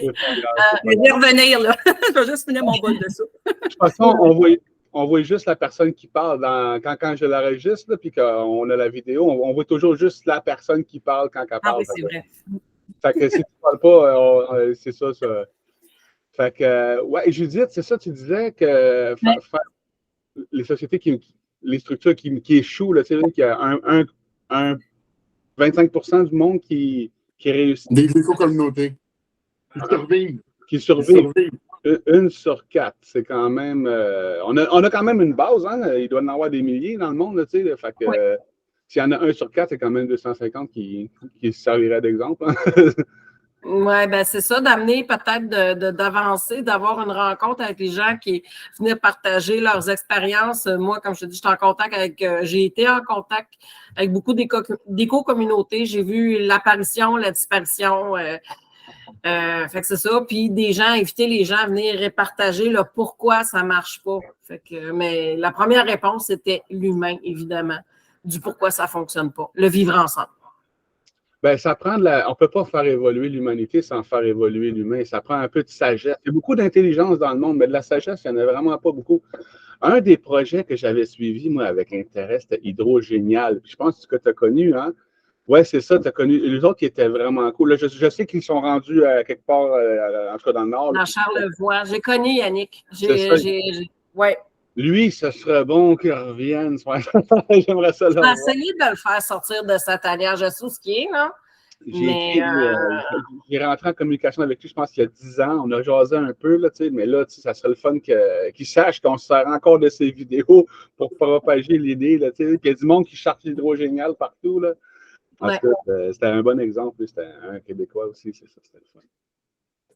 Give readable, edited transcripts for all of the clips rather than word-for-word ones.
Je vais revenir, là. Je vais juste finir mon bol de soupe. De toute façon, on voit juste la personne qui parle quand je l'enregistre, puis qu'on a la vidéo, on voit toujours juste la personne qui parle quand elle parle. Ah oui, c'est vrai. Fait que si tu ne parles pas, c'est ça. Fait que, ouais, Judith, c'est ça, tu disais que les sociétés les structures qui échouent, là, tu sais, qu'il y a un 25% du monde qui réussit. Des éco-communautés. Qui survivent. Une sur quatre, c'est quand même. On a quand même une base, hein? Il doit y en avoir des milliers dans le monde, là, tu sais. Fait que s'il y en a un sur quatre, c'est quand même 250 qui se serviraient d'exemple. Hein? Oui, ben c'est ça, d'amener peut-être d'avancer, d'avoir une rencontre avec les gens qui venaient partager leurs expériences. Moi, comme je te dis, j'ai été en contact avec beaucoup d'éco-communautés. J'ai vu l'apparition, la disparition. Fait que c'est ça. Puis des gens, inviter les gens à venir partager le pourquoi ça ne marche pas. Fait que, mais la première réponse, c'était l'humain, évidemment, du pourquoi ça ne fonctionne pas. Le vivre ensemble. Ben, ça prend on ne peut pas faire évoluer l'humanité sans faire évoluer l'humain. Ça prend un peu de sagesse. Il y a beaucoup d'intelligence dans le monde, mais de la sagesse, il n'y en a vraiment pas beaucoup. Un des projets que j'avais suivi, moi, avec intérêt, c'était Hydrogénial. Je pense que tu as connu, hein? Oui, c'est ça, tu as connu. Les autres qui étaient vraiment cool. Là, je sais qu'ils sont rendus quelque part, en tout cas dans le Nord. Dans Charlevoix. J'ai connu Yannick. Ouais. Lui, ce serait bon qu'il revienne. J'aimerais ça. J'ai essayé de le faire sortir de sa tanière. Je sais ce qu'il est, là. J'ai rentré en communication avec lui, je pense, il y a 10 ans. On a jasé un peu, là, mais là, ça serait le fun qu'il sache qu'on se sert encore de ses vidéos pour propager l'idée. Il y a du monde qui cherche l'hydrogénial partout. Là. En tout cas, c'était un bon exemple. C'était un Québécois aussi, c'est ça, c'était le fun.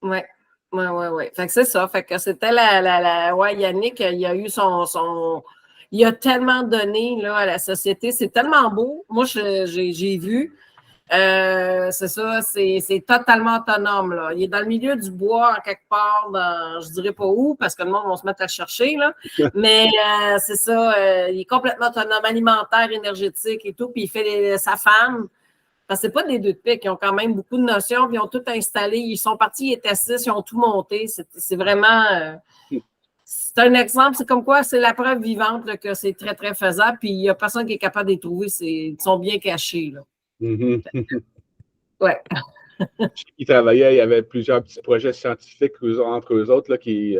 Oui. Oui. Fait que c'est ça. Fait que c'était Yannick, il a eu il a tellement donné là, à la société. C'est tellement beau. Moi, j'ai vu. C'est ça, c'est totalement autonome. Là. Il est dans le milieu du bois, quelque part, je dirais pas où, parce que le monde va se mettre à le chercher. Là. Mais c'est ça, il est complètement autonome, alimentaire, énergétique et tout. Puis il fait sa femme. Parce que c'est pas des deux de pique, ils ont quand même beaucoup de notions, puis ils ont tout installé. Ils sont partis, ils étaient 6, ils ont tout monté. C'est vraiment. C'est un exemple, c'est comme quoi c'est la preuve vivante là, que c'est très, très faisable, puis il n'y a personne qui est capable de les trouver. Ils sont bien cachés. Là. Ouais. Ils travaillaient, il y avait plusieurs petits projets scientifiques entre eux autres là, qui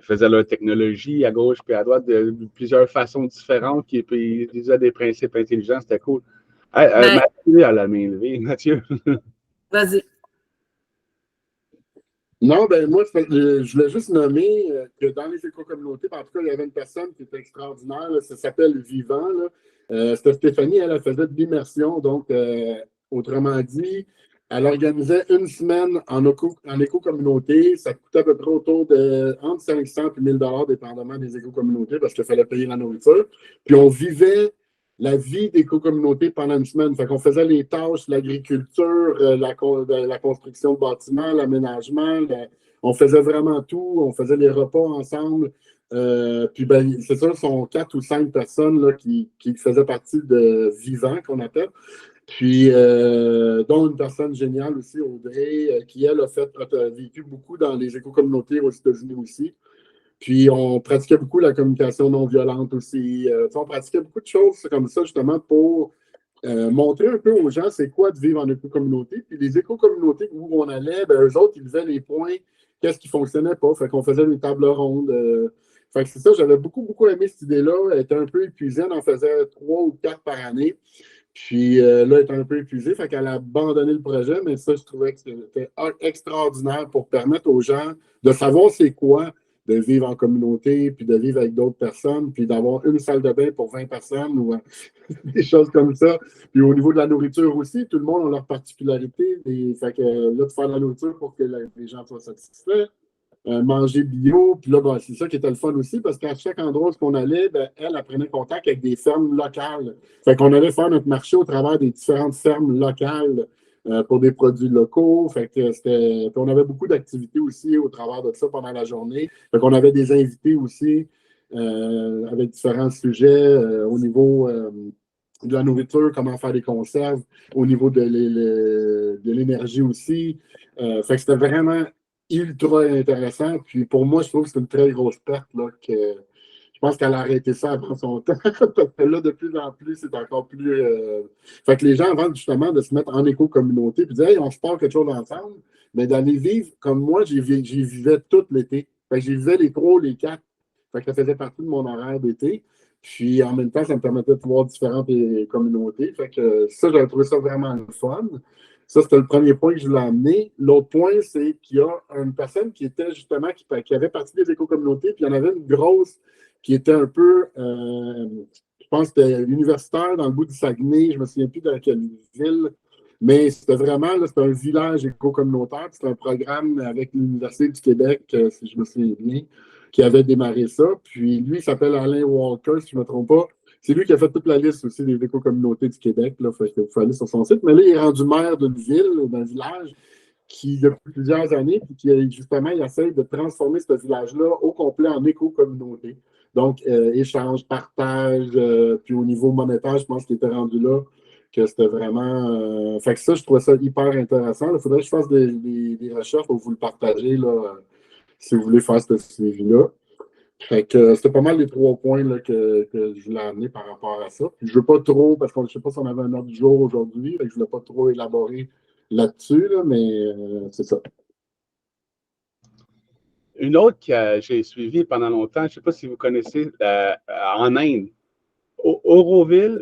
faisaient leur technologie à gauche puis à droite de plusieurs façons différentes, puis ils utilisaient des principes intelligents, c'était cool. Mathieu a la main levée. Mathieu. Vas-y. Non, ben moi, je voulais juste nommer que dans les éco-communautés, en tout cas, il y avait une personne qui était extraordinaire, là, ça s'appelle Vivant. C'était Stéphanie, elle faisait de l'immersion, donc autrement dit, elle organisait une semaine en éco-communauté. Ça coûtait à peu près autour de entre 500 et 1000 $, dépendamment des éco-communautés, parce qu'il fallait payer la nourriture. Puis on vivait la vie d'éco-communautés pendant une semaine. Fait qu'on faisait les tâches, l'agriculture, la construction de bâtiments, l'aménagement. On faisait vraiment tout. On faisait les repas ensemble. Puis, ben, c'est sûr, ce sont 4 ou 5 personnes là, qui faisaient partie de Vivant, qu'on appelle. Puis, dont une personne géniale aussi, Audrey, qui, elle, a vécu beaucoup dans les éco-communautés aux États-Unis aussi. Puis, on pratiquait beaucoup la communication non violente aussi. On pratiquait beaucoup de choses comme ça, justement, pour montrer un peu aux gens c'est quoi de vivre en éco-communauté. Puis, les éco-communautés où on allait, ben, eux autres, ils levaient les points, qu'est-ce qui ne fonctionnait pas. Fait qu'on faisait des tables rondes. Fait que c'est ça, j'avais beaucoup aimé cette idée-là. Elle était un peu épuisée, on en faisait 3 ou 4 par année. Puis là, elle était un peu épuisée, fait qu'elle a abandonné le projet, mais ça, je trouvais que c'était extraordinaire pour permettre aux gens de savoir c'est quoi de vivre en communauté, puis de vivre avec d'autres personnes, puis d'avoir une salle de bain pour 20 personnes ou des choses comme ça. Puis au niveau de la nourriture aussi, tout le monde a leur particularité. Fait que là, de faire de la nourriture pour que les gens soient satisfaits. Manger bio, puis là, ben, c'est ça qui était le fun aussi, parce qu'à chaque endroit où on allait, ben, elle prenait contact avec des fermes locales. Fait qu'on allait faire notre marché au travers des différentes fermes locales pour des produits locaux. Fait que on avait beaucoup d'activités aussi au travers de ça pendant la journée. Fait qu'on avait des invités aussi avec différents sujets au niveau de la nourriture, comment faire des conserves, au niveau de l'énergie aussi. Fait que c'était vraiment ultra intéressant. Puis pour moi, je trouve que c'est une très grosse perte là, que je pense qu'elle a arrêté ça avant son temps. Parce que là, de plus en plus, c'est encore plus. Fait que les gens, avant justement de se mettre en éco-communauté, puis dire, hey, on se part quelque chose ensemble, mais d'aller vivre comme moi, j'y vivais tout l'été. Fait que j'y vivais les 3, les 4. Fait que ça faisait partie de mon horaire d'été. Puis en même temps, ça me permettait de voir différentes communautés. Fait que ça, j'ai trouvé ça vraiment le fun. Ça, c'était le premier point que je voulais amener. L'autre point, c'est qu'il y a une personne qui était justement, qui avait partie des éco-communautés, puis il y en avait une grosse qui était un peu, je pense que c'était universitaire dans le bout du Saguenay, je ne me souviens plus dans quelle ville, mais c'était vraiment, c'était un village éco-communautaire, c'était un programme avec l'Université du Québec, si je me souviens bien, qui avait démarré ça. Puis lui, il s'appelle Alain Walker, si je ne me trompe pas. C'est lui qui a fait toute la liste aussi des éco-communautés du Québec. Là, fait que vous pouvez aller sur son site. Mais là, il est rendu maire d'une ville, d'un village, qui, depuis plusieurs années, puis qui, justement, il essaie de transformer ce village-là au complet en éco-communauté. Donc, échange, partage, puis au niveau monétaire, je pense qu'il était rendu là, que c'était vraiment... fait que ça, je trouvais ça hyper intéressant. Il faudrait que je fasse des recherches pour vous le partager, là, si vous voulez faire ce suivi-là. Fait que c'était pas mal les 3 points là, que je voulais amener par rapport à ça. Puis je veux pas trop, parce que je ne sais pas si on avait un autre jour aujourd'hui, fait que je ne voulais pas trop élaborer là-dessus, là, mais c'est ça. Une autre que j'ai suivie pendant longtemps, je ne sais pas si vous connaissez, en Inde, Auroville.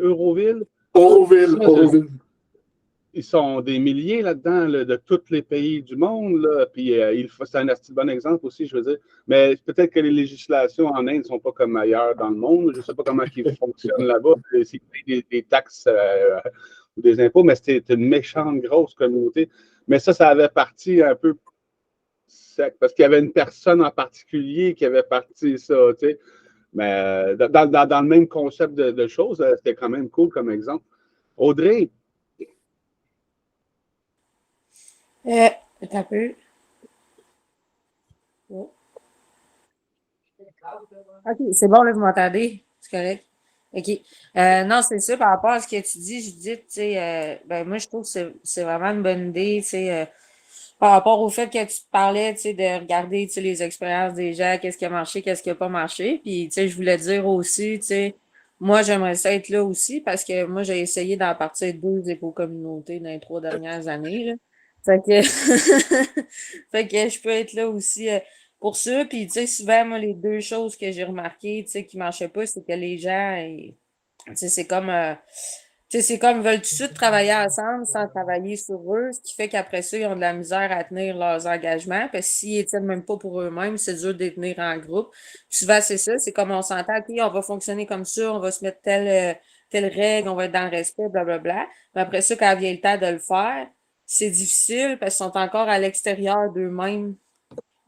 Ils sont des milliers là-dedans, là, de tous les pays du monde. Là, puis c'est un assez bon exemple aussi, je veux dire. Mais peut-être que les législations en Inde ne sont pas comme ailleurs dans le monde. Je ne sais pas comment ils fonctionnent là-bas. C'est des taxes ou des impôts, mais c'était une méchante grosse communauté. Mais ça avait parti un peu sec, parce qu'il y avait une personne en particulier qui avait parti ça, tu sais. Mais dans le même concept de choses, c'était quand même cool comme exemple. Audrey, Un peu. Oh. OK, c'est bon, là, vous m'entendez? C'est correct? OK. Non, c'est ça, par rapport à ce que tu dis, Judith, tu sais, ben, moi, je trouve que c'est vraiment une bonne idée, tu sais, par rapport au fait que tu te parlais, tu sais, de regarder, tu sais, les expériences des gens, qu'est-ce qui a marché, qu'est-ce qui n'a pas marché. Puis, tu sais, je voulais dire aussi, tu sais, moi, j'aimerais ça être là aussi parce que moi, j'ai essayé d'en partir 2 éco-communautés dans les 3 dernières années, là. Fait que, fait que je peux être là aussi pour ça. Puis, tu sais, souvent, moi, les 2 choses que j'ai remarquées, tu sais, qui marchaient pas, c'est que les gens, tu sais, c'est comme ils veulent tout de suite travailler ensemble sans travailler sur eux, ce qui fait qu'après ça, ils ont de la misère à tenir leurs engagements, parce que s'ils ne tiennent même pas pour eux-mêmes, c'est dur de les tenir en groupe. Puis souvent, c'est ça, c'est comme on s'entend, OK, on va fonctionner comme ça, on va se mettre telle règle, on va être dans le respect, blablabla. Mais après ça, quand vient le temps de le faire, c'est difficile parce qu'ils sont encore à l'extérieur d'eux-mêmes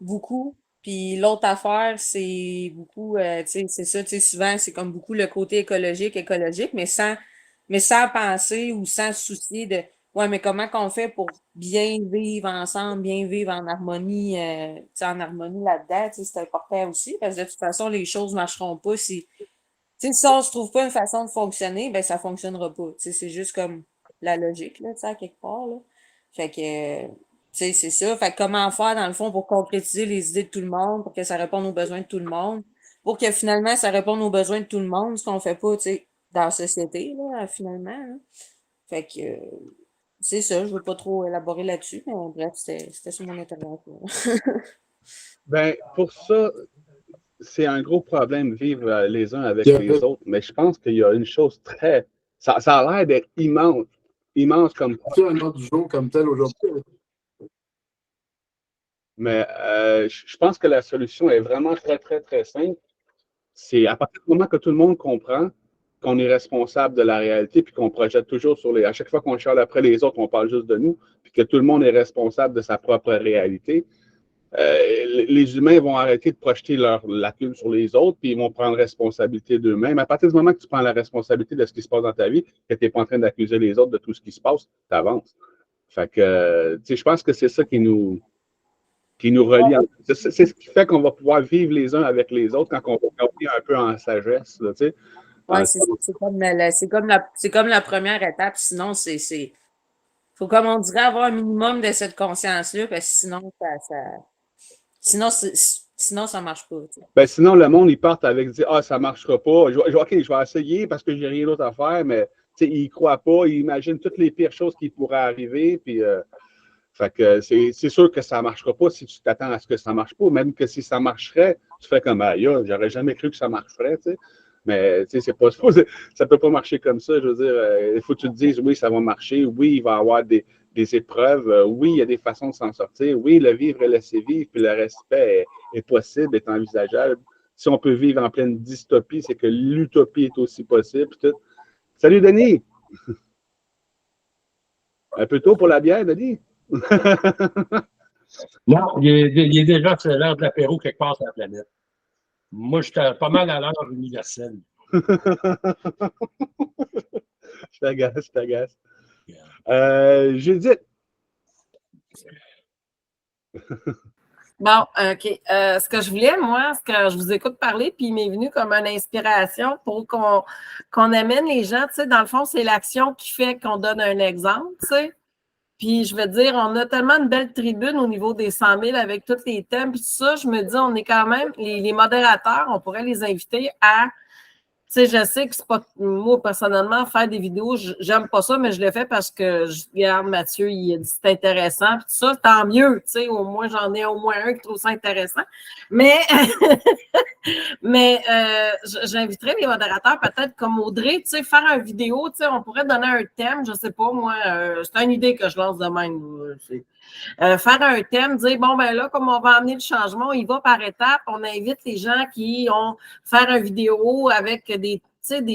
beaucoup. Puis l'autre affaire, c'est beaucoup, tu sais, c'est ça, tu sais, souvent, c'est comme beaucoup le côté écologique, mais sans penser ou sans se soucier de, ouais, mais comment qu'on fait pour bien vivre ensemble, bien vivre en harmonie, tu sais, en harmonie là-dedans, tu sais, c'est important aussi, parce que de toute façon, les choses ne marcheront pas si, tu sais, si on se trouve pas une façon de fonctionner, ben, ça fonctionnera pas, tu sais, c'est juste comme la logique, là, tu sais, à quelque part, là. Fait que, tu sais, c'est ça. Fait que comment faire, dans le fond, pour concrétiser les idées de tout le monde, pour que ça réponde aux besoins de tout le monde, pour que finalement, ça réponde aux besoins de tout le monde, ce qu'on fait pas, tu sais, dans la société, là, finalement, hein. Fait que, c'est ça, je veux pas trop élaborer là-dessus, mais bref, c'était sur mon intervention. ben, pour ça, c'est un gros problème vivre les uns avec Il y les a autres. Mais je pense qu'il y a une chose très. Ça a l'air d'être immense. Immense comme. un autre jour comme tel aujourd'hui. Mais je pense que la solution est vraiment très, très, très simple. C'est à partir du moment que tout le monde comprend qu'on est responsable de la réalité, puis qu'on projette toujours sur les. À chaque fois qu'on charle après les autres, on parle juste de nous, puis que tout le monde est responsable de sa propre réalité. Les humains vont arrêter de projeter leur lacune sur les autres, puis ils vont prendre responsabilité d'eux-mêmes. À partir du moment que tu prends la responsabilité de ce qui se passe dans ta vie, que tu n'es pas en train d'accuser les autres de tout ce qui se passe, tu avances. Fait que, tu sais, je pense que c'est ça qui nous relie. C'est ce qui fait qu'on va pouvoir vivre les uns avec les autres quand on va gagner un peu en sagesse, là, tu sais. Ouais, c'est comme la première étape. Sinon, faut comme on dirait avoir un minimum de cette conscience-là, parce que sinon, Sinon, sinon ça marche pas. Tu sais. Ben, sinon, le monde, ils partent avec dire ah, ça ne marchera pas. OK, je vais essayer parce que j'ai rien d'autre à faire, mais ils ne croient pas, ils imaginent toutes les pires choses qui pourraient arriver. Puis, fait que c'est sûr que ça ne marchera pas si tu t'attends à ce que ça ne marche pas. Même que si ça marcherait, tu fais comme aïe, j'aurais jamais cru que ça marcherait. T'sais. Mais c'est pas ça ne peut pas marcher comme ça. Je veux dire, il faut que tu te dises oui, ça va marcher, oui, il va y avoir des épreuves, oui, il y a des façons de s'en sortir, oui, le vivre et laisser vivre, puis le respect est possible, est envisageable. Si on peut vivre en pleine dystopie, c'est que l'utopie est aussi possible. Tout. Salut Denis! Un peu tôt pour la bière, Denis? Non, il est déjà c'est l'heure de l'apéro quelque part sur la planète. Moi, j'étais pas mal à l'heure universelle. Je t'agace. Judith. Bon, OK. Ce que je voulais, moi, ce que je vous écoute parler, puis il m'est venu comme une inspiration pour qu'on amène les gens, tu sais, dans le fond, c'est l'action qui fait qu'on donne un exemple, tu sais. Puis, je veux dire, on a tellement une belle tribune au niveau des 100 000 avec tous les thèmes, puis tout ça, je me dis, on est quand même, les modérateurs, on pourrait les inviter à, tu sais, je sais que c'est pas, moi, personnellement, faire des vidéos, j'aime pas ça, mais je le fais parce que, je regarde Mathieu, il a dit c'est intéressant, puis tout ça, tant mieux, tu sais, au moins, j'en ai au moins un qui trouve ça intéressant. Mais, j'inviterais les modérateurs, peut-être comme Audrey, tu sais, faire une vidéo, tu sais, on pourrait donner un thème, je sais pas, moi, c'est une idée que je lance de même. Faire un thème, dire, bon, ben là, comme on va amener le changement, on y va par étapes, on invite les gens qui ont faire une vidéo avec des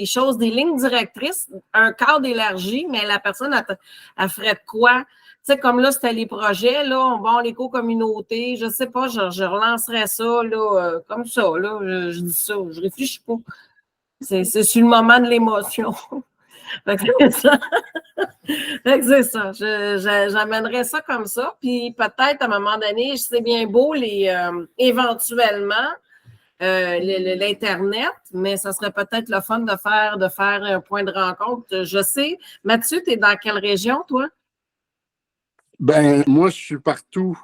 choses, des lignes directrices, un cadre élargi, mais la personne, elle ferait de quoi? Tu sais, comme là, c'était les projets, là, on va en l'éco-communauté, je sais pas, je relancerais ça, là, comme ça, là, je dis ça, je réfléchis pas. C'est sur le moment de l'émotion. Fait que c'est ça. Fait que c'est ça. J'amènerais ça comme ça. Puis peut-être à un moment donné, c'est bien beau éventuellement l'Internet, mais ça serait peut-être le fun de faire un point de rencontre. Je sais. Mathieu, tu es dans quelle région, toi? Ben, moi, je suis partout.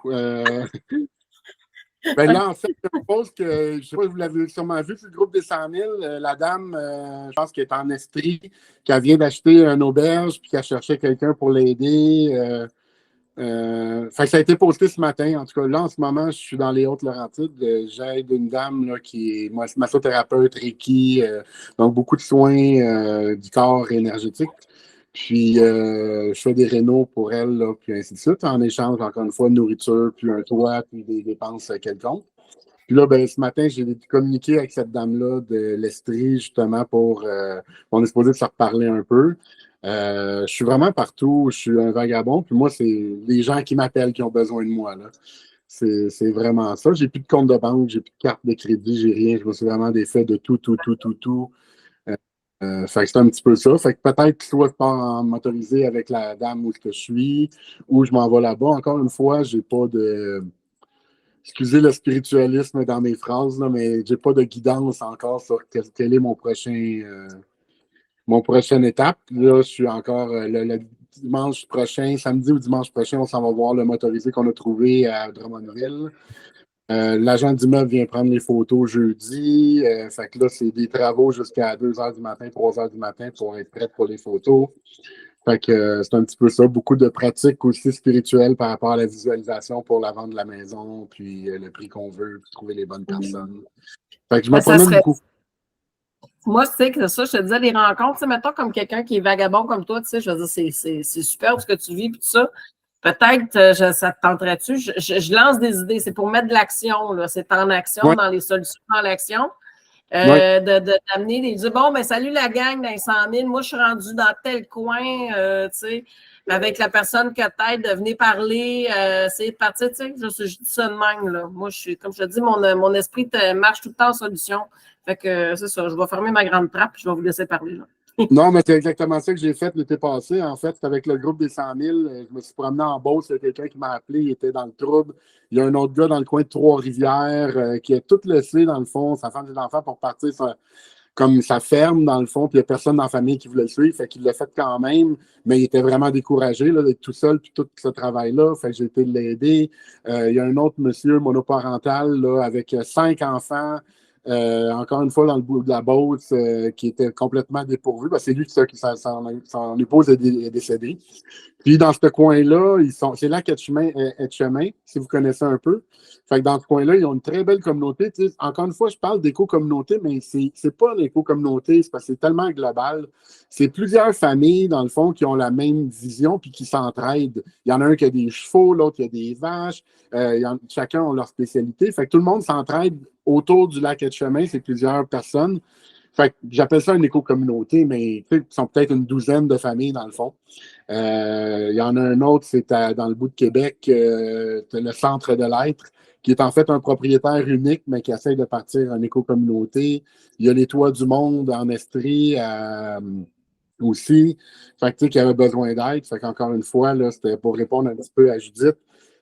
Ben là, en fait, je suppose que, je ne sais pas si vous l'avez sûrement vu, c'est le groupe des 100 000. La dame, je pense qu'elle est en Estrie, qui vient d'acheter une auberge, puis qu'elle cherchait quelqu'un pour l'aider. Fait que ça a été posté ce matin. En tout cas, là, en ce moment, je suis dans les Hautes-Laurentides. J'aide une dame là, qui est massothérapeute, Reiki, donc beaucoup de soins du corps énergétique. Puis, je fais des rénaux pour elle, là, puis ainsi de suite, en échange, encore une fois, de nourriture, puis un toit, puis des dépenses quelconques. Puis là, ben, ce matin, j'ai communiqué avec cette dame-là de l'Estrie, justement, pour... on est supposé de se reparler un peu. Je suis vraiment partout, je suis un vagabond, puis moi, c'est les gens qui m'appellent qui ont besoin de moi, là. C'est vraiment ça. J'ai plus de compte de banque, j'ai plus de carte de crédit, j'ai rien. Je me suis vraiment défait de tout. Fait que c'est un petit peu ça. Fait que peut-être soit je pars en motorisé avec la dame où je suis, ou je m'en vais là-bas. Encore une fois, j'ai pas de... Excusez le spiritualisme dans mes phrases, là, mais j'ai pas de guidance encore sur quel est mon prochaine étape. Là, je suis encore le dimanche prochain, samedi ou dimanche prochain, on s'en va voir le motorisé qu'on a trouvé à Drummondville. L'agent d'immeuble vient prendre les photos jeudi. Fait que là, c'est des travaux jusqu'à 2 h du matin, 3 h du matin pour être prêt pour les photos. Fait que c'est un petit peu ça. Beaucoup de pratiques aussi spirituelles par rapport à la visualisation pour la vente de la maison, puis le prix qu'on veut, puis trouver les bonnes personnes. Fait que je me promène beaucoup. Moi, tu sais que ça, je te disais, les rencontres, tu sais, mettons comme quelqu'un qui est vagabond comme toi, tu sais, je veux dire, c'est super ce que tu vis, puis tout ça. Peut-être, ça te tenterait-tu? Je lance des idées, c'est pour mettre de l'action, là. C'est en action, dans les solutions dans l'action. D'amener des dire bon, ben salut la gang dans les 100 000, moi je suis rendu dans tel coin, tu sais, avec la personne que t'aides, de venir parler, c'est parti, tu sais, je dis ça de même, là. Moi, je suis, comme je te dis, mon esprit marche tout le temps en solution. Fait que c'est ça, je vais fermer ma grande trappe et je vais vous laisser parler, là. Non, mais c'est exactement ça que j'ai fait l'été passé. En fait, c'est avec le groupe des 100 000. Je me suis promené en Beauce. Il y a quelqu'un qui m'a appelé. Il était dans le trouble. Il y a un autre gars dans le coin de Trois-Rivières qui a tout laissé, dans le fond, sa femme et ses enfants pour partir comme sa ferme, dans le fond, puis il n'y a personne dans la famille qui voulait le suivre, fait qu'il l'a fait quand même, mais il était vraiment découragé là, d'être tout seul, puis tout ce travail-là, fait que j'ai été l'aider. Il y a un autre monsieur monoparental là, avec 5 enfants, encore une fois dans le bout de la Beauce, qui était complètement dépourvu. Ben, c'est lui qui son épouse est décédée. Puis dans ce coin-là, c'est là Etchemin, si vous connaissez un peu. Fait que dans ce coin-là, ils ont une très belle communauté. Tu sais, encore une fois, je parle d'éco-communauté, mais c'est pas une éco-communauté, c'est parce que c'est tellement global. C'est plusieurs familles, dans le fond, qui ont la même vision puis qui s'entraident. Il y en a un qui a des chevaux, l'autre qui a des vaches. Chacun a leur spécialité. Fait que tout le monde s'entraide autour du lac Etchemin, c'est plusieurs personnes. Fait que j'appelle ça une éco-communauté, mais ils sont peut-être une douzaine de familles dans le fond. Il y en a un autre, c'est dans le bout de Québec, le Centre de l'Être, qui est en fait un propriétaire unique, mais qui essaye de partir en éco-communauté. Il y a les Toits du Monde en Estrie aussi. Fait que tu sais qu'il y avait besoin d'aide. Fait qu'encore une fois, là, c'était pour répondre un petit peu à Judith.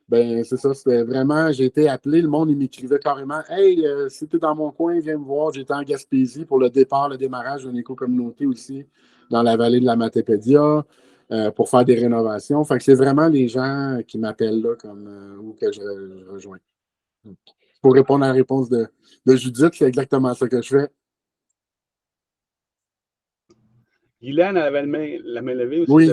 Ben, c'est ça, c'était vraiment, j'ai été appelé, le monde, il m'écrivait carrément Hey, si tu es dans mon coin, viens me voir. J'étais en Gaspésie pour le démarrage d'une éco-communauté aussi, dans la vallée de la Matépédia, pour faire des rénovations. Fait que c'est vraiment les gens qui m'appellent là, comme ou que je rejoins. Pour répondre à la réponse de Judith, c'est exactement ça que je fais. Guylaine avait la main levée aussi. Oui.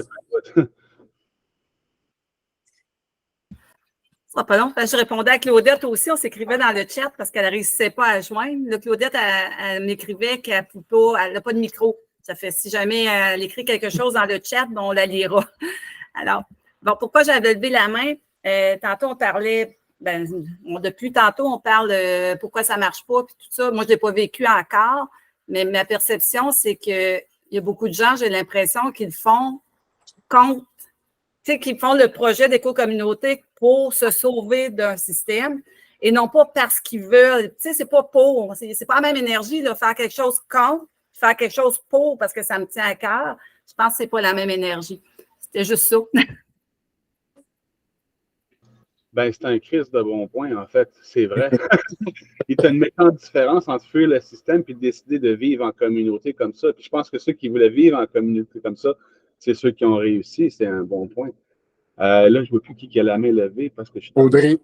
Ça sera pas long. Je répondais à Claudette aussi. On s'écrivait dans le chat parce qu'elle ne réussissait pas à joindre. Là, Claudette, elle m'écrivait qu'elle n'a pas de micro. Ça fait si jamais elle écrit quelque chose dans le chat, ben, on la lira. Alors, bon, pourquoi j'avais levé la main? Tantôt, on parlait, depuis tantôt, on parle pourquoi ça ne marche pas, puis tout ça. Moi, je ne l'ai pas vécu encore, mais ma perception, c'est qu'il y a beaucoup de gens, j'ai l'impression qu'ils font contre. Tu sais, qui font le projet d'éco-communauté pour se sauver d'un système et non pas parce qu'ils veulent. Tu sais, c'est pas pour. C'est pas la même énergie, de faire quelque chose contre, faire quelque chose pour parce que ça me tient à cœur. Je pense que c'est pas la même énergie. C'était juste ça. Ben, c'est un crise de bon point, en fait. C'est vrai. Il y a une méchante différence entre fuir le système et décider de vivre en communauté comme ça. Puis je pense que ceux qui voulaient vivre en communauté comme ça, c'est ceux qui ont réussi. C'est un bon point. Là, je ne vois plus qui a la main levée parce que je suis. Audrey.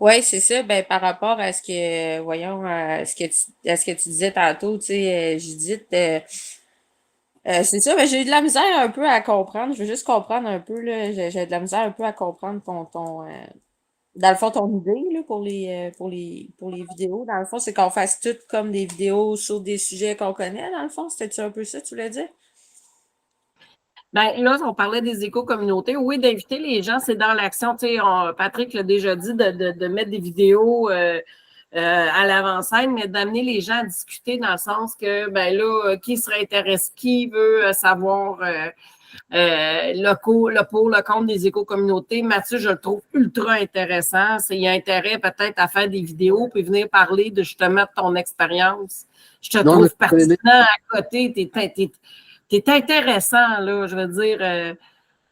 Oui, c'est ça. Ben, par rapport à ce que, voyons, à ce que tu disais tantôt, tu sais, Judith, c'est ça, ben, j'ai eu de la misère un peu à comprendre. Je veux juste comprendre un peu, là. J'ai de la misère un peu à comprendre dans le fond, ton idée, là, pour les vidéos. Dans le fond, c'est qu'on fasse tout comme des vidéos sur des sujets qu'on connaît, dans le fond. C'était-tu un peu ça, tu voulais dire? Bien, là, on parlait des éco-communautés. Oui, d'inviter les gens, c'est dans l'action. Tu sais, Patrick l'a déjà dit de mettre des vidéos à l'avant-scène, mais d'amener les gens à discuter dans le sens que, ben là, qui serait intéressé, qui veut savoir le pour, le contre des éco-communautés. Mathieu, je le trouve ultra intéressant. Il y a intérêt peut-être à faire des vidéos puis venir parler de justement de ton expérience. Je te trouve pertinent à côté. T'es intéressant, là, je veux dire,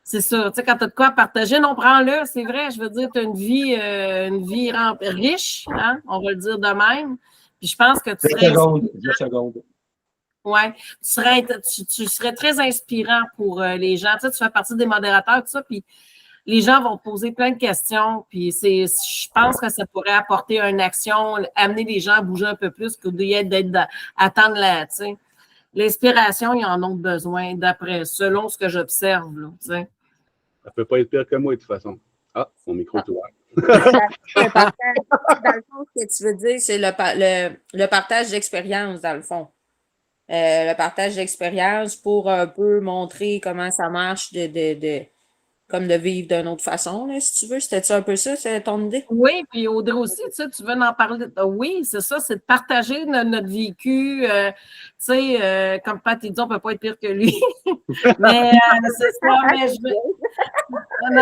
c'est ça. Tu sais, quand tu as de quoi partager, non, prends-le, c'est vrai, je veux dire, tu as une vie riche, hein, on va le dire de même. Puis je pense que tu serais... 2 secondes. Ouais, tu serais très inspirant pour les gens. Tu sais, tu fais partie des modérateurs, tout ça, puis les gens vont te poser plein de questions, puis je pense que ça pourrait apporter une action, amener les gens à bouger un peu plus que d'attendre la, tu sais. L'inspiration, ils en ont besoin, selon ce que j'observe. Là, tu sais. Ça ne peut pas être pire que moi, de toute façon. Ah, mon micro est ouvert. Dans le fond, ce que tu veux dire, c'est le partage d'expérience, dans le fond. Le partage d'expérience pour un peu montrer comment ça marche comme de vivre d'une autre façon, là, si tu veux. C'était-tu un peu ça, c'est ton idée? Oui, puis Audrey aussi, tu sais, tu veux en parler. Oui, c'est ça, c'est de partager notre vécu. Tu sais, comme Pat, il dit, on ne peut pas être pire que lui. Mais c'est ça, mais je veux.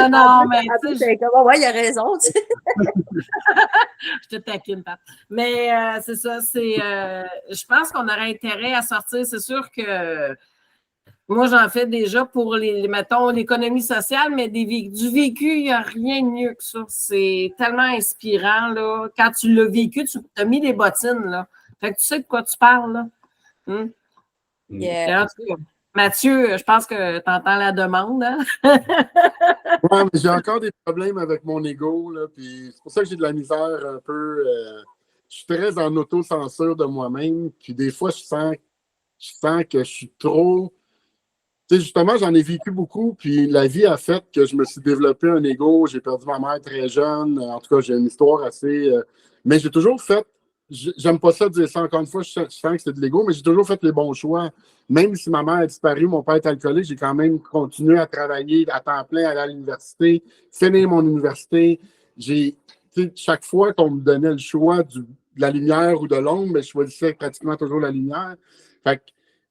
Non, mais tu sais. Ouais, il a raison, tu sais. Je te taquine, Pat. Mais c'est ça, je pense qu'on aurait intérêt à sortir. C'est sûr que Moi, j'en fais déjà pour mettons, l'économie sociale, mais du vécu, il n'y a rien de mieux que ça. C'est tellement inspirant, là. Quand tu l'as vécu, tu as mis les bottines, là. Fait que tu sais de quoi tu parles, là. Yeah. En tout cas, Mathieu, je pense que tu entends la demande, hein? Ouais, mais j'ai encore des problèmes avec mon ego, là, puis c'est pour ça que j'ai de la misère un peu. Je suis très en autocensure de moi-même, puis des fois, je sens que je suis trop. Tu sais, justement, j'en ai vécu beaucoup, puis la vie a fait que je me suis développé un ego. J'ai perdu ma mère très jeune. En tout cas, j'ai une histoire assez. Mais j'ai toujours fait. J'aime pas ça dire ça. Encore une fois, je sens que c'est de l'ego, mais j'ai toujours fait les bons choix. Même si ma mère a disparu, mon père est alcoolique, j'ai quand même continué à travailler à temps plein, aller à l'université, finir mon université. Chaque fois qu'on me donnait le choix de la lumière ou de l'ombre, je choisissais pratiquement toujours la lumière.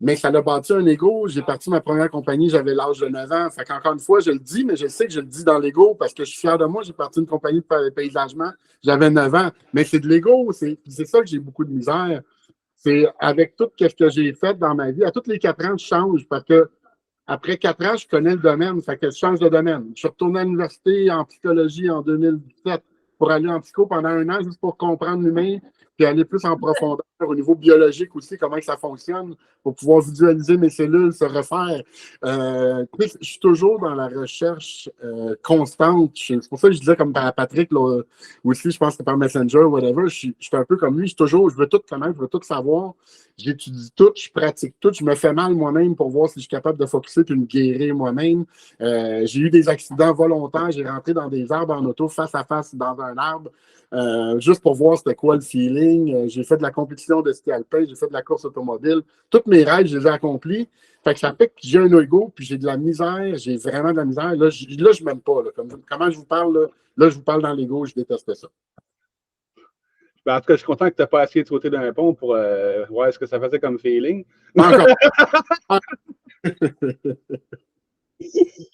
Mais ça l'a bâti un ego. J'ai parti ma première compagnie, j'avais l'âge de 9 ans. Fait qu'encore une fois, je le dis, mais je sais que je le dis dans l'ego parce que je suis fier de moi. J'ai parti une compagnie de paysagement. J'avais 9 ans. Mais c'est de l'ego. C'est ça que j'ai beaucoup de misère. C'est avec tout ce que j'ai fait dans ma vie. À tous les 4 ans, je change parce que après 4 ans, je connais le domaine. Fait que je change de domaine. Je suis retourné à l'université en psychologie en 2017 pour aller en psycho pendant 1 an juste pour comprendre l'humain puis aller plus en profondeur au niveau biologique aussi, comment ça fonctionne, pour pouvoir visualiser mes cellules, se refaire. Je suis toujours dans la recherche constante. C'est pour ça que je disais, comme par Patrick, là, aussi, je pense que par Messenger, whatever, je suis un peu comme lui. Je veux tout connaître, je veux tout savoir. J'étudie tout, je pratique tout, je me fais mal moi-même pour voir si je suis capable de focusser et de me guérir moi-même. J'ai eu des accidents volontaires, j'ai rentré dans des arbres en auto, face à face dans un arbre, juste pour voir c'était quoi le feeling. J'ai fait de la compétition de ski alpin, j'ai fait de la course automobile. Tous mes rêves, je les ai accomplis. Fait que ça fait que j'ai un ego, puis j'ai de la misère, j'ai vraiment de la misère. Là, je m'aime pas. Là. Comment je vous parle, là, je vous parle dans l'ego, je déteste ça. Ben, en tout cas, je suis content que tu n'aies pas essayé de sauter d'un pont pour voir ce que ça faisait comme feeling. Encore.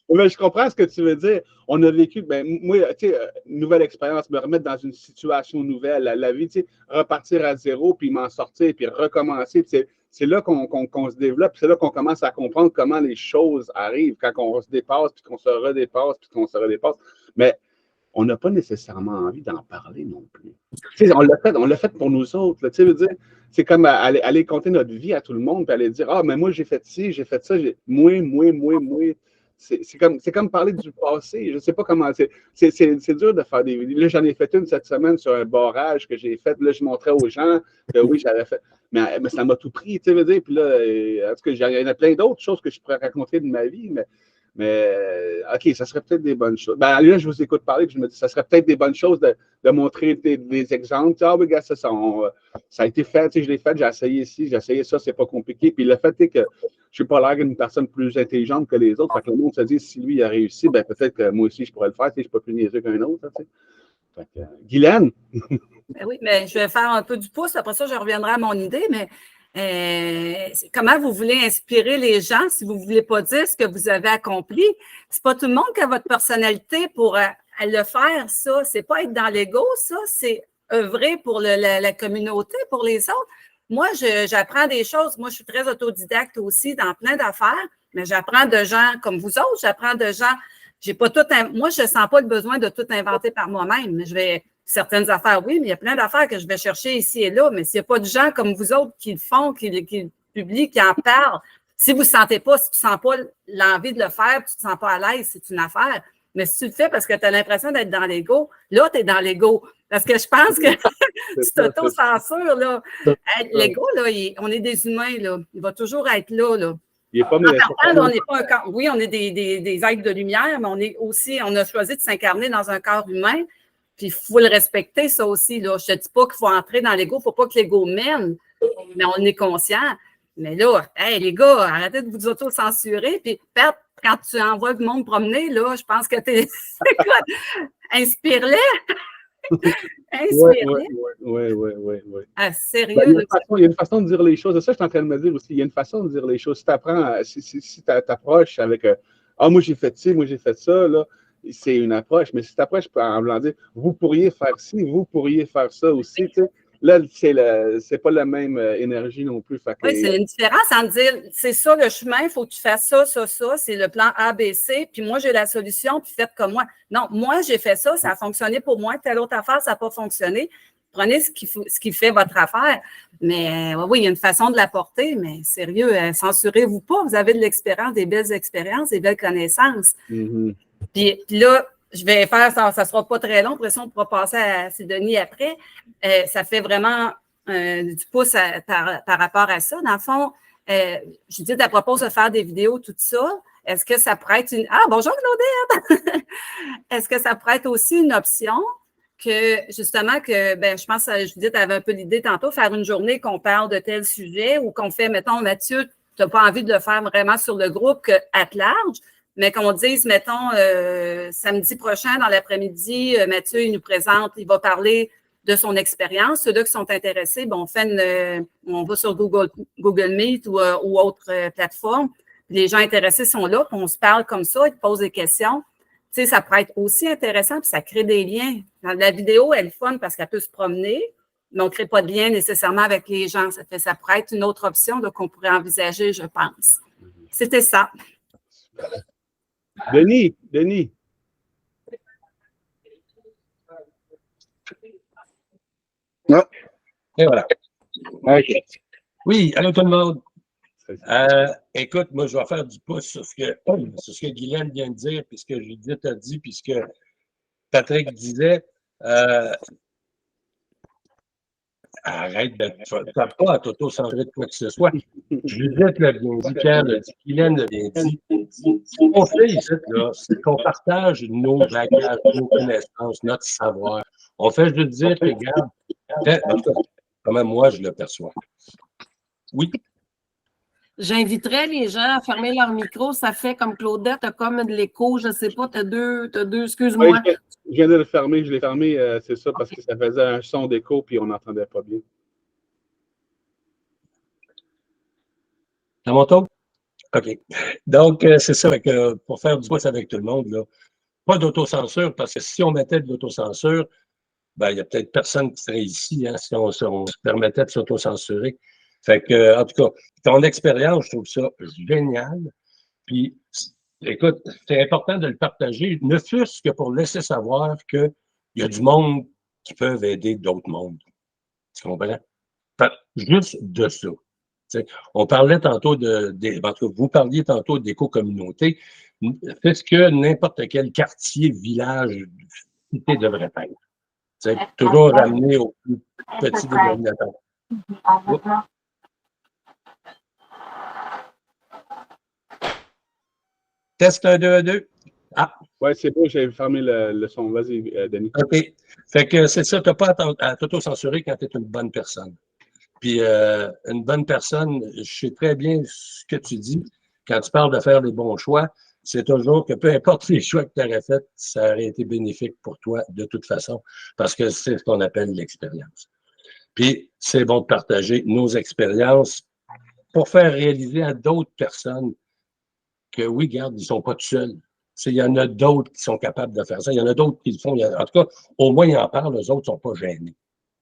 Mais je comprends ce que tu veux dire. On a vécu, ben, moi, tu sais, une nouvelle expérience, me remettre dans une situation nouvelle, la vie, tu sais, repartir à zéro, puis m'en sortir, puis recommencer. C'est là qu'on se développe, c'est là qu'on commence à comprendre comment les choses arrivent, quand on se dépasse, puis qu'on se redépasse, puis qu'on se redépasse. Mais on n'a pas nécessairement envie d'en parler non plus. Tu sais, on l'a fait pour nous autres. Là, tu sais, veux dire, c'est comme aller compter notre vie à tout le monde, puis aller dire, ah, mais moi, j'ai fait ci, j'ai fait ça, moi. C'est comme parler du passé. Je ne sais pas comment. C'est dur de faire des vidéos. Là, j'en ai fait une cette semaine sur un barrage que j'ai fait. Là, je montrais aux gens que oui, j'avais fait. Mais ça m'a tout pris, tu sais, veux dire. Puis là, en tout cas, il y en a plein d'autres choses que je pourrais raconter de ma vie, mais OK, ça serait peut-être des bonnes choses. Ben, là, je vous écoute parler, puis je me dis, ça serait peut-être des bonnes choses de montrer des exemples. Ah, oui, gars, ça a été fait, tu sais, je l'ai fait, j'ai essayé ici, j'ai essayé ça, c'est pas compliqué. Puis le fait est que je suis pas l'air d'une personne plus intelligente que les autres. Fait que le monde se dit, si lui a réussi, ben peut-être que moi aussi, je pourrais le faire. Tu sais, je suis pas plus niaiseux qu'un autre. Tu sais. Fait que, Guylaine? Ben oui, mais je vais faire un peu du pouce. Après ça, je reviendrai à mon idée, mais comment vous voulez inspirer les gens si vous ne voulez pas dire ce que vous avez accompli? C'est pas tout le monde qui a votre personnalité pour le faire, ça. C'est pas être dans l'ego, ça. C'est œuvrer pour la communauté, pour les autres. Moi, j'apprends des choses. Moi, je suis très autodidacte aussi dans plein d'affaires, mais j'apprends de gens comme vous autres. J'apprends de gens. Moi, je ne sens pas le besoin de tout inventer par moi-même. Certaines affaires, oui, mais il y a plein d'affaires que je vais chercher ici et là. Mais s'il n'y a pas de gens comme vous autres qui le font, qui le publient, qui en parlent, si vous ne sentez pas, si tu ne sens pas l'envie de le faire, tu ne te sens pas à l'aise, c'est une affaire. Mais si tu le fais parce que tu as l'impression d'être dans l'ego, là, tu es dans l'ego. Parce que je pense que tu t'auto-censures, là. L'ego, là, on est des humains, là. Il va toujours être là, là. Il est pas on n'est pas un corps. Oui, on est des êtres de lumière, mais on a choisi de s'incarner dans un corps humain. Puis il faut le respecter, ça aussi. Là. Je ne te dis pas qu'il faut entrer dans l'ego, il ne faut pas que l'ego mène, mais on est conscient. Mais là, hey, les gars, arrêtez de vous auto-censurer. Puis, quand tu envoies le monde promener, là, je pense que tu es. Inspire-les. Inspire-les. Oui. Ah, sérieux. Ben, il y a une façon de dire les choses. C'est ça que je suis en train de me dire aussi. Il y a une façon de dire les choses. Si tu apprends, si tu approches avec ah, moi j'ai fait ci, moi j'ai fait ça, là. C'est une approche, mais si tu approches en voulant dire vous pourriez faire ci, vous pourriez faire ça aussi, tu sais, Là, c'est pas la même énergie non plus. Oui, c'est une différence en dire, c'est ça le chemin, il faut que tu fasses ça, ça, ça, c'est le plan A, B, C, puis moi, j'ai la solution, puis faites comme moi. Non, moi, j'ai fait ça, ça a fonctionné pour moi, telle autre affaire, ça n'a pas fonctionné. Prenez ce qui fait votre affaire. Mais oui, il y a une façon de l'apporter, mais sérieux, censurez-vous pas, vous avez de l'expérience, des belles expériences, des belles connaissances. Mm-hmm. Puis là, je vais faire, ça ne sera pas très long, après ça, on pourra passer à Sidonie après. Ça fait vraiment du pouce par rapport à ça. Dans le fond, je dis à propos de faire des vidéos, tout ça. Est-ce que ça pourrait être une... Ah, bonjour Claudette! Est-ce que ça pourrait être aussi une option que, justement, je pense, Judith avait un peu l'idée tantôt, faire une journée qu'on parle de tel sujet ou qu'on fait, mettons, Mathieu, tu n'as pas envie de le faire vraiment sur le groupe à large, mais qu'on dise, mettons, samedi prochain, dans l'après-midi, Mathieu, il nous présente, il va parler de son expérience. Ceux-là qui sont intéressés, on va sur Google Meet ou autre plateforme. Les gens intéressés sont là, puis on se parle comme ça, ils te posent des questions. Tu sais, ça pourrait être aussi intéressant, puis ça crée des liens. La vidéo, elle est fun parce qu'elle peut se promener, mais on ne crée pas de lien nécessairement avec les gens. Ça pourrait être une autre option qu'on pourrait envisager, je pense. C'était ça. Denis. Non. Et voilà. OK. Oui, allô tout le monde. Écoute, moi, je vais faire du pouce sur ce que Guylaine vient de dire, puis ce que Judith a dit, puis ce que Patrick disait. Arrête de ne pas à t'auto-centrer de quoi que ce soit. Judith l'a bien dit, Pierre l'a dit, Guylaine l'a bien dit. Ce qu'on fait ici, c'est qu'on partage nos bagages, nos connaissances, notre savoir. On fait juste dire que, regarde, en tout cas, comment moi je le perçois. Oui. J'inviterais les gens à fermer leur micro. Ça fait comme Claudette, tu as comme de l'écho. Je ne sais pas, tu as deux, excuse-moi. Oui, je viens de le fermer. Je l'ai fermé, c'est ça, parce que ça faisait un son d'écho puis on n'entendait pas bien. À mon tour? OK. Donc, c'est ça, que pour faire du pouce avec tout le monde, là, pas d'autocensure, parce que si on mettait de l'autocensure, ben, il y a peut-être personne qui serait ici, hein, si on se permettait de s'autocensurer. Fait que, en tout cas, ton expérience, je trouve ça génial. Puis, écoute, c'est important de le partager, ne fût-ce que pour laisser savoir qu'il y a du monde qui peuvent aider d'autres mondes. Tu comprends? Juste de ça. T'sais, on parlait tantôt en tout cas, vous parliez tantôt d'éco-communauté. C'est ce que n'importe quel quartier, village, cité devrait être. T'sais, toujours ramener au plus petit dénominateur. Test 1, 2, 1, 2. Ah. Oui, c'est beau, j'ai fermé le son. Vas-y, Denis. OK. Fait que c'est ça, tu n'as pas à t'auto-censurer quand tu es une bonne personne. Puis une bonne personne, je sais très bien ce que tu dis quand tu parles de faire les bons choix. C'est toujours que peu importe les choix que tu aurais faits, ça aurait été bénéfique pour toi de toute façon, parce que c'est ce qu'on appelle l'expérience. Puis c'est bon de partager nos expériences pour faire réaliser à d'autres personnes que oui, regarde, ils ne sont pas tout seuls. Il y en a d'autres qui sont capables de faire ça. Il y en a d'autres qui le font. En tout cas, au moins, ils en parlent, les autres ne sont pas gênés.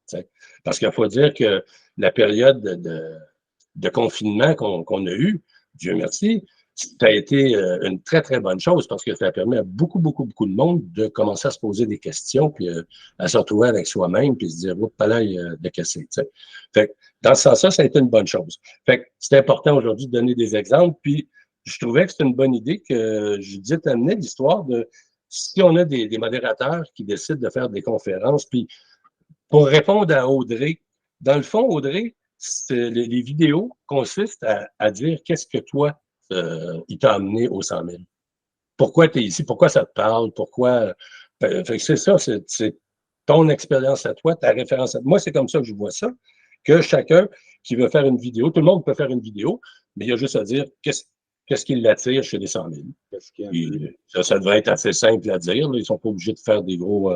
T'sais. Parce qu'il faut dire que la période de confinement qu'on a eue, Dieu merci, ça a été une très, très bonne chose parce que ça a permis à beaucoup, beaucoup, beaucoup de monde de commencer à se poser des questions, puis à se retrouver avec soi-même, puis se dire, oh, pas là, de casser. Fait que, dans ce sens-là, ça a été une bonne chose. Fait que c'est important aujourd'hui de donner des exemples, puis je trouvais que c'était une bonne idée que Judith amenait l'histoire de si on a des modérateurs qui décident de faire des conférences, puis pour répondre à Audrey, dans le fond, Audrey, les vidéos consistent à dire qu'est-ce que toi, il t'a amené au 100 000. Pourquoi tu es ici? Pourquoi ça te parle? Pourquoi? Fait que c'est ça, c'est ton expérience à toi, ta référence à toi. Moi, c'est comme ça que je vois ça, que chacun qui veut faire une vidéo, tout le monde peut faire une vidéo, mais il y a juste à dire qu'est-ce qui l'attire chez les 100 000. Et ça devrait être assez simple à dire. Là, ils ne sont pas obligés de faire des gros...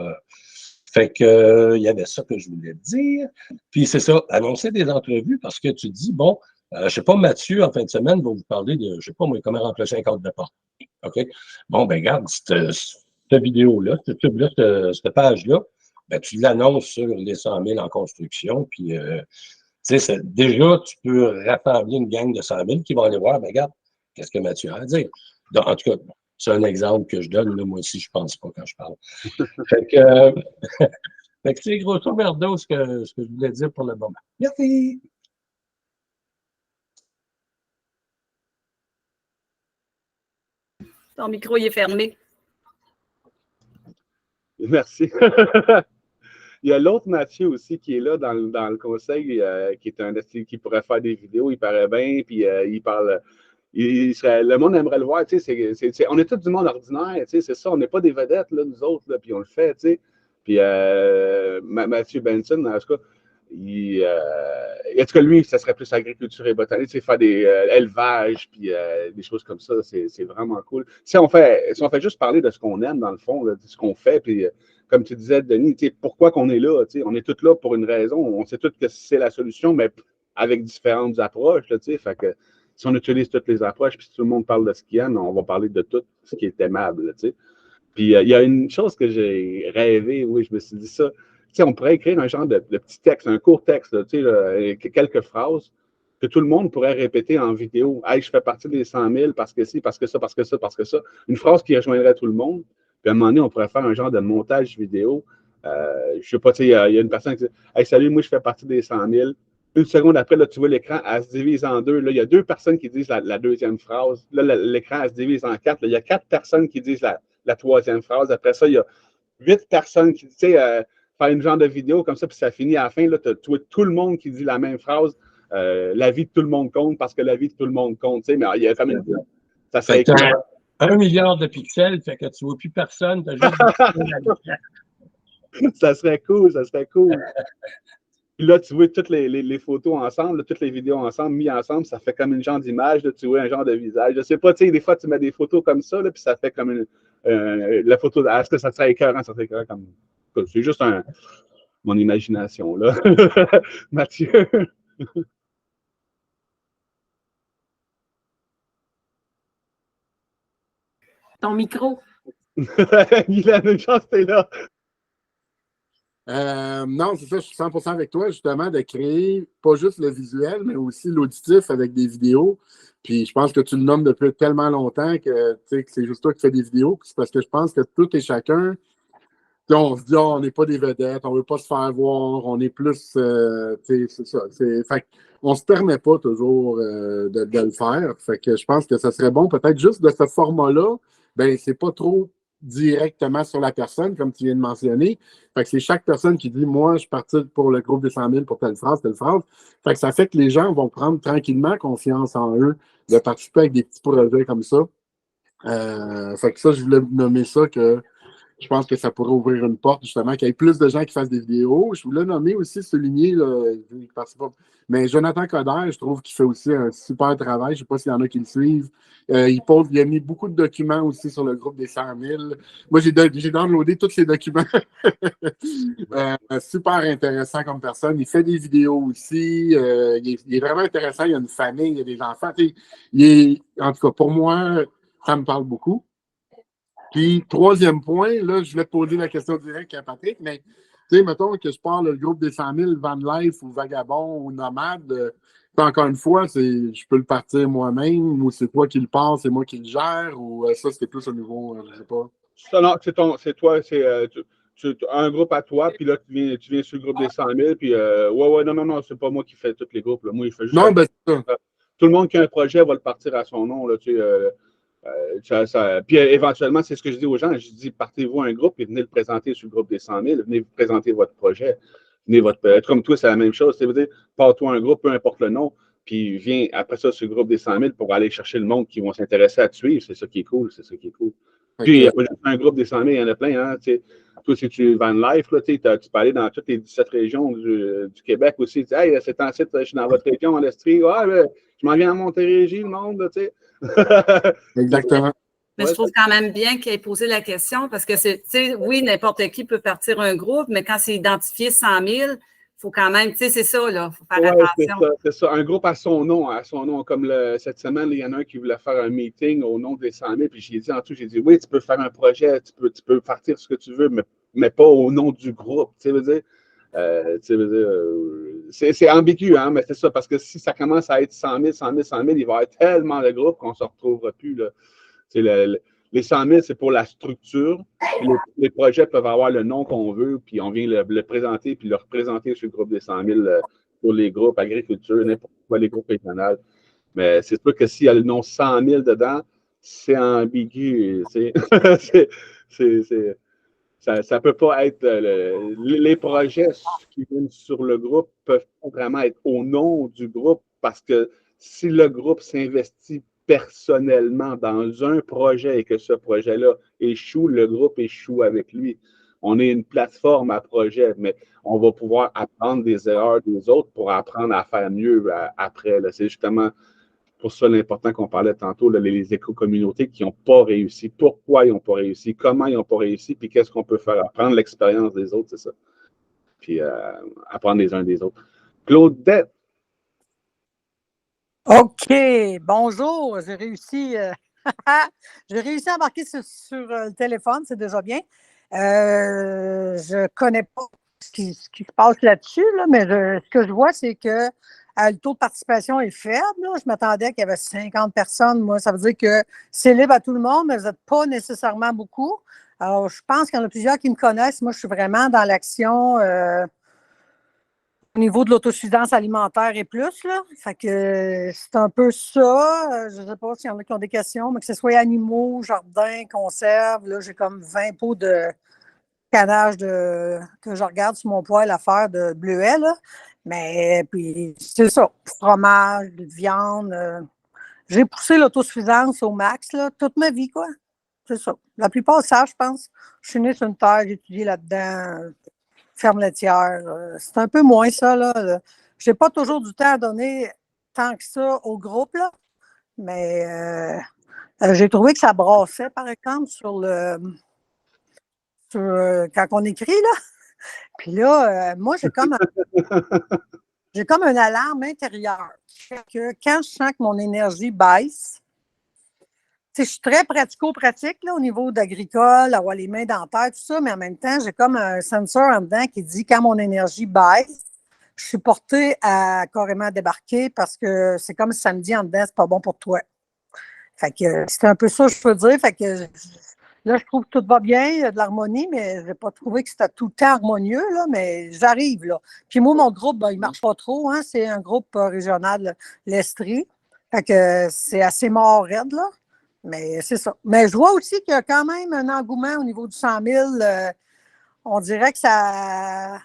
Fait que il y avait ça que je voulais dire. Puis c'est ça, annoncer des entrevues parce que tu dis, bon, je ne sais pas, Mathieu, en fin de semaine, va vous parler de, je ne sais pas, moi, comment remplacer un cadre de porte. OK? Bon, ben regarde, cette vidéo-là, cette page-là, ben, tu l'annonces sur les 100 000 en construction, puis déjà, tu peux rassembler une gang de 100 000 qui vont aller voir, ben, regarde, qu'est-ce que Mathieu a à dire. Donc, en tout cas, c'est un exemple que je donne, là, moi aussi, je pense pas quand je parle. Fait que, fait que c'est grosso merdo ce que je voulais dire pour le moment. Merci! Ton micro, il est fermé. Merci. Il y a l'autre Mathieu aussi qui est là dans le conseil, qui est un qui pourrait faire des vidéos, il paraît bien, puis il parle. Le monde aimerait le voir, tu sais, on est tous du monde ordinaire, tu sais, c'est ça, on n'est pas des vedettes, là, nous autres, là, puis on le fait, tu sais. Puis Mathieu Benson, en tout cas, en tout cas, lui, ça serait plus agriculture et botanique, tu sais, faire des élevages, puis des choses comme ça, c'est vraiment cool. Si on fait juste parler de ce qu'on aime, dans le fond, là, de ce qu'on fait, puis comme tu disais, Denis, tu sais, pourquoi qu'on est là, tu sais, on est tous là pour une raison, on sait tous que c'est la solution, mais avec différentes approches, là, tu sais, fait que si on utilise toutes les approches, puis si tout le monde parle de ce qu'il aime, on va parler de tout ce qui est aimable, tu sais. Puis il y a une chose que j'ai rêvé, oui, je me suis dit ça. Tu sais, on pourrait écrire un genre de petit texte, un court texte, là, tu sais, quelques phrases que tout le monde pourrait répéter en vidéo. Hey, je fais partie des 100 000 parce que si, parce que ça, parce que ça, parce que ça. Une phrase qui rejoindrait tout le monde. Puis à un moment donné, on pourrait faire un genre de montage vidéo. Je sais pas, tu sais, il y a une personne qui dit hey, salut, moi, je fais partie des 100 000. Une seconde après, là, tu vois l'écran, elle se divise en deux. Là, il y a deux personnes qui disent la deuxième phrase. Là, l'écran, elle se divise en quatre. Là, il y a quatre personnes qui disent la troisième phrase. Après ça, il y a 8 personnes qui, tu sais, faire une genre de vidéo comme ça, puis ça finit à la fin. Là, tu as tout le monde qui dit la même phrase. La vie de tout le monde compte parce que la vie de tout le monde compte. Tu sais, mais il y a comme une. Ça serait cool. 1 milliard de pixels, fait que tu ne vois plus personne, tu as juste ça serait cool, ça serait cool. Puis là, tu vois toutes les photos ensemble, là, toutes les vidéos ensemble, mis ensemble, ça fait comme une genre d'image, là, tu vois un genre de visage. Je sais pas, tu sais, des fois, tu mets des photos comme ça, là, puis ça fait comme la photo. Est-ce que ça serait écœurant? Ça serait écœurant comme. C'est juste mon imagination, là. Mathieu. Ton micro. Il a une chance, t'es là. Non, c'est ça, je suis 100% avec toi, justement, de créer pas juste le visuel, mais aussi l'auditif avec des vidéos. Puis je pense que tu le nommes depuis tellement longtemps que c'est juste toi qui fais des vidéos. C'est parce que je pense que tout et chacun, on se dit, oh, on n'est pas des vedettes, on ne veut pas se faire voir, on est plus. C'est ça. Fait on ne se permet pas toujours de le faire. Fait que je pense que ça serait bon, peut-être juste de ce format-là, ben c'est pas trop directement sur la personne, comme tu viens de mentionner. Fait que c'est chaque personne qui dit, moi, je suis parti pour le groupe des 100 000 pour telle phrase, telle phrase. Fait que ça fait que les gens vont prendre tranquillement confiance en eux de participer avec des petits projets comme ça. Fait que ça, je voulais nommer ça que je pense que ça pourrait ouvrir une porte, justement, qu'il y ait plus de gens qui fassent des vidéos. Je voulais nommer aussi, souligner, là, mais Jonathan Coder, je trouve qu'il fait aussi un super travail. Je ne sais pas s'il y en a qui le suivent. Il a mis beaucoup de documents aussi sur le groupe des 100 000. Moi, j'ai downloadé tous ces documents. Super intéressant comme personne. Il fait des vidéos aussi. Il est vraiment intéressant. Il y a une famille, il y a des enfants. En tout cas, pour moi, ça me parle beaucoup. Puis, troisième point, là, je voulais te poser la question directe à Patrick, mais tu sais, mettons que je parle le groupe des 100 000, Van Life ou Vagabond ou Nomade, encore une fois, je peux le partir moi-même ou c'est toi qui le pars, c'est moi qui le gère ou ça, c'était plus au niveau, je sais pas. Non, c'est toi, c'est un groupe à toi, puis là, tu viens sur le groupe des 100 000, puis non, c'est pas moi qui fais tous les groupes, là. Moi, il fait juste. Non, ben c'est ça. Tout le monde qui a un projet va le partir à son nom, là, tu sais. Puis éventuellement, c'est ce que je dis aux gens. Je dis, partez-vous un groupe et venez le présenter sur le groupe des 100 000. Venez vous présenter votre projet. Comme toi, c'est la même chose. C'est-à-dire, pars-toi un groupe, peu importe le nom, puis viens après ça sur le groupe des 100 000 pour aller chercher le monde qui vont s'intéresser à te suivre. C'est ça qui est cool. C'est ça qui est cool. Puis, il n'y a pas juste un groupe des 100 000, il y en a plein. Hein, toi, si tu Van Life, là, tu peux aller dans toutes les 17 régions du Québec aussi. Tu dis, hey, c'est en site, je suis dans votre région, en Estrie. Je m'en viens à Montérégie, le monde, tu sais. Exactement. Mais je trouve quand même bien qu'il ait posé la question parce que oui, n'importe qui peut partir un groupe, mais quand c'est identifié 100 000, faut quand même, tu sais, c'est ça, là. Il faut faire Ouais, attention. c'est ça. Un groupe à son nom. Comme cette semaine, il y en a un qui voulait faire un meeting au nom des 100 000, puis j'ai dit en tout, j'ai dit, oui, tu peux faire un projet, tu peux partir ce que tu veux, mais pas au nom du groupe. Tu sais, veux dire, c'est ambigu, hein, mais c'est ça, parce que si ça commence à être 100 000, 100 000, 100 000, il va y avoir tellement de groupes qu'on ne se retrouvera plus, là. Les 100 000, c'est pour la structure. Les projets peuvent avoir le nom qu'on veut, puis on vient le présenter, puis le représenter sur le groupe des 100 000 pour les groupes agriculture, n'importe quoi, les groupes régionaux. Mais c'est sûr que s'il y a le nom 100 000 dedans, c'est ambigu. Ça ne peut pas être. Les projets qui viennent sur le groupe peuvent pas vraiment être au nom du groupe parce que si le groupe s'investit personnellement dans un projet et que ce projet-là échoue, le groupe échoue avec lui. On est une plateforme à projet, mais on va pouvoir apprendre des erreurs des autres pour apprendre à faire mieux après. C'est justement pour ça l'important qu'on parlait tantôt, là, les éco-communautés qui n'ont pas réussi. Pourquoi ils n'ont pas réussi? Comment ils n'ont pas réussi? Puis qu'est-ce qu'on peut faire? Apprendre l'expérience des autres, c'est ça. Puis apprendre les uns des autres. Claudette. OK, bonjour. J'ai réussi, j'ai réussi à embarquer sur le téléphone, c'est déjà bien. Je ne connais pas ce qui se passe là-dessus, là, mais ce que je vois, c'est que le taux de participation est faible. Là. Je m'attendais qu'il y avait 50 personnes. Moi, ça veut dire que c'est libre à tout le monde, mais vous n'êtes pas nécessairement beaucoup. Alors, je pense qu'il y en a plusieurs qui me connaissent. Moi, je suis vraiment dans l'action au niveau de l'autosuffisance alimentaire et plus. Là. Fait que c'est un peu ça. Je ne sais pas s'il y en a qui ont des questions, mais que ce soit animaux, jardin, conserve. Là, j'ai comme 20 pots de canage que je regarde sur mon poêle à faire de bleuets. Là. Mais puis c'est ça. Fromage, viande. J'ai poussé l'autosuffisance au max là, toute ma vie, quoi. C'est ça. La plupart savent, je pense. Je suis née sur une terre, j'ai étudié là-dedans. Ferme laitière. C'est un peu moins ça, là. Je n'ai pas toujours du temps à donner tant que ça au groupe, là. Mais j'ai trouvé que ça brassait, par exemple, quand on écrit, là. Puis là, moi, j'ai comme une alarme intérieure qui fait que quand je sens que mon énergie baisse, je suis très pratico-pratique là, au niveau d'agricole, avoir les mains dans la terre, tout ça, mais en même temps, j'ai comme un sensor en dedans qui dit quand mon énergie baisse, je suis portée à carrément débarquer parce que c'est comme si ça me dit en dedans, c'est pas bon pour toi. Fait que c'est un peu ça que je peux dire. Fait que là, je trouve que tout va bien, il y a de l'harmonie, mais je n'ai pas trouvé que c'était tout le temps harmonieux, là, mais j'arrive là. Puis moi, mon groupe, il ne marche pas trop, hein, c'est un groupe régional, l'Estrie. Fait que c'est assez mort raide, là. Mais c'est ça. Mais je vois aussi qu'il y a quand même un engouement au niveau du 100 000. On dirait que ça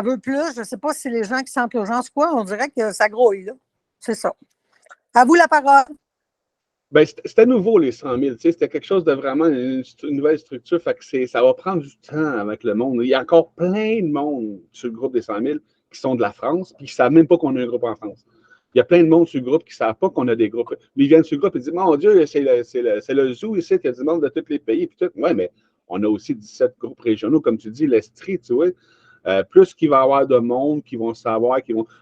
veut plus. Je ne sais pas si les gens qui sentent l'urgence quoi. On dirait que ça grouille, là. C'est ça. À vous la parole. Ben, c'était nouveau, les 100 000. C'était quelque chose de vraiment une nouvelle structure. Fait que ça va prendre du temps avec le monde. Il y a encore plein de monde sur le groupe des 100 000 qui sont de la France et qui ne savent même pas qu'on a un groupe en France. Il y a plein de monde sur le groupe qui ne savent pas qu'on a des groupes. Mais ils viennent sur le groupe et disent mon Dieu, c'est le zoo ici, il y a du monde de tous les pays. Oui, mais on a aussi 17 groupes régionaux, comme tu dis, l'Estrie, tu vois. Plus qu'il va y avoir de monde qui vont savoir,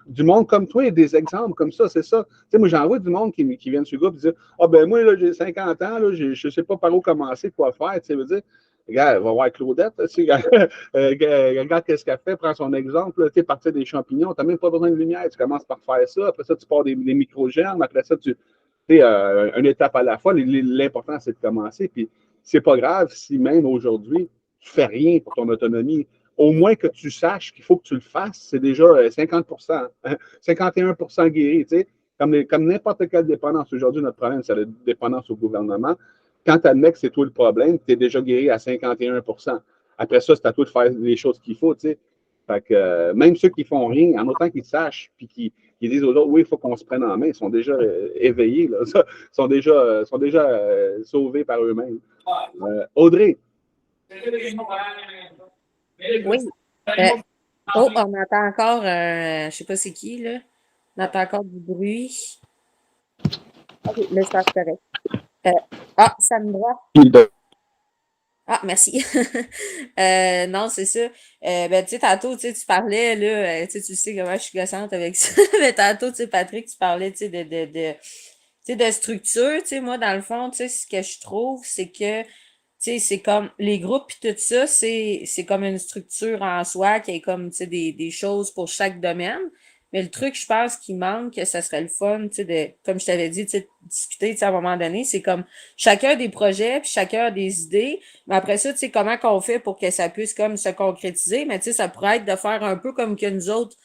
du monde comme toi, et des exemples comme ça, c'est ça. Tu sais, moi, j'en vois du monde qui viennent sur le groupe et disent ah ben moi, là, j'ai 50 ans, là, je ne sais pas par où commencer, quoi faire. Tu sais, veut dire, regarde, va voir Claudette, regarde qu'est-ce qu'elle fait, prends son exemple, tu sais, partir des champignons, tu n'as même pas besoin de lumière, tu commences par faire ça, après ça, tu pars des micro-germes, après ça, tu sais, une étape à la fois, l'important, c'est de commencer, puis c'est pas grave si même aujourd'hui, tu fais rien pour ton autonomie. Au moins que tu saches qu'il faut que tu le fasses, c'est déjà 50 51 guéri, tu sais, comme n'importe quelle dépendance. Aujourd'hui, notre problème, c'est la dépendance au gouvernement. Quand tu admets que c'est toi le problème, tu es déjà guéri à 51 Après ça, c'est à toi de faire les choses qu'il faut, tu sais. Fait que même ceux qui font rien, en autant qu'ils sachent, puis qui disent aux autres, oui, il faut qu'on se prenne en main, ils sont déjà éveillés, là. Ils sont déjà sauvés par eux-mêmes. Audrey. Oui. On entend encore, je ne sais pas c'est qui, là. On entend encore du bruit. OK, là, c'est correct. Sandra. Ah, merci. Non, c'est ça. Ben, tu sais, tantôt, tu sais, tu parlais, là, tu sais, tu sais comment je suis gossante avec ça. Mais tantôt, tu sais, Patrick, tu parlais, tu sais, tu sais, de structure. Tu sais, moi, dans le fond, tu sais, ce que je trouve, c'est que, tu sais, c'est comme les groupes et tout ça, c'est comme une structure en soi qui est comme, tu sais, des choses pour chaque domaine. Mais le truc, je pense, qui manque, que ça serait le fun, tu sais, comme je t'avais dit, tu sais, discuter, tu sais, à un moment donné, c'est comme chacun des projets, puis chacun a des idées. Mais après ça, tu sais, comment qu'on fait pour que ça puisse comme se concrétiser? Mais tu sais, ça pourrait être de faire un peu comme que nous autres, tu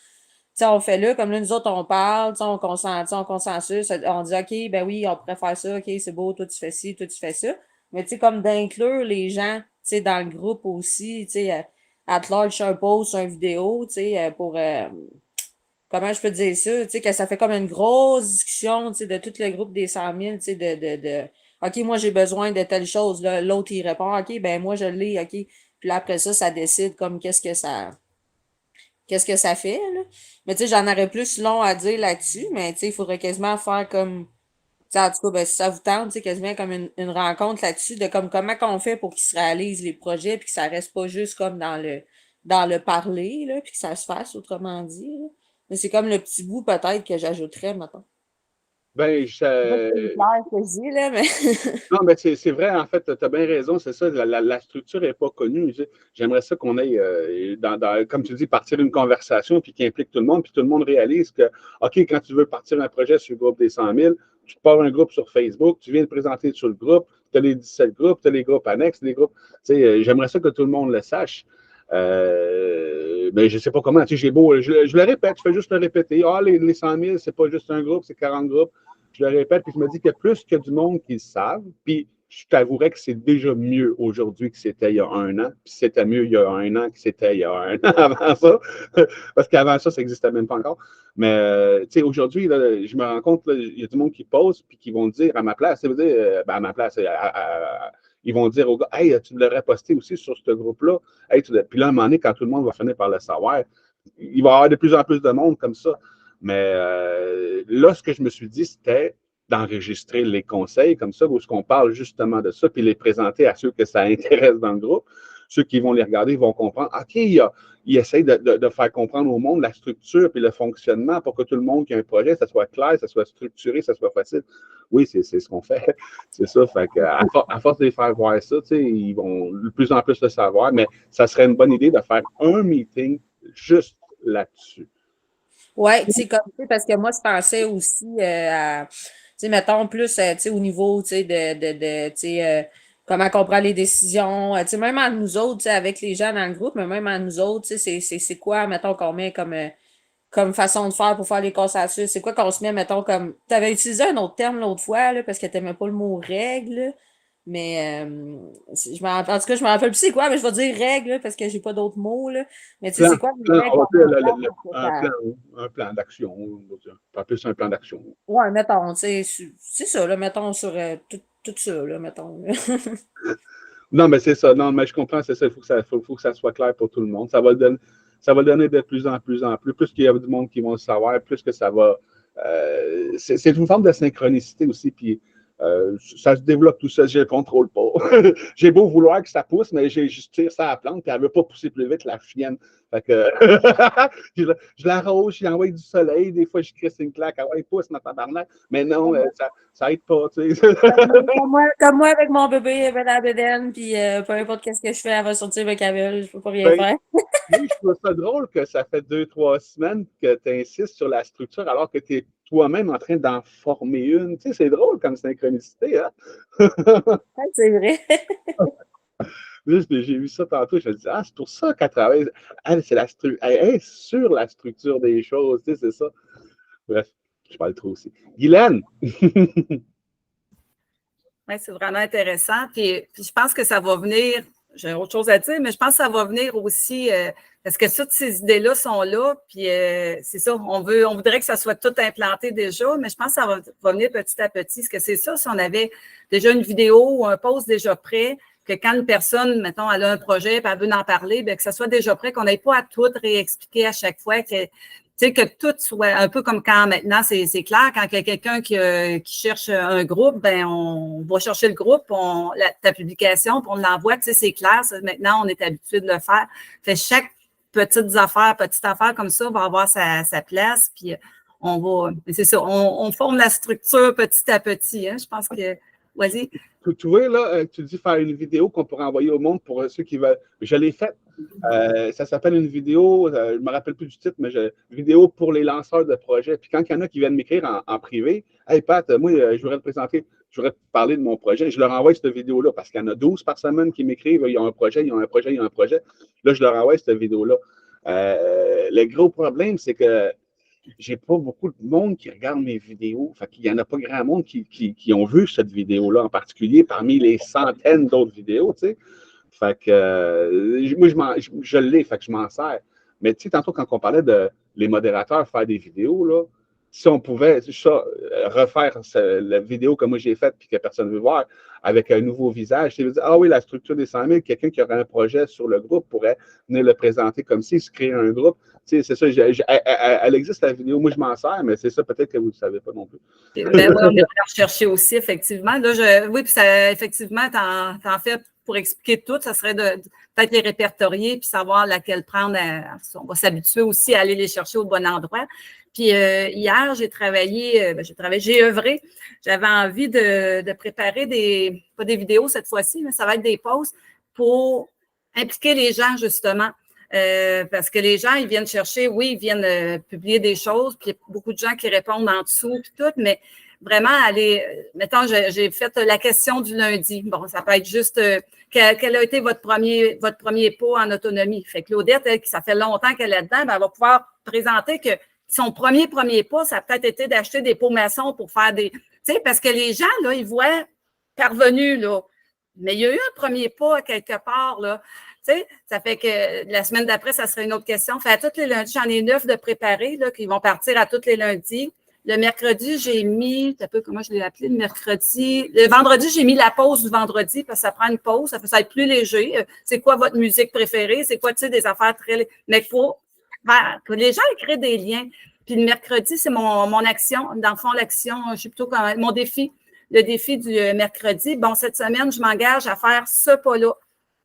sais, on fait là, comme là, nous autres, on parle, tu sais, on consensus, on dit, OK, ben oui, on pourrait faire ça, OK, c'est beau, toi, tu fais ci, toi, tu fais ça. Mais tu sais, comme d'inclure les gens, tu sais, dans le groupe aussi, tu sais, at large, un post, une vidéo, tu sais, pour, comment je peux dire ça, tu sais, que ça fait comme une grosse discussion, tu sais, de tout le groupe des 100 000, tu sais, OK, moi, j'ai besoin de telle chose, là, l'autre, il répond, OK, ben, moi, je l'ai, OK. Puis là, après ça décide comme qu'est-ce que ça fait, là. Mais, tu sais, j'en aurais plus long à dire là-dessus, mais, tu sais, il faudrait quasiment faire comme, tu sais, en tout cas, ben, si ça vous tente, tu sais, quasiment comme une rencontre là-dessus de comme comment qu'on fait pour qu'ils se réalisent les projets puis que ça reste pas juste comme dans le parler, là, puis que ça se fasse, autrement dit, là. Mais c'est comme le petit bout peut-être que j'ajouterais, maintenant. Ben, Je sais pas si c'est clair ce que je dis, là, mais. non, mais c'est vrai, en fait, tu as bien raison, c'est ça, la structure n'est pas connue. J'aimerais ça qu'on aille, comme tu dis, partir d'une conversation puis qui implique tout le monde, puis tout le monde réalise que, OK, quand tu veux partir un projet sur le groupe des 100 000, tu pars un groupe sur Facebook, tu viens de présenter sur le groupe, tu as les 17 groupes, tu as les groupes annexes, les groupes. Tu sais, j'aimerais ça que tout le monde le sache. Mais je ne sais pas comment. Tu sais, j'ai beau, je le répète, je fais juste le répéter. Ah, les 100 000, c'est pas juste un groupe, c'est 40 groupes. Je le répète, puis je me dis qu'il y a plus que du monde qui le savent. Puis je t'avouerais que c'est déjà mieux aujourd'hui que c'était il y a un an. Puis c'était mieux il y a un an que c'était il y a un an avant ça. Parce qu'avant ça, ça n'existait même pas encore. Mais tu sais, aujourd'hui, là, je me rends compte, il y a du monde qui pose puis qui vont dire à ma place, ça veut dire, ben, à ma place, ils vont dire au gars, hey, tu l'aurais posté aussi sur ce groupe-là. Hey, puis là, à un moment donné, quand tout le monde va finir par le savoir, il va y avoir de plus en plus de monde comme ça. Mais là, ce que je me suis dit, c'était d'enregistrer les conseils comme ça, où on parle justement de ça, puis les présenter à ceux que ça intéresse dans le groupe. Ceux qui vont les regarder vont comprendre. OK, il essaie de faire comprendre au monde la structure puis le fonctionnement pour que tout le monde qui a un projet, ça soit clair, ça soit structuré, ça soit facile. Oui, c'est ce qu'on fait. C'est ça. Fait que, à force de les faire voir ça, ils vont de plus en plus le savoir, mais ça serait une bonne idée de faire un meeting juste là-dessus. Ouais, tu sais, comme, tu sais, parce que moi, je pensais aussi à, tu sais, mettons, plus, tu sais, au niveau, tu sais, tu sais, comment on prend les décisions, tu sais, même à nous autres, tu sais, avec les gens dans le groupe, mais même à nous autres, tu sais, c'est quoi, mettons, qu'on met comme façon de faire pour faire les consensus? C'est quoi qu'on se met, mettons, comme, tu avais utilisé un autre terme l'autre fois, là, parce que tu n'aimais pas le mot règle, là. Mais en tout cas, je me rappelle plus c'est quoi, mais je vais dire règle là, parce que j'ai pas d'autres mots. Là. Mais tu sais, c'est quoi les règles Un plan d'action. Pas plus un plan d'action. Ouais, mettons, c'est ça, là, mettons sur tout ça, là, mettons. Non, mais c'est ça. Non, mais je comprends, c'est ça. Il faut que ça soit clair pour tout le monde. Ça va le donner de plus en plus en plus. Plus qu'il y a du monde qui vont le savoir, plus que ça va. C'est une forme de synchronicité aussi. Puis ça se développe tout ça, je ne le contrôle pas. J'ai beau vouloir que ça pousse, mais j'ai juste tiré ça à la plante, puis elle ne veut pas pousser plus vite, la chienne. Fait que je l'arrose, je lui envoie du soleil, des fois je crisse une claque, ah ouais, pousse ma tabarnak, mais non, ça aide pas, tu sais. Comme moi avec mon bébé, ben la bédaine, puis peu importe qu'est-ce que je fais, elle va sortir avec elle, je peux pas rien faire. Oui, je trouve ça drôle que ça fait 2-3 semaines que tu insistes sur la structure alors que tu es toi-même en train d'en former une. Tu sais, c'est drôle comme synchronicité, hein? C'est vrai. J'ai vu ça tantôt, je me dis, c'est pour ça qu'elle travaille. Elle est sur la structure des choses, tu sais, c'est ça. Bref, je parle trop aussi. Guylaine! Oui, c'est vraiment intéressant. Puis je pense que ça va venir, j'ai autre chose à dire, mais je pense que ça va venir aussi, parce que toutes ces idées-là sont là, puis c'est ça, on voudrait que ça soit tout implanté déjà, mais je pense que ça va venir petit à petit. Parce que c'est ça, si on avait déjà une vidéo ou un post déjà prêt, que quand une personne, mettons, elle a un projet et elle veut en parler, bien, que ça soit déjà prêt, qu'on n'ait pas à tout réexpliquer à chaque fois, que Tu sais, que tout soit un peu comme quand maintenant, c'est clair, quand il y a quelqu'un qui cherche un groupe, ben on va chercher le groupe, ta publication, puis on l'envoie, tu sais, c'est clair. Ça, maintenant, on est habitué de le faire. Fait chaque petite affaire comme ça va avoir sa place, puis on va, c'est ça, on forme la structure petit à petit, hein. Je pense que, vas-y. Tu vois, là, tu dis faire une vidéo qu'on pourrait envoyer au monde pour ceux qui veulent. Je l'ai faite. Ça s'appelle une vidéo, je ne me rappelle plus du titre, mais vidéo pour les lanceurs de projets. Puis quand il y en a qui viennent m'écrire en privé, hey Pat, moi, je voudrais te présenter, je voudrais te parler de mon projet. Je leur envoie cette vidéo-là parce qu'il y en a 12 par semaine qui m'écrivent, ils ont un projet, ils ont un projet, ils ont un projet. Là, je leur envoie cette vidéo-là. Le gros problème, c'est que j'ai pas beaucoup de monde qui regarde mes vidéos. Fait qu'il y en a pas grand monde qui ont vu cette vidéo-là en particulier parmi les centaines d'autres vidéos, tu sais. Fait que moi, je l'ai, fait que je m'en sers. Mais tu sais, tantôt, quand on parlait de les modérateurs faire des vidéos, là, si on pouvait refaire la vidéo que moi j'ai faite puis que personne ne veut voir avec un nouveau visage, tu dire, ah oui, la structure des 100 000, quelqu'un qui aurait un projet sur le groupe pourrait venir le présenter comme s'il se créait un groupe. Tu sais, c'est ça, elle existe la vidéo, moi je m'en sers, mais c'est ça peut-être que vous ne savez pas non plus. Ben oui, on est allé rechercher aussi, effectivement. Là, oui, puis ça, effectivement, t'en fais pour expliquer tout, ça serait de peut-être les répertorier puis savoir laquelle prendre. On va s'habituer aussi à aller les chercher au bon endroit. Puis hier, j'ai œuvré. J'avais envie de préparer pas des vidéos cette fois-ci, mais ça va être des posts pour impliquer les gens, justement. Parce que les gens, ils viennent chercher, oui, ils viennent publier des choses, puis il y a beaucoup de gens qui répondent en dessous, puis tout, mais vraiment mettons, j'ai fait la question du lundi. Bon, ça peut être juste quel a été votre premier pas en autonomie. Fait que Claudette, elle, ça fait longtemps qu'elle est là-dedans, ben, elle va pouvoir présenter que son premier pas, ça a peut-être été d'acheter des pots maçons pour faire des. Tu sais, parce que les gens, là, ils voient parvenus, là. Mais il y a eu un premier pas quelque part, là. Tu sais, ça fait que la semaine d'après, ça serait une autre question. Fait à tous les lundis, j'en ai 9 de préparés, là, qui vont partir à tous les lundis. Le mercredi, j'ai mis, un peu comment je l'ai appelé, le mercredi. Le vendredi, j'ai mis la pause du vendredi parce que ça prend une pause, ça fait être plus léger. C'est quoi votre musique préférée? C'est quoi, tu sais, des affaires très. Mais il faut que les gens créent des liens. Puis le mercredi, c'est mon action. Dans le fond, l'action, je suis plutôt comme mon défi. Le défi du mercredi. Bon, cette semaine, je m'engage à faire ce pas-là.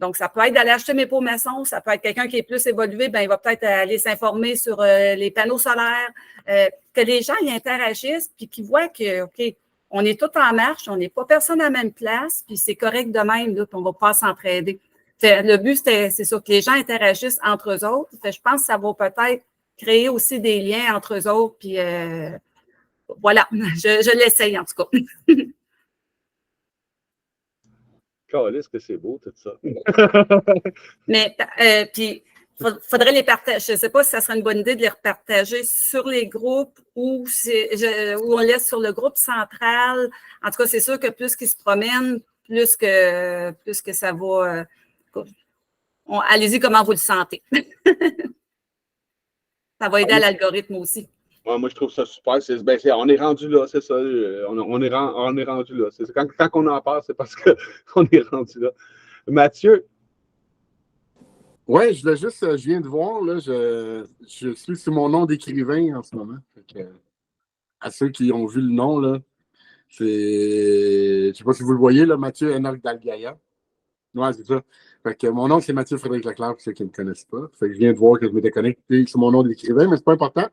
Donc, ça peut être d'aller acheter mes pots maçons, ça peut être quelqu'un qui est plus évolué, ben il va peut-être aller s'informer sur les panneaux solaires, que les gens y interagissent, puis qu'ils voient que, OK, on est tous en marche, on n'est pas personne à la même place, puis c'est correct de même, là, puis on ne va pas s'entraider. Le but, c'est ça, que les gens interagissent entre eux autres. Fait, je pense que ça va peut-être créer aussi des liens entre eux autres, puis voilà, je l'essaye en tout cas. Calisse que c'est beau, tout ça. Mais, puis, faudrait les partager. Je ne sais pas si ça serait une bonne idée de les repartager sur les groupes ou on laisse sur le groupe central. En tout cas, c'est sûr que plus qu'ils se promènent, plus que ça va. Allez-y, comment vous le sentez. Ça va aider à l'algorithme aussi. Ouais, moi, je trouve ça super. On est rendu là, c'est ça. On est rendu là. Quand on en parle, c'est parce qu'on est rendu là. Mathieu. Oui, je viens de voir, là, je suis sur mon nom d'écrivain en ce moment. Fait que, à ceux qui ont vu le nom, là, je ne sais pas si vous le voyez, là, Mathieu Enoch Dalgaya. Oui, c'est ça. Fait que mon nom, c'est Mathieu Frédéric Leclerc, pour ceux qui ne me connaissent pas. Fait que je viens de voir que je m'étais connecté sur mon nom d'écrivain, mais c'est pas important.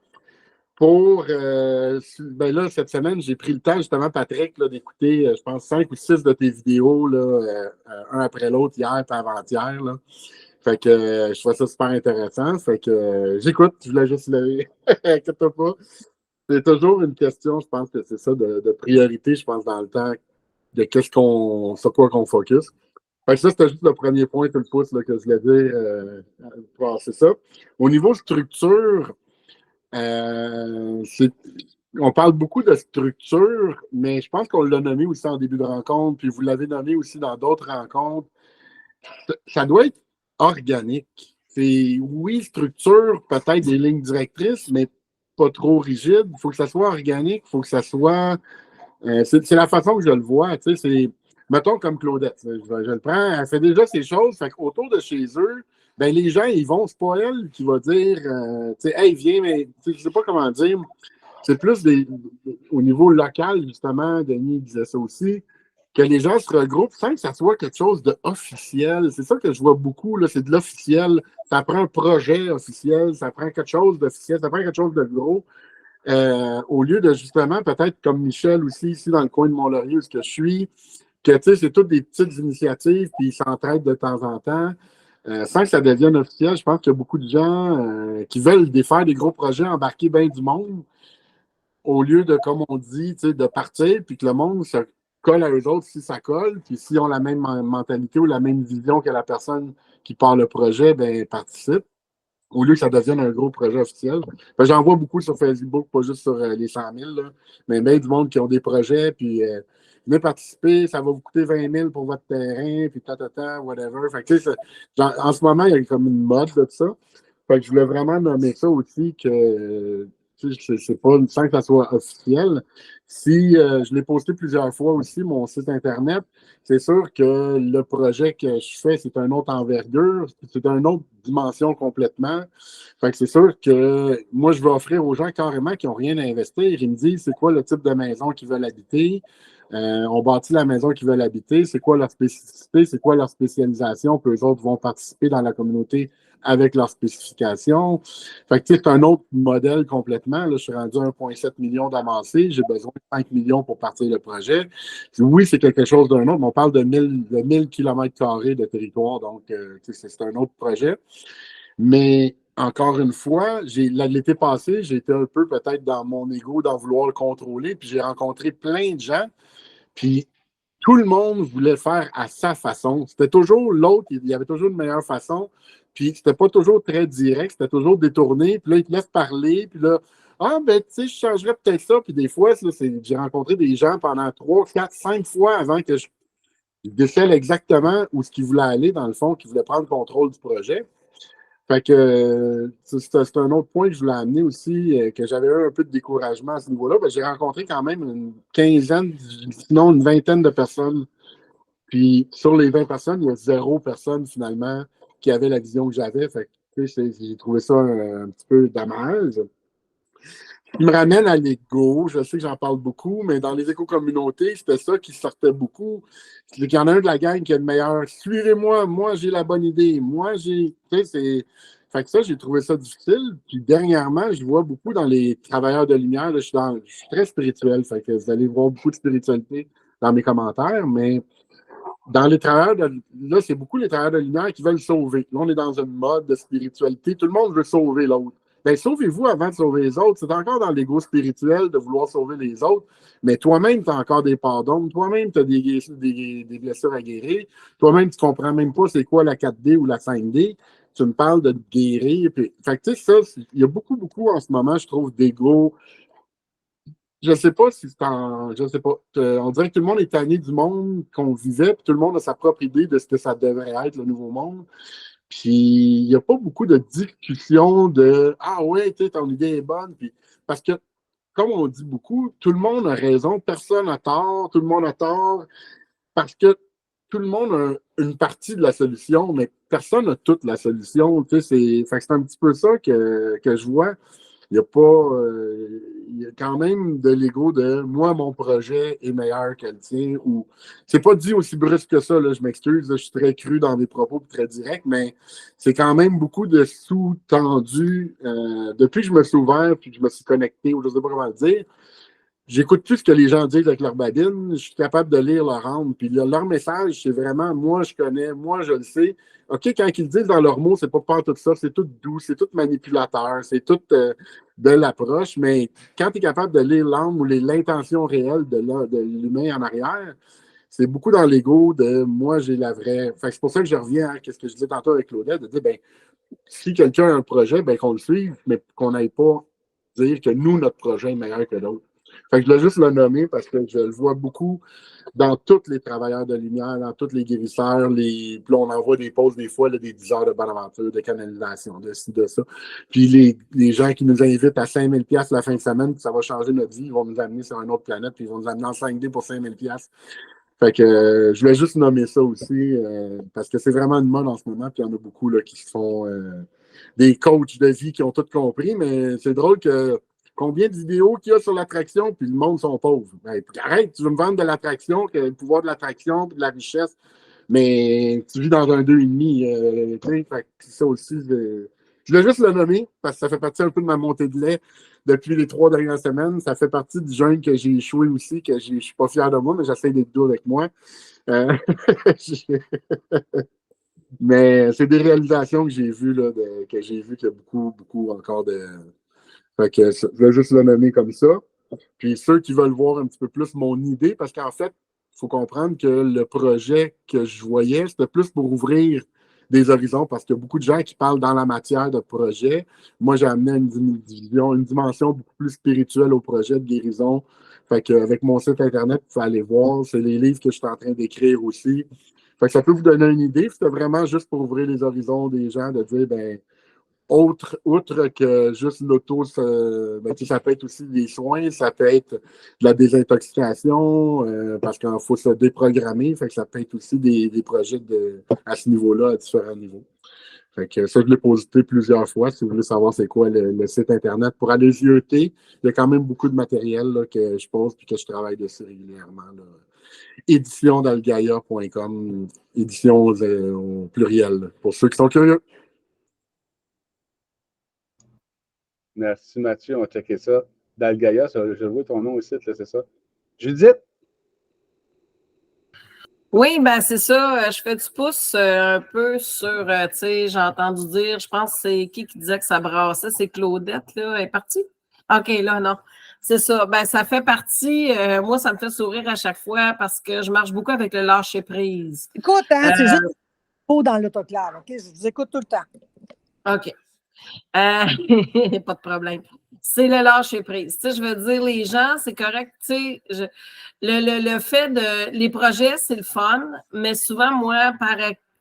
Ben là, cette semaine, j'ai pris le temps, justement, Patrick, là, d'écouter, je pense, 5 ou 6 de tes vidéos, là, un après l'autre, hier et avant-hier, là. Fait que je trouve ça super intéressant. Fait que j'écoute, je voulais juste le. Inquiète-toi pas. C'est toujours une question, je pense que c'est ça, de priorité, je pense, dans le temps, de sur quoi qu'on focus. Fait que ça, c'était juste le premier point, tout le pouce, là, que je voulais dire. C'est ça. Au niveau structure, on parle beaucoup de structure, mais je pense qu'on l'a nommé aussi en début de rencontre, puis vous l'avez nommé aussi dans d'autres rencontres. Ça doit être organique. C'est, oui, structure, peut-être des lignes directrices, mais pas trop rigide. Il faut que ça soit organique, il faut que ça soit... c'est la façon que je le vois. Tu sais, mettons comme Claudette, je le prends, elle fait déjà ces choses, fait qu'autour de chez eux, ben les gens, ils vont, c'est pas elle qui va dire, tu sais, hey, viens, mais je sais pas comment dire. C'est plus au niveau local, justement, Denis disait ça aussi, que les gens se regroupent sans que ça soit quelque chose d'officiel. C'est ça que je vois beaucoup, là, c'est de l'officiel. Ça prend un projet officiel, ça prend quelque chose d'officiel, ça prend quelque chose de gros. Au lieu de justement, peut-être comme Michel aussi, ici dans le coin de Mont-Laurier, où je suis, que tu sais, c'est toutes des petites initiatives, puis ils s'entraident de temps en temps. Sans que ça devienne officiel, je pense qu'il y a beaucoup de gens qui veulent défaire des gros projets, embarquer bien du monde, au lieu de, comme on dit, tu sais, de partir, puis que le monde se colle à eux autres si ça colle, puis s'ils ont la même mentalité ou la même vision que la personne qui part le projet, ben participe, au lieu que ça devienne un gros projet officiel. Ben, j'en vois beaucoup sur Facebook, pas juste sur les 100 000, là, mais même du monde qui ont des projets, puis venez participer, ça va vous coûter 20 000 pour votre terrain, puis whatever. Fait que, tu sais, en ce moment, il y a comme une mode de ça. Fait que je voulais vraiment nommer ça aussi, que c'est pas sans que ça soit officiel. Si je l'ai posté plusieurs fois aussi, mon site Internet, c'est sûr que le projet que je fais, c'est une autre envergure, c'est une autre dimension complètement. Fait que c'est sûr que moi, je vais offrir aux gens carrément qui n'ont rien à investir. Ils me disent c'est quoi le type de maison qu'ils veulent habiter. On bâtit la maison qu'ils veulent habiter, c'est quoi leur spécificité, c'est quoi leur spécialisation, puis eux autres vont participer dans la communauté avec leurs spécifications. Fait que c'est un autre modèle complètement. Là, je suis rendu à 1,7 million d'avancées. J'ai besoin de 5 millions pour partir le projet. Oui, c'est quelque chose d'un autre, mais on parle de 1000 km² de territoire, donc c'est un autre projet. Mais encore une fois, l'été passé, j'ai été un peu peut-être dans mon ego d'en vouloir le contrôler, puis j'ai rencontré plein de gens, puis tout le monde voulait faire à sa façon. C'était toujours l'autre, il y avait toujours une meilleure façon, puis c'était pas toujours très direct, c'était toujours détourné, puis là, ils te laissent parler, puis là, ah, ben, tu sais, je changerais peut-être ça, puis des fois, j'ai rencontré des gens pendant 3, 4, 5 fois avant que je décèle exactement où ce qu'ils voulaient aller, dans le fond, qu'ils voulaient prendre le contrôle du projet. Fait que c'est un autre point que je voulais amener aussi, que j'avais eu un peu de découragement à ce niveau-là. Ben, j'ai rencontré quand même une quinzaine, sinon une vingtaine de personnes. Puis sur les 20 personnes, il y a 0 personne finalement qui avait la vision que j'avais. Fait que j'ai trouvé ça un petit peu dommage. Il me ramène à l'ego. Je sais que j'en parle beaucoup, mais dans les éco-communautés, c'était ça qui sortait beaucoup. Il y en a un de la gang qui est le meilleur. Suivez-moi, moi j'ai la bonne idée. Moi j'ai. Tu sais, c'est. Fait que ça, j'ai trouvé ça difficile. Puis dernièrement, je vois beaucoup dans les travailleurs de lumière. Là, je suis très spirituel. Fait que vous allez voir beaucoup de spiritualité dans mes commentaires, mais dans les travailleurs là, c'est beaucoup les travailleurs de lumière qui veulent sauver. Là, on est dans une mode de spiritualité. Tout le monde veut sauver l'autre. Bien, sauvez-vous avant de sauver les autres. C'est encore dans l'ego spirituel de vouloir sauver les autres, mais toi-même, tu as encore des pardons. Toi-même, tu as des blessures à guérir. Toi-même, tu ne comprends même pas c'est quoi la 4D ou la 5D. Tu me parles de te guérir. Puis, fait que, tu sais, ça, il y a beaucoup, beaucoup en ce moment, je trouve, d'ego. Je sais pas si c'est en. Je sais pas. On dirait que tout le monde est tanné du monde qu'on vivait, puis tout le monde a sa propre idée de ce que ça devrait être, le nouveau monde. Puis il n'y a pas beaucoup de discussion de ah ouais, tu sais, ton idée est bonne. Puis, parce que, comme on dit beaucoup, tout le monde a raison, personne n'a tort, tout le monde a tort, parce que tout le monde a une partie de la solution, mais personne n'a toute la solution. Tu sais, c'est un petit peu ça que je vois. Il y a pas. Il y a quand même de l'ego de moi, mon projet est meilleur que le tien. Ou c'est pas dit aussi brusque que ça, là, je m'excuse, je suis très cru dans mes propos et très direct, mais c'est quand même beaucoup de sous-tendus. Depuis que je me suis ouvert puis que je me suis connecté, ou je ne sais pas comment le dire, j'écoute plus ce que les gens disent avec leur babine. Je suis capable de lire leur âme. Puis leur message, c'est vraiment moi, je connais, moi, je le sais. OK, quand ils le disent dans leurs mots, c'est pas tout ça, c'est tout doux, c'est tout manipulateur, c'est tout de l'approche. Mais quand tu es capable de lire l'âme ou l'intention réelle de l'humain en arrière, c'est beaucoup dans l'ego de moi, j'ai la vraie. Fait que c'est pour ça que je reviens à ce que je disais tantôt avec Claudette, de dire, ben, si quelqu'un a un projet, ben, qu'on le suive, mais qu'on n'aille pas dire que nous, notre projet est meilleur que l'autre. Fait que je voulais juste le nommer parce que je le vois beaucoup dans tous les travailleurs de lumière, dans tous les guérisseurs. Puis là, on envoie des pauses des fois, là, des 10 heures de Bonaventure, de canalisation, de ci, de ça. Puis les gens qui nous invitent à 5 000 $ la fin de semaine, puis ça va changer notre vie, ils vont nous amener sur une autre planète, puis ils vont nous amener en 5D pour 5 000 $. Fait que je voulais juste nommer ça aussi, parce que c'est vraiment une mode en ce moment, puis il y en a beaucoup là, qui se font des coachs de vie qui ont tout compris, mais c'est drôle que combien de vidéos qu'il y a sur l'attraction, puis le monde sont pauvres. Ben, arrête, tu veux me vendre de l'attraction, le pouvoir de l'attraction, puis de la richesse, mais tu vis dans un 2,5. Tu sais, fait que ça aussi, je voulais juste le nommer, parce que ça fait partie un peu de ma montée de lait depuis les 3 dernières semaines. Ça fait partie du jeûne que j'ai échoué aussi, que je ne suis pas fier de moi, mais j'essaie d'être doux avec moi. Mais c'est des réalisations que j'ai vues, là, que j'ai vues qu'il y a beaucoup, beaucoup encore de. Fait que je voulais juste le nommer comme ça. Puis ceux qui veulent voir un petit peu plus mon idée, parce qu'en fait, il faut comprendre que le projet que je voyais, c'était plus pour ouvrir des horizons, parce qu'il y a beaucoup de gens qui parlent dans la matière de projet. Moi, j'ai amené une dimension beaucoup plus spirituelle au projet de guérison. Fait qu'avec mon site Internet, vous pouvez aller voir. C'est les livres que je suis en train d'écrire aussi. Fait que ça peut vous donner une idée. C'était vraiment juste pour ouvrir les horizons des gens, de dire, ben, outre que juste l'auto, ben, ça peut être aussi des soins, ça peut être de la désintoxication, parce qu'il faut se déprogrammer. Fait que ça peut être aussi des projets à ce niveau-là, à différents niveaux. Fait que ça, je l'ai posité plusieurs fois. Si vous voulez savoir c'est quoi le site Internet, pour aller zioter, il y a quand même beaucoup de matériel là, que je pose et que je travaille dessus régulièrement. Éditiondalgaia.com, édition au pluriel, là, pour ceux qui sont curieux. Merci Mathieu, on va checker ça. Dalgaia, je vois ton nom aussi, là, c'est ça. Judith? Oui, ben c'est ça. Je fais du pouce un peu sur, tu sais, j'ai entendu dire, je pense que c'est qui disait que ça brassait, c'est Claudette, là, elle est partie? OK, là, non. C'est ça. Ben, ça fait partie, moi, ça me fait sourire à chaque fois parce que je marche beaucoup avec le lâcher-prise. Écoute, hein, c'est juste dans l'autoclave, OK? Je vous écoute tout le temps. OK. Pas de problème. C'est le lâcher-prise. Tu sais, je veux dire, les gens, c'est correct. Tu sais, le fait de. Les projets, c'est le fun, mais souvent, moi,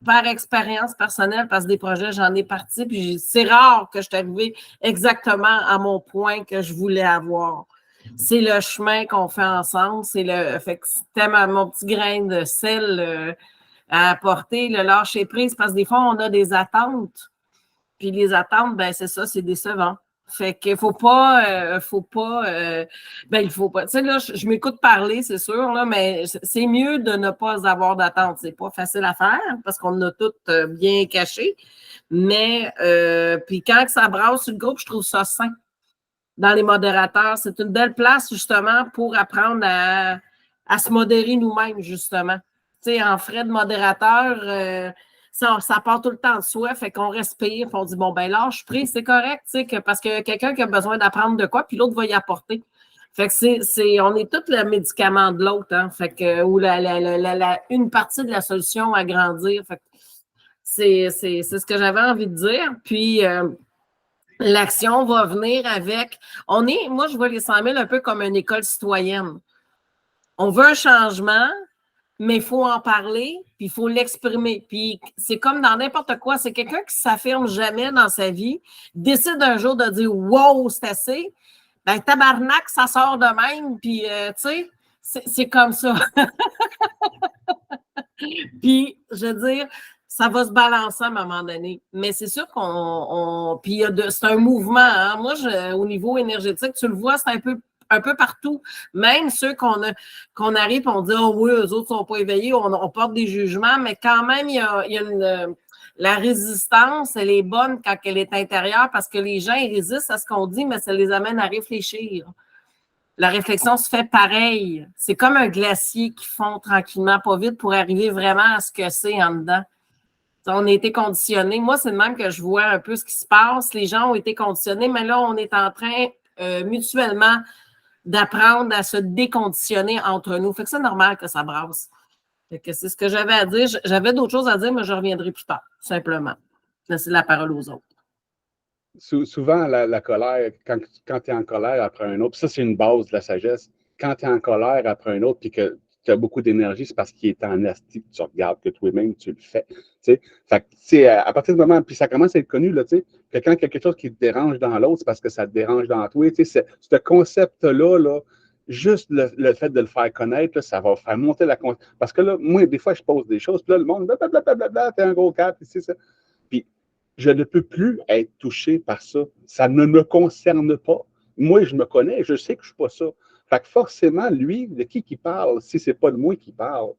par expérience personnelle, parce que des projets, j'en ai parti, puis c'est rare que je suis arrivée exactement à mon point que je voulais avoir. C'est le chemin qu'on fait ensemble. C'est le. Fait que c'était mon petit grain de sel à apporter, le lâcher-prise, parce que des fois, on a des attentes. Puis les attentes, ben c'est ça, c'est décevant. Fait qu'il faut pas, ben il faut pas. Tu sais, là, je m'écoute parler, c'est sûr, là, mais c'est mieux de ne pas avoir d'attente. C'est pas facile à faire parce qu'on a tout bien caché. Mais, puis quand ça brasse sur le groupe, je trouve ça sain. Dans les modérateurs, c'est une belle place, justement, pour apprendre à se modérer nous-mêmes, justement. Tu sais, en frais de modérateur, ça part tout le temps de soi, fait qu'on respire, puis on dit, bon, ben lâche prise, c'est correct, tu sais, parce que quelqu'un qui a besoin d'apprendre de quoi, puis l'autre va y apporter. Fait que on est tout le médicament de l'autre, hein, fait que, ou une partie de la solution à grandir. Fait que c'est ce que j'avais envie de dire. Puis, l'action va venir avec, moi, je vois les 100 000 un peu comme une école citoyenne. On veut un changement, mais il faut en parler, puis il faut l'exprimer. Puis c'est comme dans n'importe quoi. C'est quelqu'un qui ne s'affirme jamais dans sa vie, décide un jour de dire « Wow, c'est assez ». Ben tabarnak, ça sort de même, puis tu sais, c'est comme ça. Puis, je veux dire, ça va se balancer à un moment donné. Mais c'est sûr puis c'est un mouvement. Hein? Moi, au niveau énergétique, tu le vois, c'est un peu partout. Même ceux qu'on arrive et on dit « Oh oui, eux autres ne sont pas éveillés », on porte des jugements, mais quand même, il y a la résistance, elle est bonne quand elle est intérieure parce que les gens, ils résistent à ce qu'on dit, mais ça les amène à réfléchir. La réflexion se fait pareil. C'est comme un glacier qui fond tranquillement, pas vite, pour arriver vraiment à ce que c'est en dedans. On a été conditionnés. Moi, c'est de même que je vois un peu ce qui se passe. Les gens ont été conditionnés, mais là, on est en train mutuellement d'apprendre à se déconditionner entre nous. Fait que c'est normal que ça brasse. Fait que c'est ce que j'avais à dire. J'avais d'autres choses à dire, mais je reviendrai plus tard, simplement. Laisser la parole aux autres. Souvent, la colère, quand tu es en colère après un autre, ça, c'est une base de la sagesse. Quand tu es en colère après un autre puis que tu as beaucoup d'énergie, c'est parce qu'il est en asti que tu regardes, que toi-même, tu le fais. Fait que, à partir du moment, puis ça commence à être connu, là, que quand quelque chose qui te dérange dans l'autre, c'est parce que ça te dérange dans toi. Ce concept-là, là, juste le fait de le faire connaître, là, ça va faire monter la confiance. Parce que là, moi, des fois, je pose des choses, puis là, le monde, blablabla, t'es un gros cap, c'est ça. Puis, je ne peux plus être touché par ça. Ça ne me concerne pas. Moi, je me connais, je sais que je ne suis pas ça. Fait que forcément, lui, de qui parle, si ce n'est pas de moi qui parle,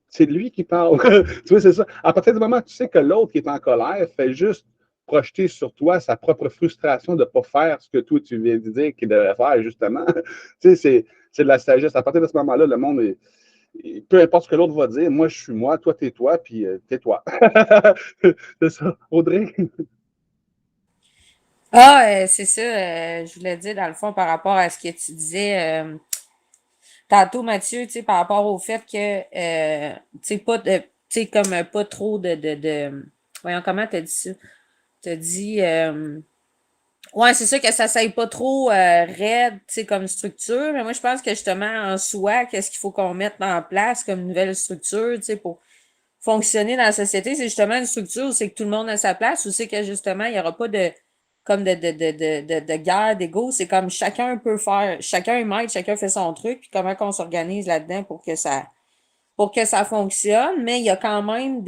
c'est de lui qui parle. Tu vois, c'est ça. À partir du moment où tu sais que l'autre qui est en colère fait juste projeter sur toi sa propre frustration de ne pas faire ce que toi, tu viens de dire qu'il devrait faire, justement. Tu sais, c'est de la sagesse. À partir de ce moment-là, le monde est. Peu importe ce que l'autre va dire, moi, je suis moi, toi, t'es toi, puis t'es toi. C'est ça. Audrey? Ah, c'est ça, je voulais dire, dans le fond, par rapport à ce que tu disais tantôt, Mathieu, tu sais, par rapport au fait que, tu sais, pas de, tu sais, comme pas trop voyons, comment t'as dit ça? T'as dit, ouais, c'est ça que ça s'aille pas trop raide, tu sais, comme structure, mais moi, je pense que justement, en soi, qu'est-ce qu'il faut qu'on mette en place comme nouvelle structure, tu sais, pour fonctionner dans la société, c'est justement une structure où c'est que tout le monde a sa place, où c'est que justement, il n'y aura pas de guerre, d'ego, c'est comme chacun peut faire, chacun est maître, chacun fait son truc, puis comment qu'on s'organise là-dedans pour que ça fonctionne, mais il y a quand même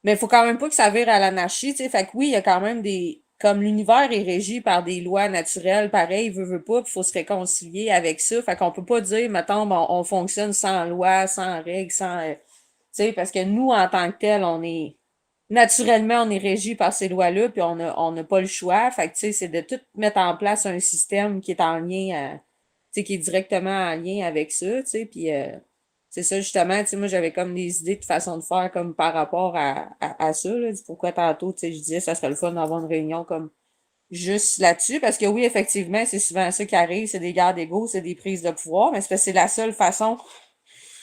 mais il faut quand même pas que ça vire à l'anarchie, tu sais, fait que oui, il y a quand même comme l'univers est régi par des lois naturelles, pareil, veut pas, puis il faut se réconcilier avec ça, fait qu'on peut pas dire, mettons, bon, on fonctionne sans loi, sans règles, sans, tu sais, parce que nous, en tant que tel, naturellement, on est régi par ces lois-là, puis on n'a pas le choix. Fait que, tu sais, c'est de tout mettre en place un système qui est en lien, tu sais, qui est directement en lien avec ça, tu sais, puis c'est ça, justement, tu sais, moi, j'avais comme des idées de façon de faire comme par rapport à ça, là. C'est pourquoi tantôt, tu sais, je disais, ça serait le fun d'avoir une réunion comme juste là-dessus, parce que oui, effectivement, c'est souvent ça qui arrive, c'est des guerres d'ego, c'est des prises de pouvoir, mais c'est parce que c'est la seule façon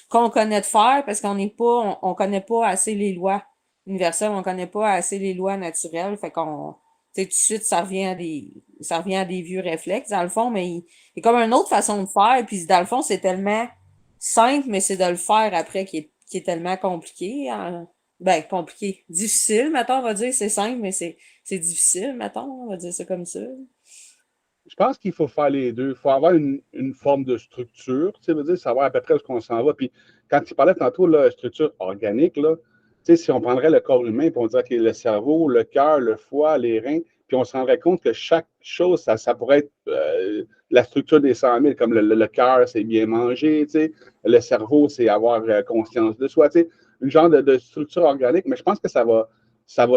qu'on connaît de faire, parce qu'on n'est pas, on connaît pas assez les lois universelles, on connaît pas assez les lois naturelles, fait qu'on, tu sais, tout de suite, ça revient à des vieux réflexes, dans le fond, mais il y a comme une autre façon de faire, puis dans le fond, c'est tellement simple, mais c'est de le faire après qui est tellement compliqué, hein. Ben, compliqué. Difficile, mettons, on va dire, c'est simple, mais c'est difficile, mettons, on va dire ça comme ça. Je pense qu'il faut faire les deux. Il faut avoir une forme de structure, tu sais, veut dire, savoir à peu près où on s'en va. Puis quand tu parlais tantôt de structure organique, là, tu sais, si on prendrait le corps humain, puis on dirait que le cerveau, le cœur, le foie, les reins, puis on se rendrait compte que chaque chose, ça pourrait être la structure des 100 000, comme le cœur, c'est bien manger, tu sais, le cerveau, c'est avoir conscience de soi, tu sais, une genre de structure organique, mais je pense que ça va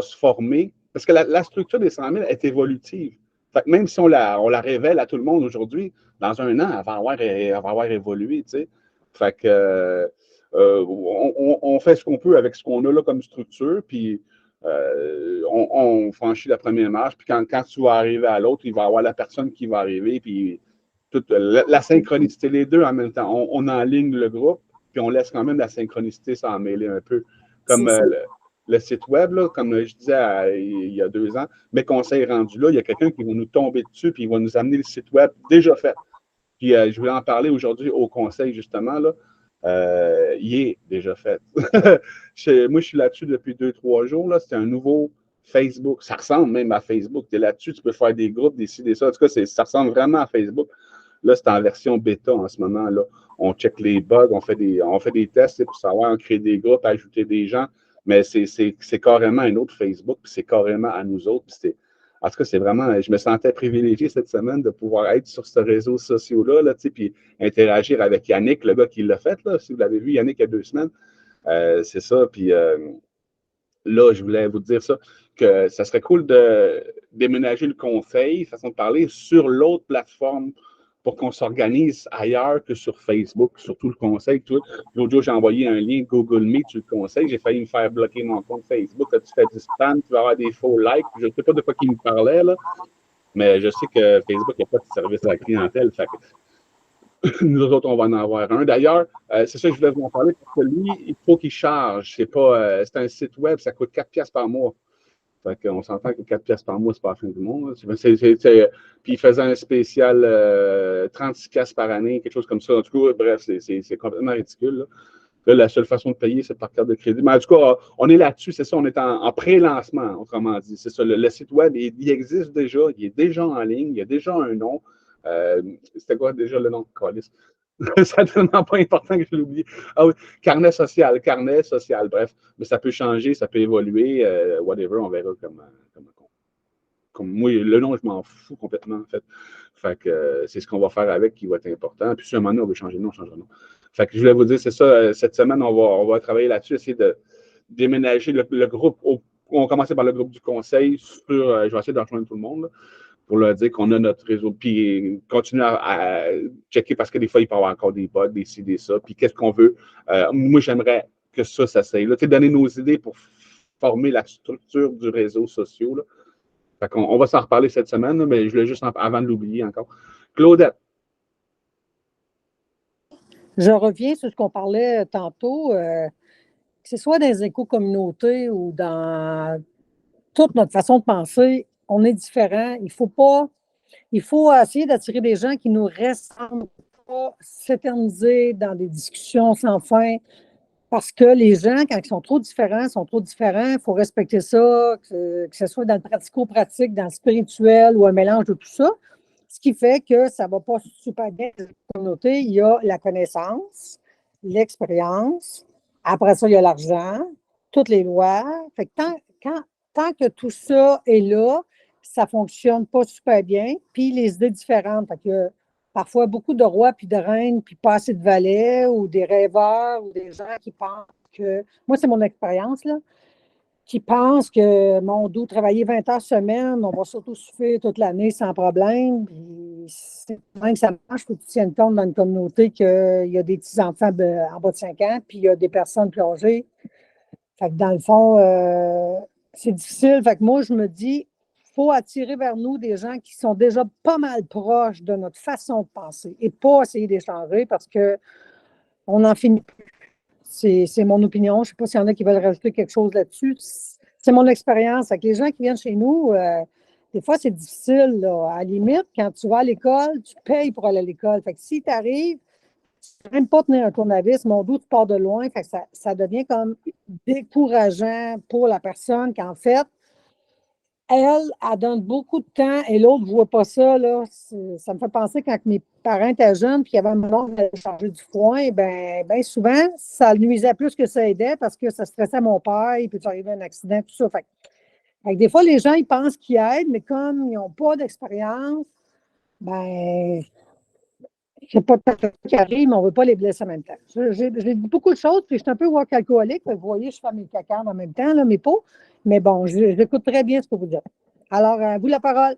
se former, parce que la structure des 100 000 est évolutive. Fait que même si on la révèle à tout le monde aujourd'hui, dans un an, elle va avoir évolué, tu sais. Fait que on fait ce qu'on peut avec ce qu'on a là comme structure, puis on franchit la première marche, puis quand tu vas arriver à l'autre, il va y avoir la personne qui va arriver, puis toute la synchronicité, les deux en même temps. On enligne le groupe, puis on laisse quand même la synchronicité s'en mêler un peu. Comme le site web, là, comme je disais il y a 2 ans, mais qu'on s'est rendu là, il y a quelqu'un qui va nous tomber dessus, puis il va nous amener le site web déjà fait. Puis je voulais en parler aujourd'hui au conseil, justement, là. Il est déjà fait. Moi, je suis là-dessus depuis 2-3 jours. Là. C'est un nouveau Facebook. Ça ressemble même à Facebook. Tu es là-dessus, tu peux faire des groupes, des ci, des ça. En tout cas, ça ressemble vraiment à Facebook. Là, c'est en version bêta en ce moment. Là. On check les bugs, on fait des tests pour savoir, on crée des groupes, ajouter des gens. Mais c'est carrément un autre Facebook, puis c'est carrément à nous autres. En tout cas, c'est vraiment, je me sentais privilégié cette semaine de pouvoir être sur ce réseau social-là, là, puis interagir avec Yannick, le gars qui l'a fait. Là, si vous l'avez vu, Yannick, il y a 2 semaines. C'est ça. Puis là, je voulais vous dire ça, que ça serait cool de déménager le conseil, façon de parler, sur l'autre plateforme pour qu'on s'organise ailleurs que sur Facebook, surtout le conseil. L'autre jour, j'ai envoyé un lien Google Meet sur le conseil. J'ai failli me faire bloquer mon compte Facebook. Là, tu fais du spam, tu vas avoir des faux likes. Je ne sais pas de quoi il me parlait, là, mais je sais que Facebook n'a pas de service à la clientèle. Fait que nous autres, on va en avoir un. D'ailleurs, c'est ça que je voulais vous en parler, parce que lui, il faut qu'il charge. C'est un site web, ça coûte 4$ par mois. Fait qu'on s'entend que 4$ par mois, c'est pas la fin du monde. Puis il faisait un spécial 36$ par année, quelque chose comme ça. En tout cas, bref, c'est complètement ridicule. Là, la seule façon de payer, c'est par carte de crédit. Mais en tout cas, on est là-dessus, c'est ça, on est en pré-lancement, autrement dit. C'est ça, le site web, il existe déjà, il est déjà en ligne, il y a déjà un nom. C'était quoi déjà le nom de Callis? C'est tellement pas important que je l'ai oublié. Ah oui, carnet social, bref. Mais ça peut changer, ça peut évoluer, whatever, on verra comme moi, le nom, je m'en fous complètement, en fait. Fait que c'est ce qu'on va faire avec qui va être important. Puis si à un moment donné, on veut changer de nom, on changera de nom. Fait que je voulais vous dire, c'est ça, cette semaine, on va travailler là-dessus, essayer de déménager le groupe. On va commencer par le groupe du conseil. Je vais essayer d'en joindre tout le monde, là, pour leur dire qu'on a notre réseau, puis continuer à checker parce que des fois, il peut y avoir encore des bugs, des ci, des ça, puis qu'est-ce qu'on veut. Moi, j'aimerais que ça s'aille là. Tu sais, donner nos idées pour former la structure du réseau social, là. Fait qu'on on va s'en reparler cette semaine, là, mais je voulais juste, avant de l'oublier encore. Claudette. Je reviens sur ce qu'on parlait tantôt, que ce soit dans les éco-communautés ou dans toute notre façon de penser, on est différent. Il faut essayer d'attirer des gens qui nous ressemblent, pas s'éterniser dans des discussions sans fin. Parce que les gens, quand ils sont trop différents. Il faut respecter ça, que ce soit dans le pratico-pratique, dans le spirituel ou un mélange de tout ça. Ce qui fait que ça ne va pas super bien dans la communauté. Il y a la connaissance, l'expérience. Après ça, il y a l'argent, toutes les lois. Fait que tant que tout ça est là, ça ne fonctionne pas super bien. Puis les idées différentes. Fait que parfois beaucoup de rois puis de reines, puis pas assez de valets ou des rêveurs ou des gens qui pensent que. Moi, c'est mon expérience, là. Qui pensent que, mon doux, travailler 20 heures semaine, on va s'autosuffire toute l'année sans problème. Puis, c'est même que ça marche, il faut que tu tiennes compte dans une communauté qu'il y a des petits-enfants en bas de 5 ans, puis il y a des personnes plus âgées. Fait que dans le fond, c'est difficile. Fait que moi, je me dis, il faut attirer vers nous des gens qui sont déjà pas mal proches de notre façon de penser et pas essayer d'échanger parce qu'on n'en finit plus. C'est mon opinion. Je ne sais pas s'il y en a qui veulent rajouter quelque chose là-dessus. C'est mon expérience. Avec les gens qui viennent chez nous, des fois, c'est difficile, là. À la limite, quand tu vas à l'école, tu payes pour aller à l'école. Fait que si tu arrives, tu ne peux même pas tenir un tournevis, mon dos, tu pars de loin. Fait que ça devient comme décourageant pour la personne qu'en fait, elle donne beaucoup de temps et l'autre ne voit pas ça. Là. Ça me fait penser quand mes parents étaient jeunes puis il y avait un moment où on allait charger du foin, ben souvent, ça nuisait plus que ça aidait parce que ça stressait mon père, il peut arriver un accident, tout ça. Fait que des fois, les gens, ils pensent qu'ils aident, mais comme ils n'ont pas d'expérience, ben c'est pas tout qui arrive, mais on ne veut pas les blesser en même temps. J'ai dit beaucoup de choses, puis je suis un peu work alcoolique. Vous voyez, je fais mes cacards en même temps, là, mes pots. Mais bon, j'écoute très bien ce que vous dites. Alors, à vous la parole.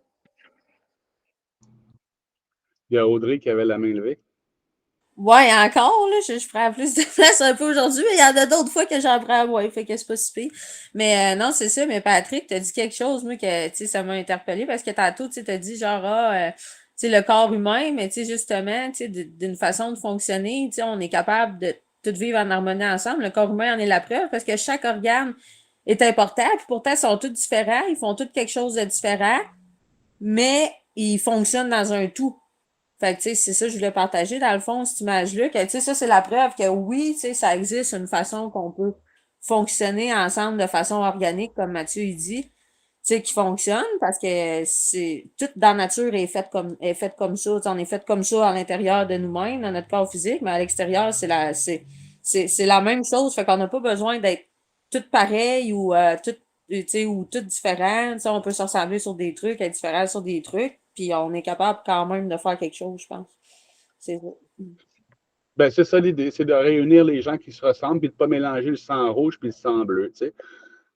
Il y a Audrey qui avait la main levée. Ouais, encore, là, je prends plus de place un peu aujourd'hui, mais il y en a d'autres fois que j'en prends moins, fait que c'est pas si pire. Mais non, c'est ça, mais Patrick, t'as dit quelque chose, moi, que, tu sais, ça m'a interpellé parce que tantôt, tu sais, t'as dit genre, tu sais, le corps humain, mais tu sais, justement, tu sais, d'une façon de fonctionner, tu sais, on est capable de tout vivre en harmonie ensemble. Le corps humain en est la preuve parce que chaque organe est important, puis pourtant, ils sont tous différents, ils font tous quelque chose de différent, mais ils fonctionnent dans un tout. Fait que, tu sais, c'est ça que je voulais partager, dans le fond, cette image-là, que, tu sais, ça, c'est la preuve que oui, tu sais, ça existe une façon qu'on peut fonctionner ensemble de façon organique, comme Mathieu, il dit, tu sais, qui fonctionne, parce que c'est, toute dans la nature est faite comme ça, tu sais, on est fait comme ça à l'intérieur de nous-mêmes, dans notre corps physique, mais à l'extérieur, c'est la même chose, fait qu'on n'a pas besoin d'être toutes pareilles ou, tu sais, ou toutes différentes, tu sais, on peut se ressembler sur des trucs, être différents sur des trucs, puis on est capable quand même de faire quelque chose, je pense. C'est ça. Ben, c'est ça l'idée, c'est de réunir les gens qui se ressemblent et de ne pas mélanger le sang rouge puis le sang bleu. Tu sais.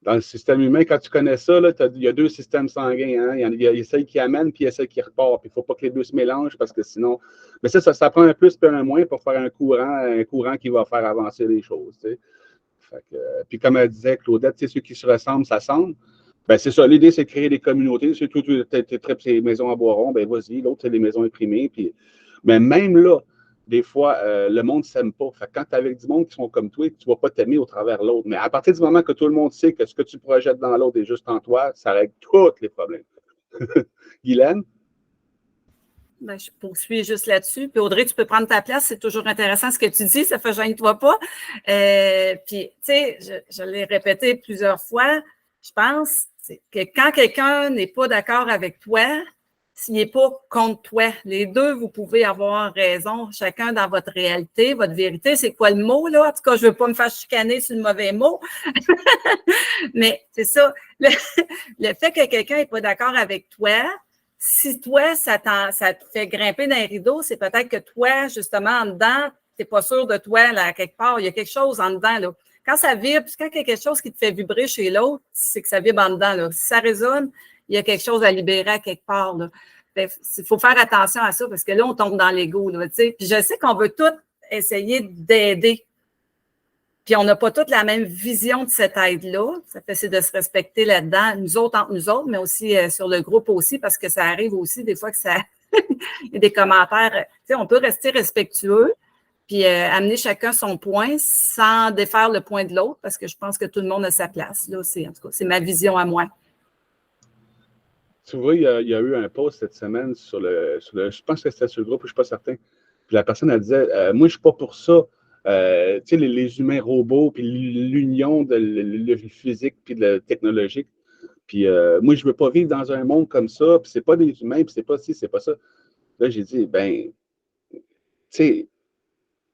Dans le système humain, quand tu connais ça, il y a deux systèmes sanguins. Hein? Il y a celle qui amène puis il y a celle qui repart. Puis il ne faut pas que les deux se mélangent parce que sinon. Mais ça prend un plus et un moins pour faire un courant qui va faire avancer les choses. Tu sais. Fait que, puis comme elle disait, Claudette, ceux qui se ressemblent s'assemblent. Ben, c'est ça, l'idée, c'est de créer des communautés. Si tu traites ces maisons en bois rond, ben vas-y, l'autre, c'est les maisons imprimées. Puis... Mais même là, des fois, le monde ne s'aime pas. Fait que quand tu es avec du monde qui sont comme toi, tu ne vas pas t'aimer au travers de l'autre. Mais à partir du moment que tout le monde sait que ce que tu projettes dans l'autre est juste en toi, ça règle tous les problèmes. Guylaine? Ben, je poursuis juste là-dessus. Puis Audrey, tu peux prendre ta place. C'est toujours intéressant ce que tu dis. Ça fait gêne-toi pas. Puis, tu sais, je l'ai répété plusieurs fois. Je pense que quand quelqu'un n'est pas d'accord avec toi, s'il n'est pas contre toi. Les deux, vous pouvez avoir raison, chacun dans votre réalité, votre vérité. C'est quoi le mot, là? En tout cas, je ne veux pas me faire chicaner sur le mauvais mot. Mais c'est ça. Le fait que quelqu'un n'est pas d'accord avec toi, si toi, ça te fait grimper dans les rideaux, c'est peut-être que toi, justement, en dedans, tu n'es pas sûr de toi, là, quelque part. Il y a quelque chose en dedans, là. Quand ça vibre, quand il y a quelque chose qui te fait vibrer chez l'autre, c'est que ça vibre en dedans, là. Si ça résonne, il y a quelque chose à libérer à quelque part, là. Il faut faire attention à ça parce que là, on tombe dans l'ego, là, tu sais. Puis je sais qu'on veut tous essayer d'aider. Puis on n'a pas toutes la même vision de cette aide-là. Ça fait c'est de se respecter là-dedans, nous autres entre nous autres, mais aussi sur le groupe aussi, parce que ça arrive aussi des fois que ça il y a des commentaires. Tu sais, on peut rester respectueux, puis amener chacun son point sans défaire le point de l'autre, parce que je pense que tout le monde a sa place. Là, en tout cas, c'est ma vision à moi. Tu vois, il y a eu un post cette semaine sur le je pense que c'était sur le groupe, je ne suis pas certain. Puis la personne, elle disait moi, je ne suis pas pour ça. Tu sais, les humains robots, puis l'union de le physique puis de le technologique. Puis moi, je ne veux pas vivre dans un monde comme ça, puis c'est pas des humains, puis c'est pas ci, c'est pas ça. Là, j'ai dit, ben, tu sais,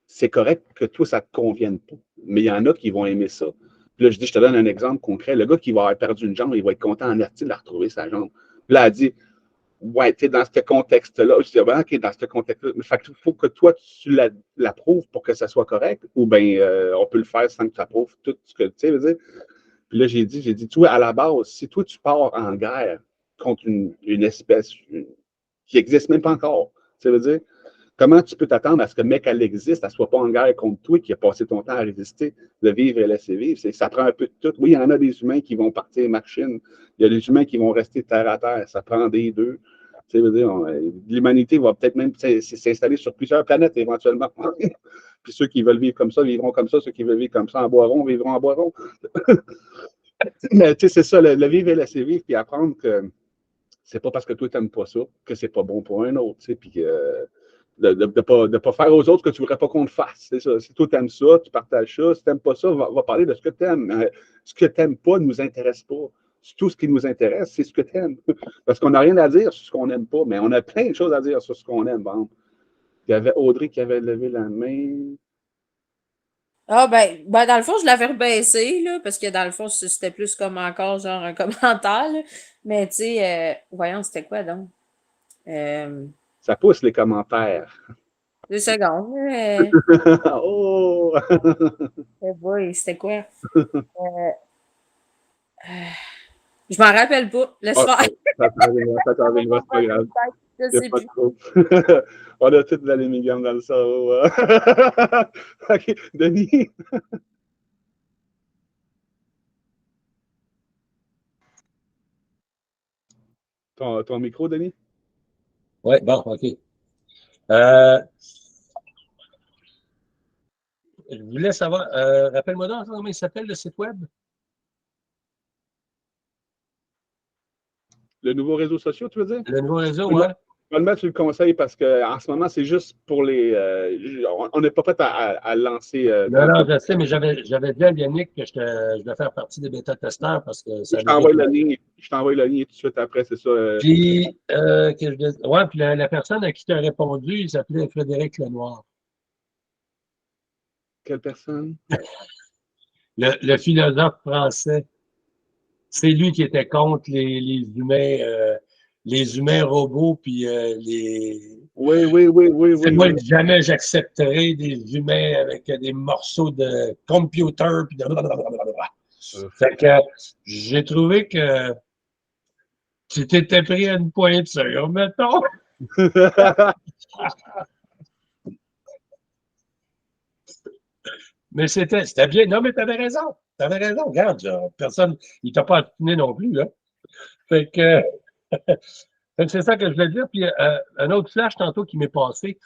c'est correct que toi, ça ne te convienne pas. Mais il y en a qui vont aimer ça. Puis là, je dis, je te donne un exemple concret. Le gars qui va avoir perdu une jambe, il va être content en artiste de retrouver sa jambe. Puis là, elle dit, ouais, tu sais, dans ce contexte-là, je dis, ben, OK, dans ce contexte-là, mais il faut que toi, tu l'approuves pour que ça soit correct, ou bien on peut le faire sans que tu approuves tout ce que tu sais, veux dire. Puis là, j'ai dit, tu vois, à la base, si toi, tu pars en guerre contre une espèce qui n'existe même pas encore, tu sais, veux dire, comment tu peux t'attendre à ce que le mec, elle existe, elle ne soit pas en guerre contre toi, qui a passé ton temps à résister, de vivre et laisser vivre? Ça prend un peu de tout. Oui, il y en a des humains qui vont partir machine. Il y a des humains qui vont rester terre à terre. Ça prend des deux. Tu sais, l'humanité va peut-être même s'installer sur plusieurs planètes éventuellement. Puis ceux qui veulent vivre comme ça, vivront comme ça. Ceux qui veulent vivre comme ça en boiront, vivront en boiront. Mais tu sais, c'est ça, le vivre et laisser vivre, puis apprendre que c'est pas parce que toi, tu n'aimes pas ça que c'est pas bon pour un autre. Tu sais, puis de ne pas faire aux autres ce que tu ne voudrais pas qu'on te fasse. C'est ça. Si toi, tu aimes ça, tu partages ça. Si tu n'aimes pas ça, va parler de ce que tu aimes. Ce que tu n'aimes pas ne nous intéresse pas. Tout ce qui nous intéresse, c'est ce que tu aimes. Parce qu'on n'a rien à dire sur ce qu'on n'aime pas, mais on a plein de choses à dire sur ce qu'on aime. Bon. Il y avait Audrey qui avait levé la main. Ah, ben, dans le fond, je l'avais rebaissé, là, parce que dans le fond, c'était plus comme encore, genre, un commentaire, là. Mais, tu sais, voyons, c'était quoi, donc? Ça pousse les commentaires. 2 secondes. Oh! Boy, c'était quoi? Je m'en rappelle pas. Laisse faire. Ça t'arrivera, c'est pas grave. Je sais plus. On a toutes de l'aluminium dans le cerveau. OK, Denis. Ton micro, Denis? Oui, bon, OK. Je voulais savoir, rappelle-moi donc comment il s'appelle le site web? Le nouveau réseau social, tu veux dire? Le nouveau réseau, oui. Je vais le mettre sur le conseil parce qu'en ce moment, c'est juste pour les. On n'est pas prêt à lancer. Non, je sais, mais j'avais dit à Yannick que je devais faire partie des bêta-testeurs parce que ça. Je t'envoie le lien tout de suite après, c'est ça. Puis, puis la personne à qui tu as répondu, il s'appelait Frédéric Lenoir. Quelle personne? Le philosophe français. C'est lui qui était contre les humains robots, puis les. Oui. C'est moi, jamais j'accepterai des humains avec des morceaux de computer, puis de blablabla. Fait que j'ai trouvé que tu t'étais pris à une poignée de sucre, mettons. Mais c'était bien. Non, mais t'avais raison. T'avais raison. Regarde, là, personne, il t'a pas attiné non plus, là. Fait que c'est ça que je voulais dire. Puis un autre flash tantôt qui m'est passé.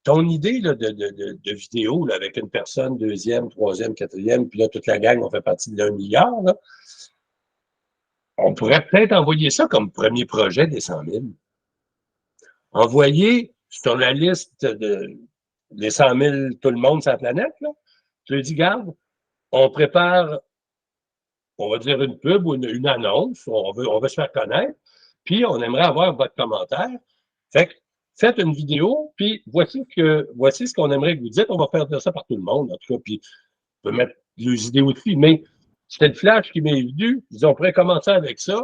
Ton idée là, de vidéo là, avec une personne, 2e, 3e, 4e, puis là, toute la gang, on fait partie de 1 milliard, là. On pourrait peut-être envoyer ça comme premier projet des 100 000. Envoyer sur la liste des 100 000, tout le monde sur la planète, là. Tu lui dis, garde, on prépare, on va dire une pub ou une annonce, on veut se faire connaître, puis on aimerait avoir votre commentaire. Fait que faites une vidéo, puis voici ce qu'on aimerait que vous dites. On va faire ça par tout le monde, en tout cas, puis on peut mettre les idées aussi. Mais c'était le flash qui m'est venu. Je dis, on pourrait commencer avec ça.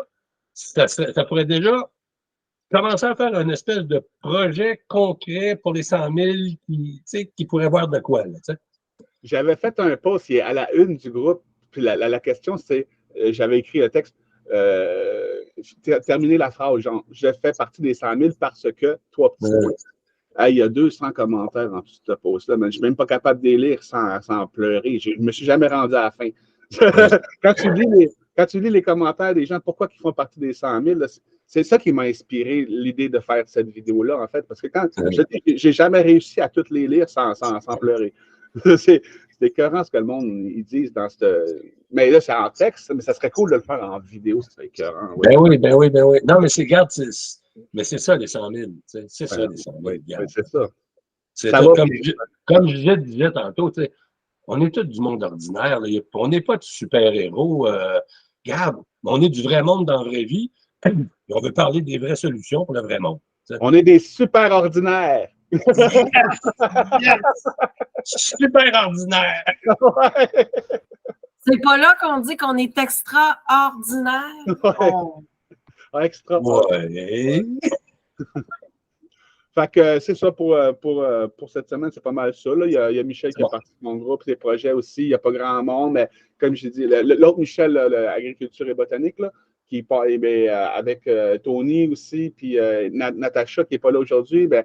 Ça pourrait déjà commencer à faire une espèce de projet concret pour les 100 000 qui pourraient voir de quoi. Là, j'avais fait un post à la une du groupe, puis la question, c'est, j'avais écrit le texte, terminer la phrase, genre, je fais partie des 100 000 parce que, toi, petit point. Hey, il y a 200 commentaires en dessous de ce post-là, mais je ne suis même pas capable de les lire sans pleurer. Je ne me suis jamais rendu à la fin. Quand tu lis les commentaires des gens, pourquoi ils font partie des 100 000, là, c'est ça qui m'a inspiré l'idée de faire cette vidéo-là, en fait. Parce que quand je dis, j'ai jamais réussi à toutes les lire sans pleurer. C'est écœurant ce que le monde ils disent dans cette. Mais là, c'est en texte, mais ça serait cool de le faire en vidéo, c'est écœurant. Ouais. Ben oui. Non, mais regarde, mais c'est ça, les 100 000. C'est ça, les 100 000. Oui, c'est ça. Comme je disais tantôt, on est tous du monde ordinaire. Là. On n'est pas de super-héros. Regarde, on est du vrai monde dans la vraie vie. Et on veut parler des vraies solutions pour le vrai monde. T'sais. On est des super ordinaires. Yes! Super ordinaire. C'est pas là qu'on dit qu'on est extraordinaire. Ouais. Extraordinaire. Ouais. Fait que c'est ça pour cette semaine, c'est pas mal ça. Là. Il y a Michel qui est parti de mon groupe, ses projets aussi. Il n'y a pas grand monde, mais comme j'ai dit, l'autre Michel, l'agriculture et botanique, là, qui part avec Tony aussi, puis Natacha qui n'est pas là aujourd'hui, ben,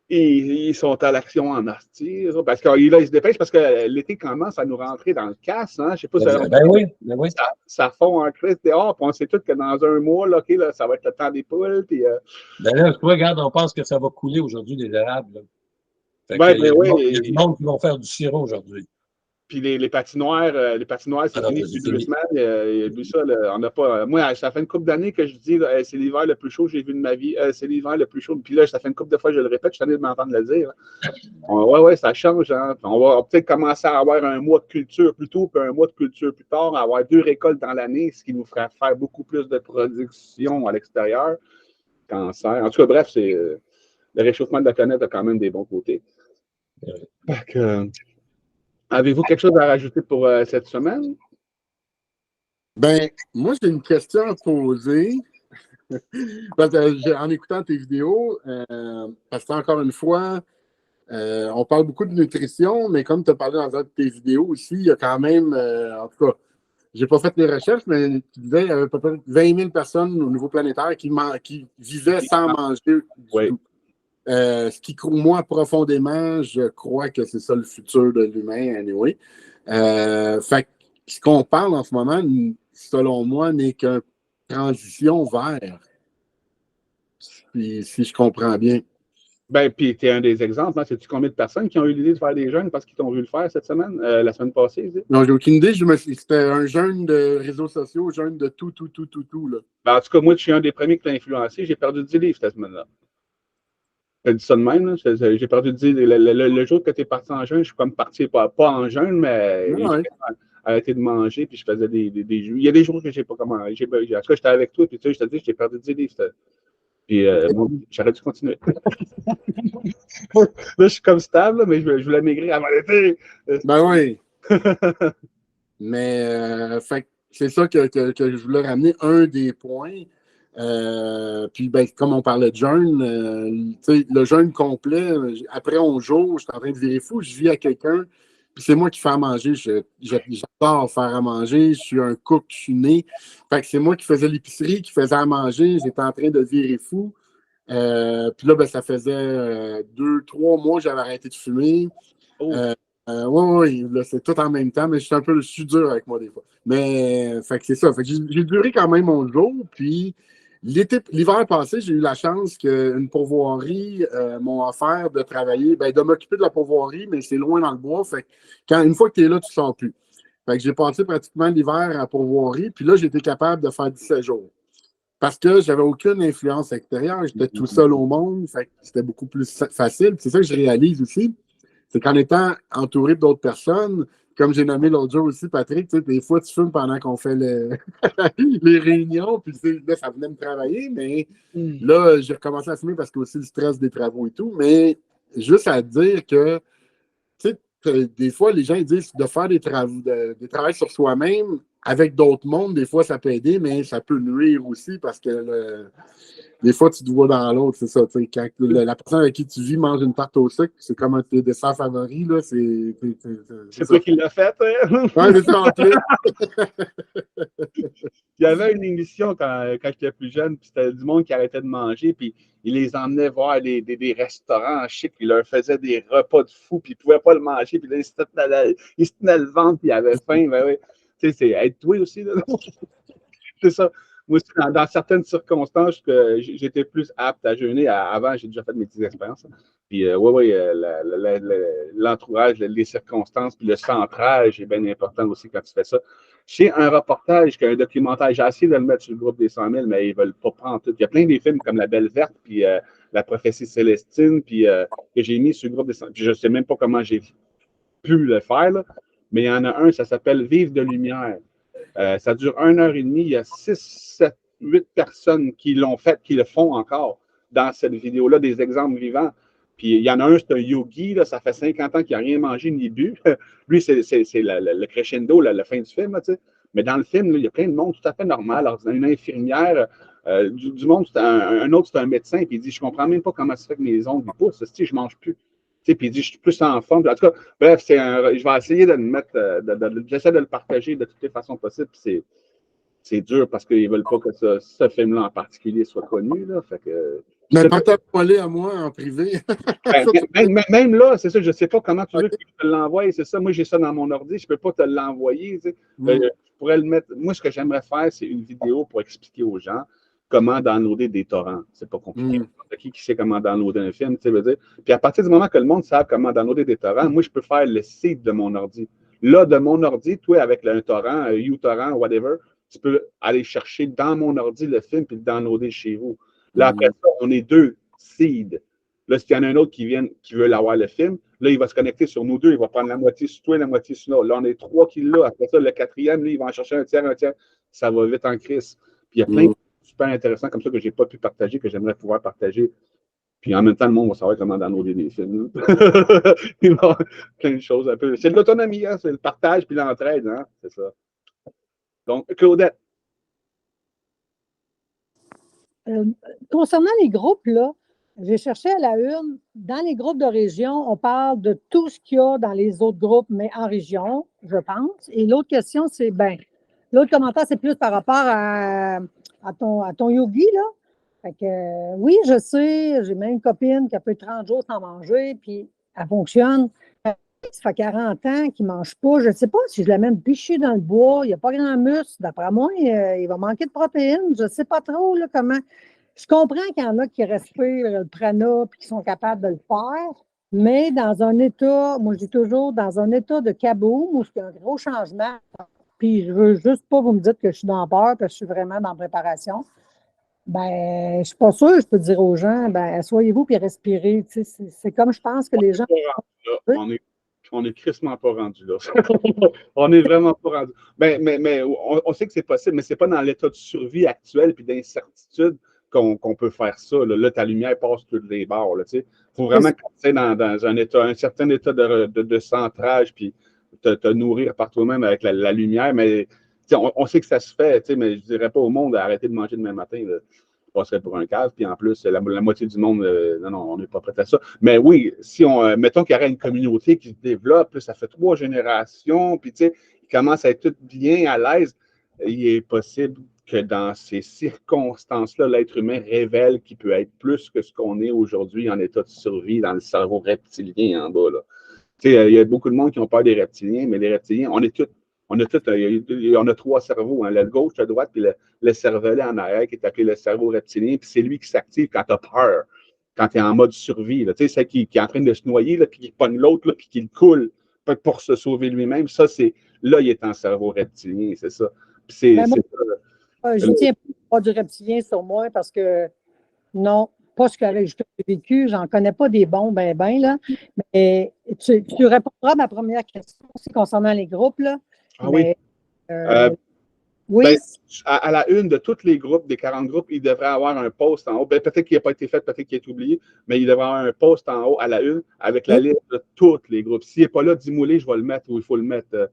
ils sont à l'action en asti. Parce que là, ils se dépêchent parce que l'été commence à nous rentrer dans le casse. Hein? Je sais pas si oui. Ça fond en crise dehors, puis on sait tous que dans un mois, là, là, ça va être le temps des poules. Puis, ben là, regarde, on pense que ça va couler aujourd'hui des érables. Il y a du monde qui vont faire du sirop aujourd'hui. Puis les patinoires, c'est fini depuis 2 semaines. Il y a vu ça. Là, on n'a pas. Moi, ça fait une couple d'années que je dis là, c'est l'hiver le plus chaud que j'ai vu de ma vie. C'est l'hiver le plus chaud. Puis là, ça fait une couple de fois que je le répète, je suis en train de m'entendre le dire. Ouais, ça change. Hein. On va peut-être commencer à avoir un mois de culture plus tôt, puis un mois de culture plus tard, avoir 2 récoltes dans l'année, ce qui nous ferait faire beaucoup plus de production à l'extérieur. Cancer. En tout cas, bref, le réchauffement de la planète a quand même des bons côtés. Avez-vous quelque chose à rajouter pour cette semaine? Ben, moi, j'ai une question à poser. Parce que, en écoutant tes vidéos, parce que encore une fois, on parle beaucoup de nutrition, mais comme tu as parlé dans tes vidéos aussi, il y a quand même, en tout cas, j'ai pas fait les recherches, mais tu disais qu'il y avait à peu près 20 000 personnes au niveau planétaire qui vivaient sans manger du tout. Ce qui, moi, profondément, je crois que c'est ça le futur de l'humain, anyway. Fait que ce qu'on parle en ce moment, selon moi, n'est qu'une transition vers. Si je comprends bien. Ben, puis tu es un des exemples. Hein? Sais-tu combien de personnes qui ont eu l'idée de faire des jeûnes parce qu'ils t'ont vu le faire cette semaine, la semaine passée? Non, j'ai aucune idée. C'était un jeûne de réseaux sociaux, jeûne de tout. Là. Ben, en tout cas, moi, je suis un des premiers qui l'a influencé. J'ai perdu 10 livres cette semaine-là. Je dis ça de même. Là. J'ai perdu 10 livres. Le jour que tu es parti en jeûne, je suis comme parti, pas en jeûne, mais j'ai arrêté de manger, puis je faisais des jeux. Il y a des jours que j'ai pas comment. En tout cas, j'étais avec toi, puis tu sais, je te dis, j'ai perdu 10 livres. Puis, j'aurais dû continuer. Là, je suis comme stable, mais je voulais maigrir avant l'été. Ben oui. Mais, c'est ça que je voulais ramener, un des points. Puis, ben, comme on parlait de jeûne, le jeûne complet, après 11 jours, je suis en train de virer fou, je vis à quelqu'un, puis c'est moi qui fais à manger. J'adore faire à manger, je suis un cook, je suis né. Fait que c'est moi qui faisais l'épicerie, qui faisais à manger, j'étais en train de virer fou. Puis là, ben, ça faisait 2-3 mois que j'avais arrêté de fumer. Oui, c'est tout en même temps, mais je suis dur avec moi des fois. Mais, fait que c'est ça. Fait que j'ai duré quand même 11 jours, puis l'hiver passé, j'ai eu la chance qu'une pourvoirie m'a offert de travailler, de m'occuper de la pourvoirie, mais c'est loin dans le bois. Fait que une fois que tu es là, tu ne sors plus. Fait que j'ai passé pratiquement l'hiver à pourvoirie, puis là, j'étais capable de faire 17 jours. Parce que j'avais aucune influence extérieure, j'étais tout seul au monde, fait que c'était beaucoup plus facile. C'est ça que je réalise aussi, c'est qu'en étant entouré d'autres personnes, comme j'ai nommé l'autre jour aussi, Patrick, tu sais, des fois, tu fumes pendant qu'on fait les réunions, puis là, ça venait me travailler, mais là, j'ai recommencé à fumer parce que aussi le stress des travaux et tout, mais juste à dire que, tu sais, des fois, les gens ils disent de faire des travaux sur soi-même avec d'autres mondes, des fois, ça peut aider, mais ça peut nuire aussi parce que des fois, tu te vois dans l'autre, c'est ça. Quand la personne avec qui tu vis mange une tarte au sucre, c'est comme un de tes desserts favoris, là, C'est toi qui l'as fait, hein? Ouais, c'est ça en plus. Il y avait une émission quand j'étais plus jeune, puis c'était du monde qui arrêtait de manger, puis ils les emmenaient voir des restaurants chics, puis ils leur faisaient des repas de fou, puis ils ne pouvaient pas le manger, puis là, ils se tenaient le ventre, puis ils avaient faim. Ben oui. Tu sais, c'est être doué aussi, là. C'est ça. Moi aussi, dans certaines circonstances, j'étais plus apte à jeûner. Avant, j'ai déjà fait mes petites expériences. Puis, l'entourage, les circonstances, puis le centrage est bien important aussi quand tu fais ça. C'est un reportage, un documentaire. J'ai essayé de le mettre sur le groupe des 100 000, mais ils ne veulent pas prendre tout. Il y a plein des films comme La Belle Verte, puis La Prophétie Célestine, puis que j'ai mis sur le groupe des 100 000. Je ne sais même pas comment j'ai pu le faire, là, mais il y en a un, ça s'appelle Vivre de lumière. Ça dure 1h30. Il y a 6, 7, 8 personnes qui l'ont fait, qui le font encore dans cette vidéo-là, des exemples vivants. Puis il y en a un, c'est un yogi, là, ça fait 50 ans qu'il n'a rien mangé ni bu. Lui, c'est le crescendo, la fin du film. Là, mais dans le film, là, il y a plein de monde tout à fait normal. Alors, une infirmière, du monde, un autre, c'est un médecin, puis il dit, je ne comprends même pas comment ça fait que mes ongles poussent. Je ne mange plus. Puis il dit, je suis plus en forme. En tout cas, bref, je vais essayer de le mettre, j'essaie de le partager de toutes les façons possibles. C'est dur parce qu'ils ne veulent pas que ce film-là en particulier soit connu. Là, fait que, mais partage-le à moi en privé. Même là, c'est ça, je ne sais pas comment tu veux que je te l'envoie. C'est ça, moi j'ai ça dans mon ordi, je ne peux pas te l'envoyer. Je pourrais le mettre. Moi, ce que j'aimerais faire, c'est une vidéo pour expliquer aux gens comment downloader des torrents. C'est pas compliqué. Qui sait comment downloader un film, tu sais, veut dire. Puis à partir du moment que le monde sait comment downloader des torrents, moi, je peux faire le site de mon ordi. Là, de mon ordi, toi, avec un torrent, un uTorrent, whatever, tu peux aller chercher dans mon ordi le film puis le downloader chez vous. Là, après ça, on est 2 seeds. Là, s'il y en a un autre qui veut l'avoir le film, là, il va se connecter sur nous 2, il va prendre la moitié sur toi et la moitié sur nous. Là, on est 3 qui l'ont. Après ça, le 4e, lui, il va en chercher un tiers. Ça va vite en crise. Puis il y a plein de super intéressants comme ça que je n'ai pas pu partager, que j'aimerais pouvoir partager. Puis en même temps, le monde va savoir comment downloader des films. Il va y avoir plein de choses un peu. C'est de l'autonomie, hein? C'est le partage puis l'entraide, hein? C'est ça. Donc, Claudette. Concernant les groupes, là, j'ai cherché à la une. Dans les groupes de région, on parle de tout ce qu'il y a dans les autres groupes, mais en région, je pense. Et l'autre question, c'est, l'autre commentaire, c'est plus par rapport à ton yogi, là. Fait que, oui, je sais, j'ai même une copine qui a fait 30 jours sans manger, puis elle fonctionne. Ça fait 40 ans qu'il ne mange pas. Je ne sais pas si je l'amène bûcher dans le bois. Il n'y a pas grand muscle. D'après moi, il va manquer de protéines. Je ne sais pas trop là, comment. Je comprends qu'il y en a qui respirent le prana et qui sont capables de le faire, mais dans un état, moi je dis toujours, dans un état de kaboom où il y a un gros changement, puis je ne veux juste pas vous me dire que je suis dans peur parce que je suis vraiment dans la préparation. Je ne suis pas sûre, je peux dire aux gens, asseyez-vous puis respirez. C'est comme je pense que les gens. On est crissement pas rendu là. On n'est vraiment pas rendu. Mais on sait que c'est possible, mais ce n'est pas dans l'état de survie actuel et d'incertitude qu'on peut faire ça. Là, ta lumière passe tous les bords. Il faut vraiment passer dans un certain état de centrage puis te nourrir par toi-même avec la lumière. Mais on sait que ça se fait, mais je ne dirais pas au monde d'arrêter de manger demain matin. Là. Passerait pour un cave, puis en plus, la moitié du monde, non, on n'est pas prêt à ça. Mais oui, si mettons qu'il y aurait une communauté qui se développe, ça fait 3 générations, puis tu sais, ils commencent à être tous bien à l'aise, il est possible que dans ces circonstances-là, l'être humain révèle qu'il peut être plus que ce qu'on est aujourd'hui en état de survie dans le cerveau reptilien en bas. Là. Tu sais, il y a beaucoup de monde qui ont peur des reptiliens, mais les reptiliens, on a 3 cerveaux, hein, le gauche, le droite, puis le cervelet en arrière qui est appelé le cerveau reptilien, puis c'est lui qui s'active quand tu as peur, quand tu es en mode survie. Tu sais, celle qui est en train de se noyer, là, puis qui pogne l'autre, puis qui le coule pour se sauver lui-même. Ça, là, il est en cerveau reptilien, c'est ça. Puis je ne tiens pas du reptilien sur moi parce que non, pas ce que j'ai vécu, j'en connais pas des bons, là. Mais tu répondras à ma première question aussi concernant les groupes, là. Ah oui. Mais, Ben, oui. à la une de tous les groupes, des 40 groupes, il devrait avoir un post en haut. Ben, peut-être qu'il n'a pas été fait, peut-être qu'il est oublié, mais il devrait avoir un post en haut à la une avec la liste de tous les groupes. S'il n'est pas là, dis-moi, je vais le mettre où il faut le mettre.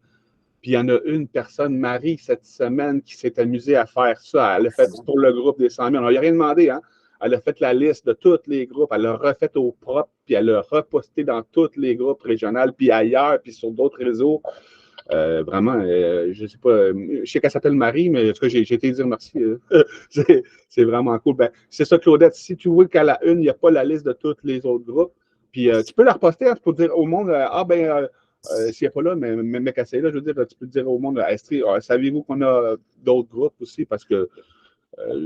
Puis il y en a une personne, Marie, cette semaine, qui s'est amusée à faire ça. Elle l'a fait pour le groupe des 100 000. On n'a rien demandé, hein? Elle a fait la liste de tous les groupes. Elle l'a refait au propre, puis elle l'a reposté dans tous les groupes régionaux, puis ailleurs, puis sur d'autres réseaux. Vraiment, je ne sais pas, je sais qu'elle s'appelle Marie, mais en tout cas, j'ai été dire merci. C'est vraiment cool. Ben, c'est ça, Claudette. Si tu vois qu'à la une, il n'y a pas la liste de tous les autres groupes, puis tu peux la reposter hein, pour dire au monde, s'il n'est pas là, mais qu'elle est là, je veux dire, tu peux dire au monde, Estrie, savez-vous qu'on a d'autres groupes aussi? Parce que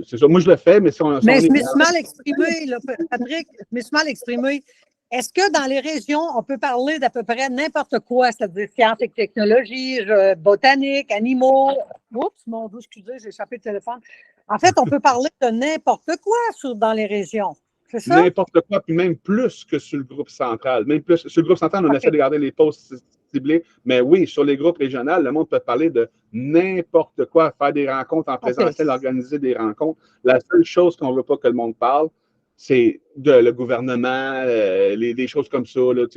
c'est ça, moi je le fais, mais si on. Mais je me suis mal exprimé, là, Patrick, je me suis mal exprimé. Est-ce que dans les régions, on peut parler d'à peu près n'importe quoi, c'est-à-dire sciences et technologies, botanique, animaux? Oups, mon Dieu, excusez, j'ai échappé le téléphone. En fait, on peut parler de n'importe quoi dans les régions. C'est ça? N'importe quoi, puis même plus que sur le groupe central. Même plus. Sur le groupe central, on essaie de garder les posts ciblés. Mais oui, sur les groupes régionaux, le monde peut parler de n'importe quoi, faire des rencontres en présentiel, organiser des rencontres. La seule chose qu'on ne veut pas que le monde parle, c'est le gouvernement, des choses comme ça, là,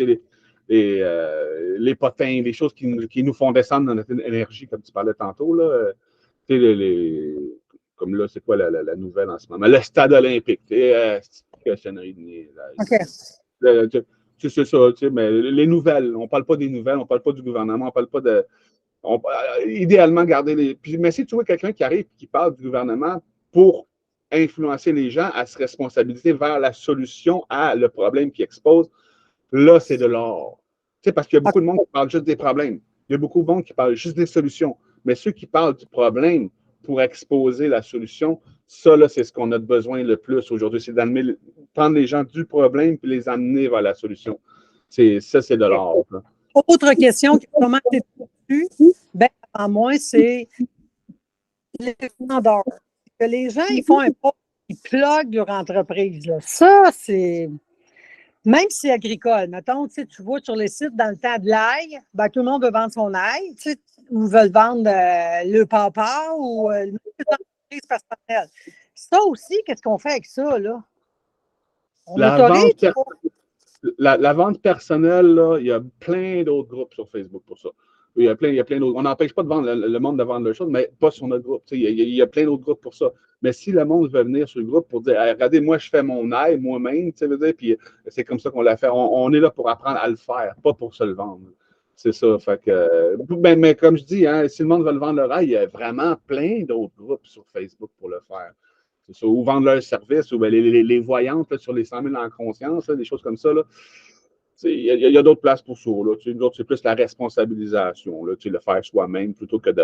les potins, des choses qui nous font descendre dans notre énergie, comme tu parlais tantôt. Là, comme là, c'est quoi la nouvelle en ce moment? Le stade olympique. C'est ça, mais les nouvelles, on ne parle pas des nouvelles, on ne parle pas du gouvernement, on ne parle pas de. Idéalement, garder les. Mais si tu vois quelqu'un qui arrive et qui parle du gouvernement pour influencer les gens à se responsabiliser vers la solution à le problème qui expose, là, c'est de l'or. Parce qu'il y a beaucoup de monde qui parle juste des problèmes. Il y a beaucoup de monde qui parle juste des solutions. Mais ceux qui parlent du problème pour exposer la solution, ça, là, c'est ce qu'on a besoin le plus aujourd'hui. C'est d'amener, prendre les gens du problème et les amener vers la solution. Ça, c'est de l'or. Autre question qui a vraiment été dessus, en moi, c'est les vendeurs. Que les gens, ils font un post, ils pluguent leur entreprise. Là. Ça, c'est. Même si c'est agricole, mettons, tu vois sur les sites dans le temps de l'ail, tout le monde veut vendre son ail, ou veulent vendre le papa ou l'entreprise personnelle. Ça aussi, qu'est-ce qu'on fait avec ça, là? On autorise? La vente personnelle, là, il y a plein d'autres groupes sur Facebook pour ça. Il y a plein d'autres. On n'empêche pas de vendre le monde de vendre leurs choses, mais pas sur notre groupe. Il y a plein d'autres groupes pour ça. Mais si le monde veut venir sur le groupe pour dire hey, regardez, moi, je fais mon ail moi-même, puis c'est comme ça qu'on l'a fait. On est là pour apprendre à le faire, pas pour se le vendre. C'est ça. Fait que, mais comme je dis, hein, si le monde veut le vendre leur ail, il y a vraiment plein d'autres groupes sur Facebook pour le faire. C'est ça. Ou vendre leur service, ou les voyantes là, sur les 100 000 en conscience, là, des choses comme ça. Là. Il y a d'autres places pour ça. Là. D'autres, c'est plus la responsabilisation, là, le faire soi-même plutôt que de.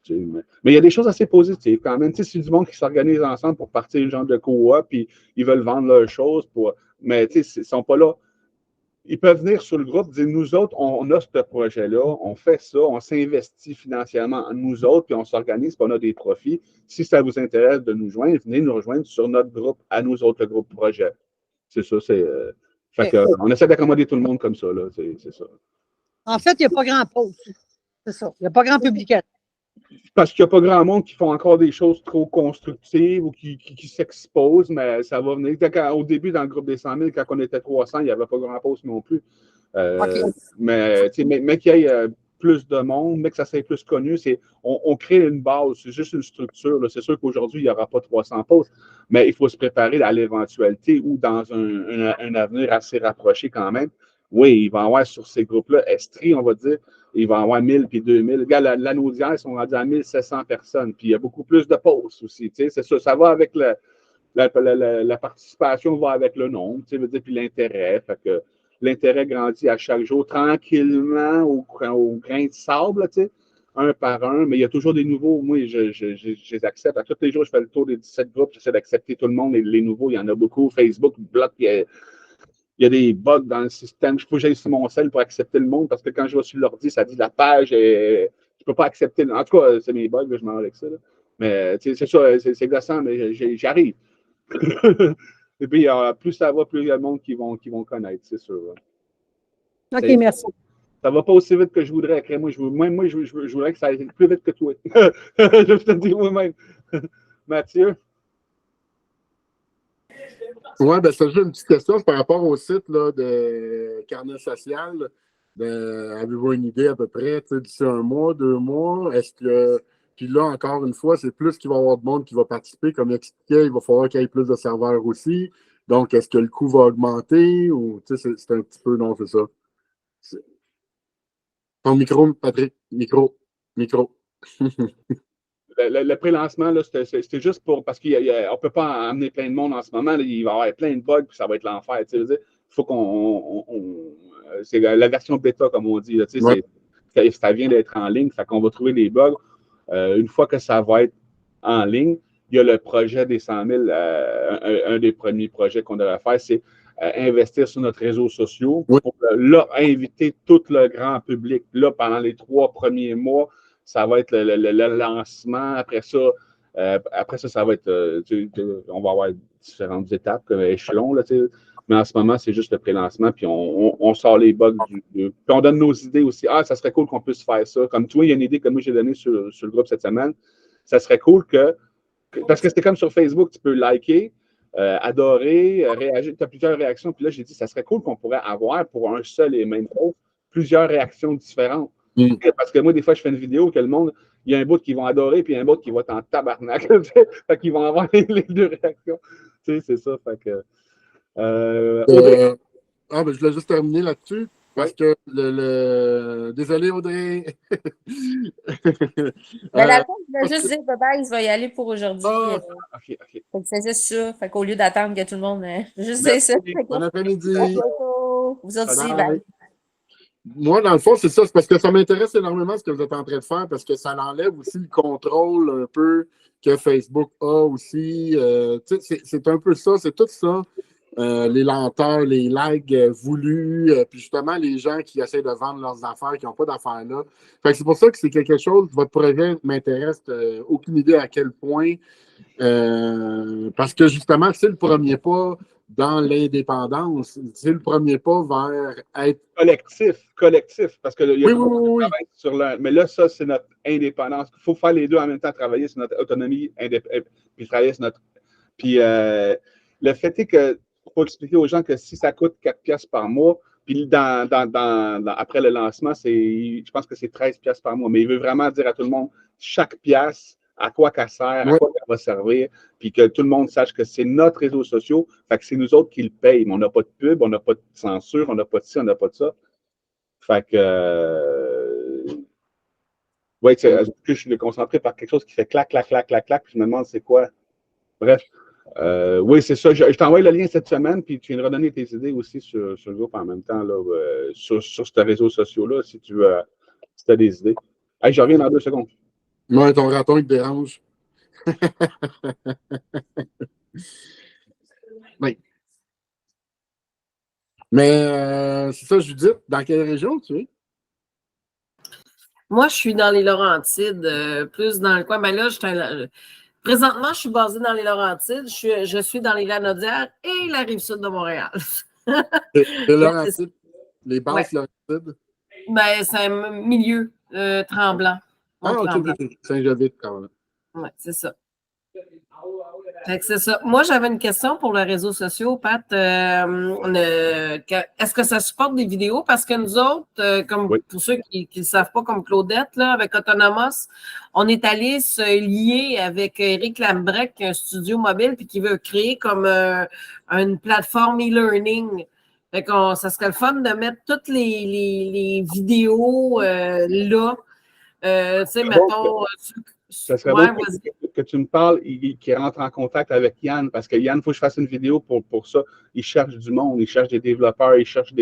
Mais il y a des choses assez positives quand même. C'est du monde qui s'organise ensemble pour partir genre de coop, puis ils veulent vendre leurs choses. Mais ils ne sont pas là. Ils peuvent venir sur le groupe, dire nous autres, on a ce projet-là, on fait ça, on s'investit financièrement en nous autres, puis on s'organise, puis on a des profits. Si ça vous intéresse de nous joindre, venez nous rejoindre sur notre groupe, à nous autres, le groupe projet. C'est ça, c'est. Fait que, on essaie d'accommoder tout le monde comme ça, là. C'est ça. En fait, il n'y a pas grand post. C'est ça. Il n'y a pas grand publication. Parce qu'il n'y a pas grand monde qui font encore des choses trop constructives ou qui s'exposent, mais ça va venir. Au début, dans le groupe des 100 000, quand on était 300, il n'y avait pas grand post non plus. Mais qu'il y ait plus de monde, mais que ça soit plus connu, on crée une base, c'est juste une structure. C'est sûr qu'aujourd'hui, il n'y aura pas 300 posts, mais il faut se préparer à l'éventualité ou dans un avenir assez rapproché quand même. Oui, il va y avoir sur ces groupes-là, Estrie, on va dire, il va y avoir 1000 puis 2000. Regarde, la Naudière, ils sont rendus à 1700 personnes, puis il y a beaucoup plus de posts aussi. C'est ça va avec la participation, va avec le nombre, puis l'intérêt. Fait que l'intérêt grandit à chaque jour, tranquillement, au grain de sable, un par un, mais il y a toujours des nouveaux. Moi, je les accepte. À tous les jours, je fais le tour des 17 groupes, j'essaie d'accepter tout le monde. Et les nouveaux, il y en a beaucoup. Facebook bloque. Il y a des bugs dans le système. Il faut que j'aille sur mon cell pour accepter le monde parce que quand je vais sur l'ordi, ça dit la page et je ne peux pas accepter. En tout cas, c'est mes bugs, je m'en vais avec ça. Là. Mais c'est ça, c'est gossant, mais j'y arrive. Et puis, plus ça va, plus il y a le monde qui vont connaître, c'est sûr. OK, C'est- merci. Ça va pas aussi vite que je voudrais. Moi, je voudrais que ça aille plus vite que toi. Je te dis moi-même. Mathieu? Oui, ben, c'est juste une petite question par rapport au site là, de Carnet social. Avez-vous une idée à peu près, d'ici 1 mois, 2 mois? Est-ce que. Puis là, encore une fois, c'est plus qu'il va y avoir de monde qui va participer. Comme il expliquait, il va falloir qu'il y ait plus de serveurs aussi. Donc, est-ce que le coût va augmenter ou c'est un petit peu, non, c'est ça. Ton micro, Patrick, micro. Le pré-lancement, là, c'était juste pour. Parce qu'on ne peut pas amener plein de monde en ce moment. Là, il va y avoir plein de bugs, puis ça va être l'enfer. Il faut c'est la version bêta, comme on dit. Là, Ouais. ça vient d'être en ligne. Fait qu'on va trouver les bugs. Une fois que ça va être en ligne, il y a le projet des 100 000. Un des premiers projets qu'on devrait faire, c'est investir sur notre réseaux sociaux pour là, inviter tout le grand public. Là, pendant les 3 premiers mois, ça va être le lancement. Après ça, ça va être. On va avoir différentes étapes comme échelon. Là, mais en ce moment, c'est juste le pré-lancement. Puis on sort les bugs. Puis on donne nos idées aussi. Ah, ça serait cool qu'on puisse faire ça. Comme toi, il y a une idée que moi j'ai donnée sur le groupe cette semaine. Ça serait cool parce que c'est comme sur Facebook, tu peux liker, adorer, réagir. Tu as plusieurs réactions. Puis là, j'ai dit, ça serait cool qu'on pourrait avoir pour un seul et même post plusieurs réactions différentes. Parce que moi, des fois, je fais une vidéo que le monde, il y a un bout qui vont adorer, puis il y a un bout qui va être en tabarnak. Fait qu'ils vont avoir les 2 réactions. C'est ça. Fait que. Audrey. Ben, je voulais juste terminer là-dessus. Parce que Désolé, Audrey. Mais dans le fond, je voulais juste dire bye-bye, je vais y aller pour aujourd'hui. OK. C'est juste ça. Fait qu'au lieu d'attendre que tout le monde. Juste c'est ça. Bon après-midi. À bientôt. Vous autres aussi, bye. Moi, dans le fond, c'est ça. C'est parce que ça m'intéresse énormément ce que vous êtes en train de faire parce que ça enlève aussi le contrôle un peu que Facebook a aussi. C'est un peu ça. C'est tout ça. Les lenteurs, les lags voulus, puis justement les gens qui essaient de vendre leurs affaires, qui n'ont pas d'affaires là. Fait que c'est pour ça que c'est quelque chose, votre projet m'intéresse, aucune idée à quel point, parce que justement, c'est le premier pas dans l'indépendance, c'est le premier pas vers être... Collectif, parce que il y a oui. sur mais là, ça, c'est notre indépendance. Il faut faire les deux en même temps, travailler sur notre autonomie, puis travailler sur notre... Puis le fait est que il faut expliquer aux gens que si ça coûte 4$ par mois, puis après le lancement, je pense que c'est 13$ par mois. Mais il veut vraiment dire à tout le monde, chaque pièce, à quoi qu'elle sert, à quoi qu'elle va servir, puis que tout le monde sache que c'est notre réseau social, fait que c'est nous autres qui le payent. Mais on n'a pas de pub, on n'a pas de censure, on n'a pas de ci, on n'a pas de ça. Fait que... oui, je suis concentré par quelque chose qui fait clac, clac, clac, clac, clac, puis je me demande c'est quoi. Bref. Oui, c'est ça. Je t'envoie le lien cette semaine, puis tu viendras donner tes idées aussi sur le groupe en même temps, là, sur ce réseau social-là, si tu veux, si as des idées. Hey, je reviens dans 2 secondes. Ouais, ton raton, il te dérange. Oui. Mais c'est ça, Judith, dans quelle région tu es? Moi, je suis dans les Laurentides, plus dans le coin. Mais là, présentement, je suis basée dans les Laurentides. Je suis dans les Lanaudières et la Rive-Sud de Montréal. Les Laurentides, les basses Laurentides? Ben, c'est un milieu tremblant. OK. Saint-Jovite, quand même. Oui, c'est ça. Fait que c'est ça. Moi, j'avais une question pour les réseaux sociaux, Pat. Est-ce que ça supporte des vidéos? Parce que nous autres, pour ceux qui ne le savent pas, comme Claudette, là, avec Autonomos, on est allé se lier avec Éric Lambrec, un studio mobile, puis qui veut créer comme une plateforme e-learning. Fait que ça serait le fun de mettre toutes les vidéos là. Tu sais, mettons... Ça serait bon que tu me parles, qu'il rentre en contact avec Yann, parce que Yann, il faut que je fasse une vidéo pour ça. Il cherche du monde, il cherche des développeurs, il cherche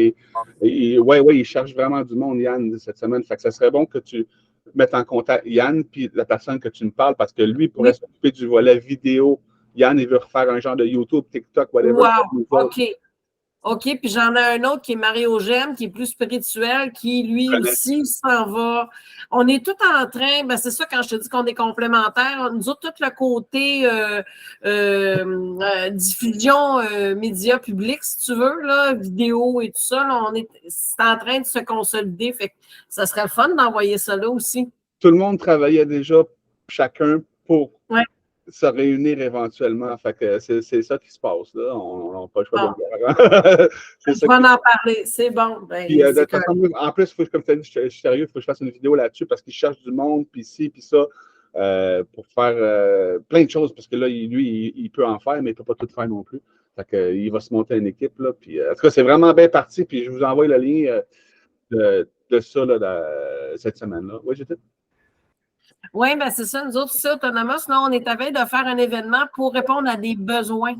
il cherche vraiment du monde, Yann, cette semaine. Fait que ça serait bon que tu mettes en contact Yann puis la personne que tu me parles, parce que lui pourrait s'occuper du volet vidéo. Yann, il veut refaire un genre de YouTube, TikTok, whatever. Wow, OK. OK, puis j'en ai un autre qui est Mario Gemme, qui est plus spirituel, qui lui aussi s'en va. On est tout en train, ben c'est ça quand je te dis qu'on est complémentaires. Nous autres, tout le côté diffusion médias publics, si tu veux, là, vidéo et tout ça, là, c'est en train de se consolider. Fait que ça serait le fun d'envoyer ça là aussi. Tout le monde travaillait déjà chacun pour Ouais. se réunir éventuellement. Fait que c'est ça qui se passe, là. On n'a pas le choix Bon. de le faire. Je vais en parler. C'est bon. Ben, Puis, de toute façon, en plus, comme tu as dit, je suis sérieux, il faut que je fasse une vidéo là-dessus parce qu'il cherche du monde, puis ci, puis ça, pour faire plein de choses. Parce que là, lui, il peut en faire, mais il ne peut pas tout faire non plus. Fait que, il va se monter une équipe. Là, puis, en tout cas, c'est vraiment bien parti. Puis, je vous envoie le lien de ça là, cette semaine-là. Oui, j'étais. Oui, bien, c'est ça. Nous autres, c'est Autonomos. Sinon, on est à veille de faire un événement pour répondre à des besoins.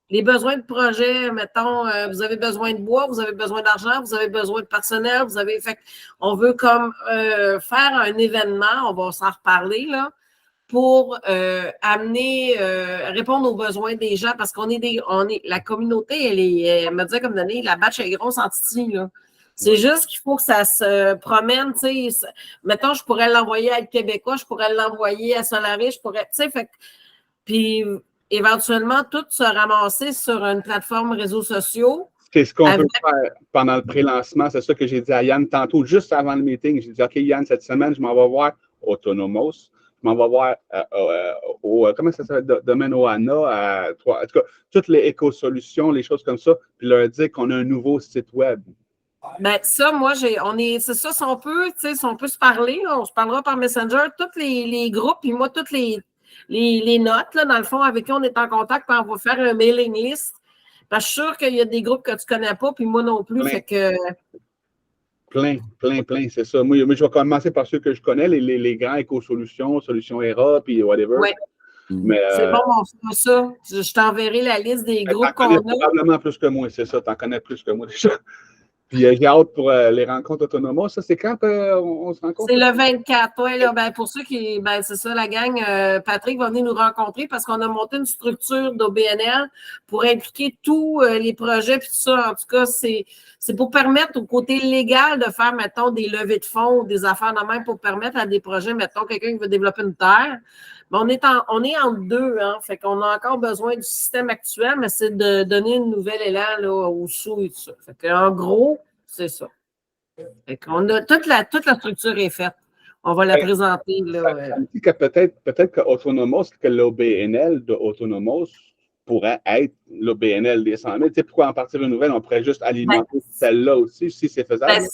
Les besoins de projet, mettons, vous avez besoin de bois, vous avez besoin d'argent, vous avez besoin de personnel, fait on veut comme faire un événement, on va s'en reparler, là, pour amener, répondre aux besoins des gens, parce la communauté, elle me disait comme donné, la batch est grosse en titi, là. C'est juste qu'il faut que ça se promène, tu sais. Mettons, je pourrais l'envoyer à Québécois, je pourrais l'envoyer à Solaris, tu sais, puis éventuellement, tout se ramasser sur une plateforme réseaux sociaux. C'est ce qu'on peut faire pendant le pré-lancement. C'est ça que j'ai dit à Yann tantôt, juste avant le meeting. J'ai dit, OK, Yann, cette semaine, je m'en vais voir Autonomos. Je m'en vais voir comment ça s'appelle, Domaine Oana, en tout cas, toutes les éco-solutions, les choses comme ça, puis leur dire qu'on a un nouveau site web. Ben, ça, moi, c'est ça, si on peut se parler, là, on se parlera par Messenger, tous les groupes, puis moi, toutes les notes, là, dans le fond, avec qui on est en contact, puis on va faire un mailing list. Parce que je suis sûre qu'il y a des groupes que tu ne connais pas, puis moi non plus. Fait que... Plein, c'est ça. Moi, je vais commencer par ceux que je connais, les grands éco-solutions, Solutions ERA, puis whatever. Oui. C'est bon, on fait ça. Je t'enverrai la liste des groupes qu'on a. Probablement plus que moi, c'est ça. Tu en connais plus que moi déjà. Puis j'ai hâte pour les rencontres Autonomos. Ça, c'est quand on se rencontre? C'est le 24. Ouais, là, ben, pour ceux qui. Ben, c'est ça, la gang. Patrick va venir nous rencontrer parce qu'on a monté une structure d'OBNL pour impliquer tous les projets puis tout ça. En tout cas, c'est pour permettre au côté légal de faire, mettons, des levées de fonds ou des affaires de même pour permettre à des projets, mettons, quelqu'un qui veut développer une terre. Mais on est entre deux, hein. Fait qu'on a encore besoin du système actuel, mais c'est de donner une nouvelle élan là, aux sous et tout ça. Fait qu'en gros, c'est ça. Fait qu'on a toute la structure est faite. On va la présenter. Là, que peut-être que Autonomos, que l'OBNL de Autonomos pourrait être l'OBNL des 100 000. Tu sais, pourquoi en partir une nouvelle? On pourrait juste alimenter celle-là aussi, si c'est faisable. Ben,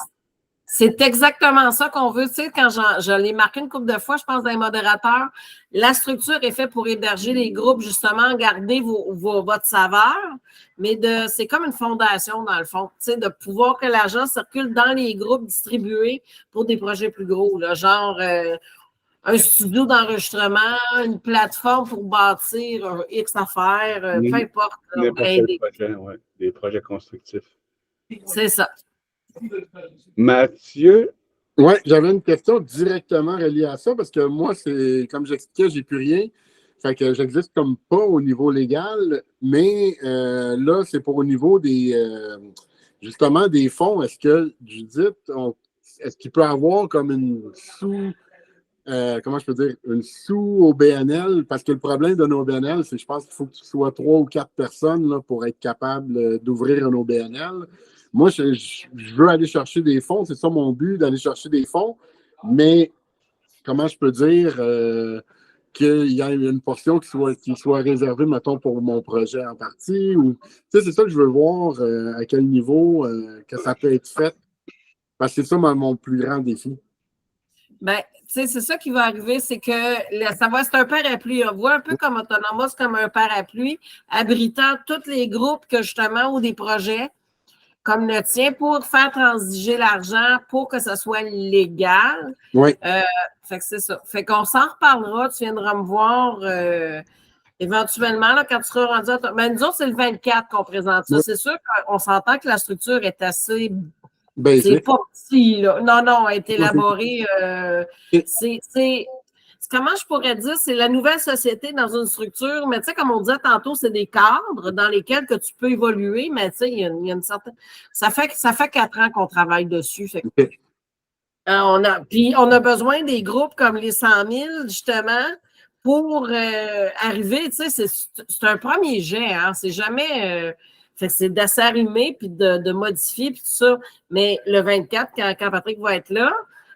c'est exactement ça qu'on veut. Tu sais, quand je l'ai marqué une couple de fois, je pense, dans les modérateurs, la structure est faite pour héberger les groupes, justement, garder votre saveur, mais c'est comme une fondation, dans le fond, tu sais, de pouvoir que l'argent circule dans les groupes distribués pour des projets plus gros, là, genre un studio d'enregistrement, une plateforme pour bâtir X affaires, peu importe. N'importe quel projet, oui, des projets constructifs. C'est ça. Mathieu? Oui, j'avais une question directement reliée à ça parce que moi, c'est comme j'expliquais, j'ai plus rien. Fait que j'existe comme pas au niveau légal, mais là, c'est pour au niveau des justement des fonds. Est-ce que, Judith, est-ce qu'il peut y avoir comme une comment je peux dire, une sous-OBNL? Parce que le problème d'un OBNL, c'est que je pense qu'il faut que tu sois 3 ou 4 personnes là, pour être capable d'ouvrir un OBNL. Moi, je veux aller chercher des fonds, c'est ça mon but, d'aller chercher des fonds, mais comment je peux dire qu'il y a une portion qui soit réservée, mettons, pour mon projet en partie? Ou, tu sais, c'est ça que je veux voir, à quel niveau que ça peut être fait, parce que c'est ça mon plus grand défi. Bien, tu sais, c'est ça qui va arriver, c'est que c'est un parapluie. On voit un peu comme Autonomos comme un parapluie, abritant tous les groupes que justement, ou des projets comme le tien, pour faire transiger l'argent pour que ça soit légal. Oui. Fait que c'est ça. Fait qu'on s'en reparlera. Tu viendras me voir éventuellement là, quand tu seras rendu à... Mais nous autres, c'est le 24 qu'on présente ça. Oui. C'est sûr qu'on s'entend que la structure est assez... C'est pas petit, là. Non, elle est élaborée. comment je pourrais dire, c'est la nouvelle société dans une structure, mais tu sais, comme on disait tantôt, c'est des cadres dans lesquels que tu peux évoluer, mais tu sais, il y a une certaine. Ça fait 4 ans qu'on travaille dessus. Fait que, puis on a besoin des groupes comme les 100 000, justement, pour arriver, tu sais, c'est un premier jet, hein, c'est jamais. C'est d'assarimer puis de modifier puis tout ça. Mais le 24, quand Patrick va être là,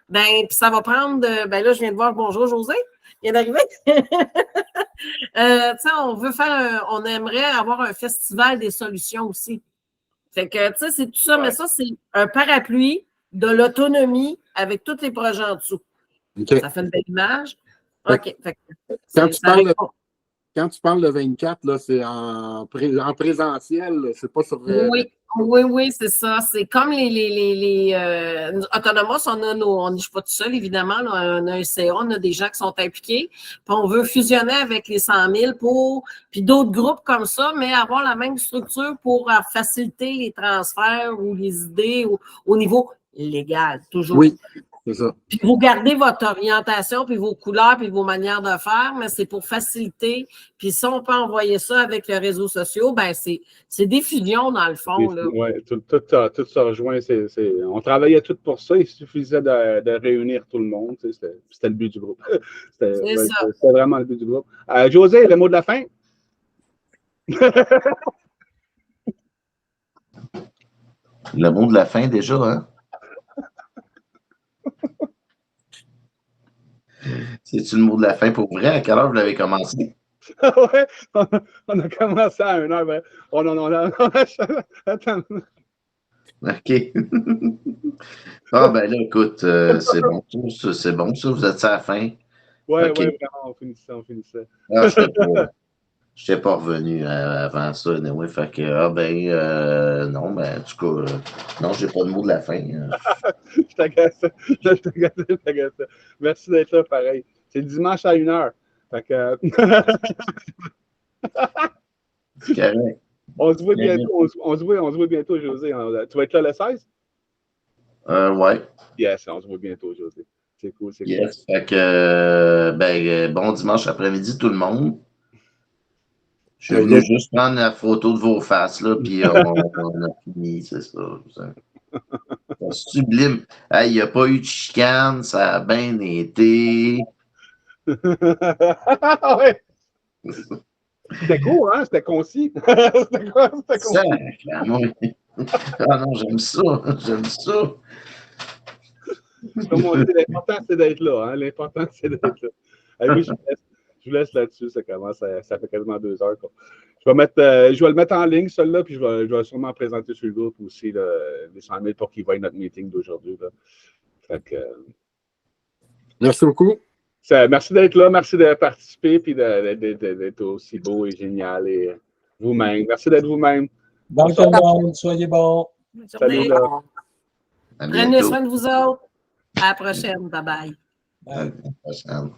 ben, puis ça va prendre. Ben là, je viens de voir bonjour José. Il vient d'arriver. On aimerait avoir un festival des solutions aussi. Fait que, tu sais, c'est tout ça, mais ça, c'est un parapluie de l'autonomie avec tous les projets en dessous. OK. Ça fait une belle image. OK. Fait que, Quand tu parles de 24, là, c'est en présentiel, c'est pas sur. Oui, c'est ça. C'est comme les Autonomos, on n'est pas tout seul, évidemment. Là, on a un CA, on a des gens qui sont impliqués. Puis on veut fusionner avec les 100 000 puis d'autres groupes comme ça, mais avoir la même structure pour faciliter les transferts ou les idées au niveau légal, toujours. Oui, c'est ça. Puis vous gardez votre orientation, puis vos couleurs, puis vos manières de faire, mais c'est pour faciliter. Puis si on peut envoyer ça avec les réseaux sociaux, ben c'est des fusions dans le fond. Oui, tout se rejoint. On travaillait tout pour ça. Il suffisait de réunir tout le monde. C'était le but du groupe. C'était vraiment le but du groupe. José, le mot de la fin? Le mot de la fin déjà, hein? C'est-tu le mot de la fin pour vrai? À quelle heure vous l'avez commencé? Oui, on a commencé à 1h. Ben, attends. OK. Ah, ben là, écoute, c'est bon, c'est bon, ça. Vous êtes à la fin. Oui, okay. Vraiment, on finissait. Ah, je n'étais pas revenu avant ça, anyway, fait que, non, ben, en tout cas, non, j'ai pas de mot de la fin. Je t'agace. Merci d'être là, pareil. C'est dimanche à 1h. Fait que... C'est correct. On se voit bientôt, José. Tu vas être là le 16? Ouais. Yes, on se voit bientôt, José. C'est cool, yes. Fait que, bon dimanche après-midi, tout le monde. Je suis venu juste prendre la photo de vos faces, là, puis on a fini, c'est ça. C'est sublime. Il n'y a pas eu de chicane, ça a bien été. Ouais. C'était court, hein? C'était concis. C'était concis. Ah non, j'aime ça. Comme on dit, l'important, c'est d'être là. Hein? L'important, c'est d'être là. Oui, je vous laisse là-dessus. Ça fait quasiment 2 heures. Quoi. Je vais le mettre en ligne, celui-là, puis je vais sûrement présenter sur le groupe aussi les 100 000 pour qu'ils voient notre meeting d'aujourd'hui. Merci beaucoup. Merci d'être là, merci de participer et d'être aussi beau et génial et vous-même. Merci d'être vous-même. Bon tout le monde, soyez bons. Salut. Prenez soin de vous autres. À la prochaine. Bye bye. À la prochaine.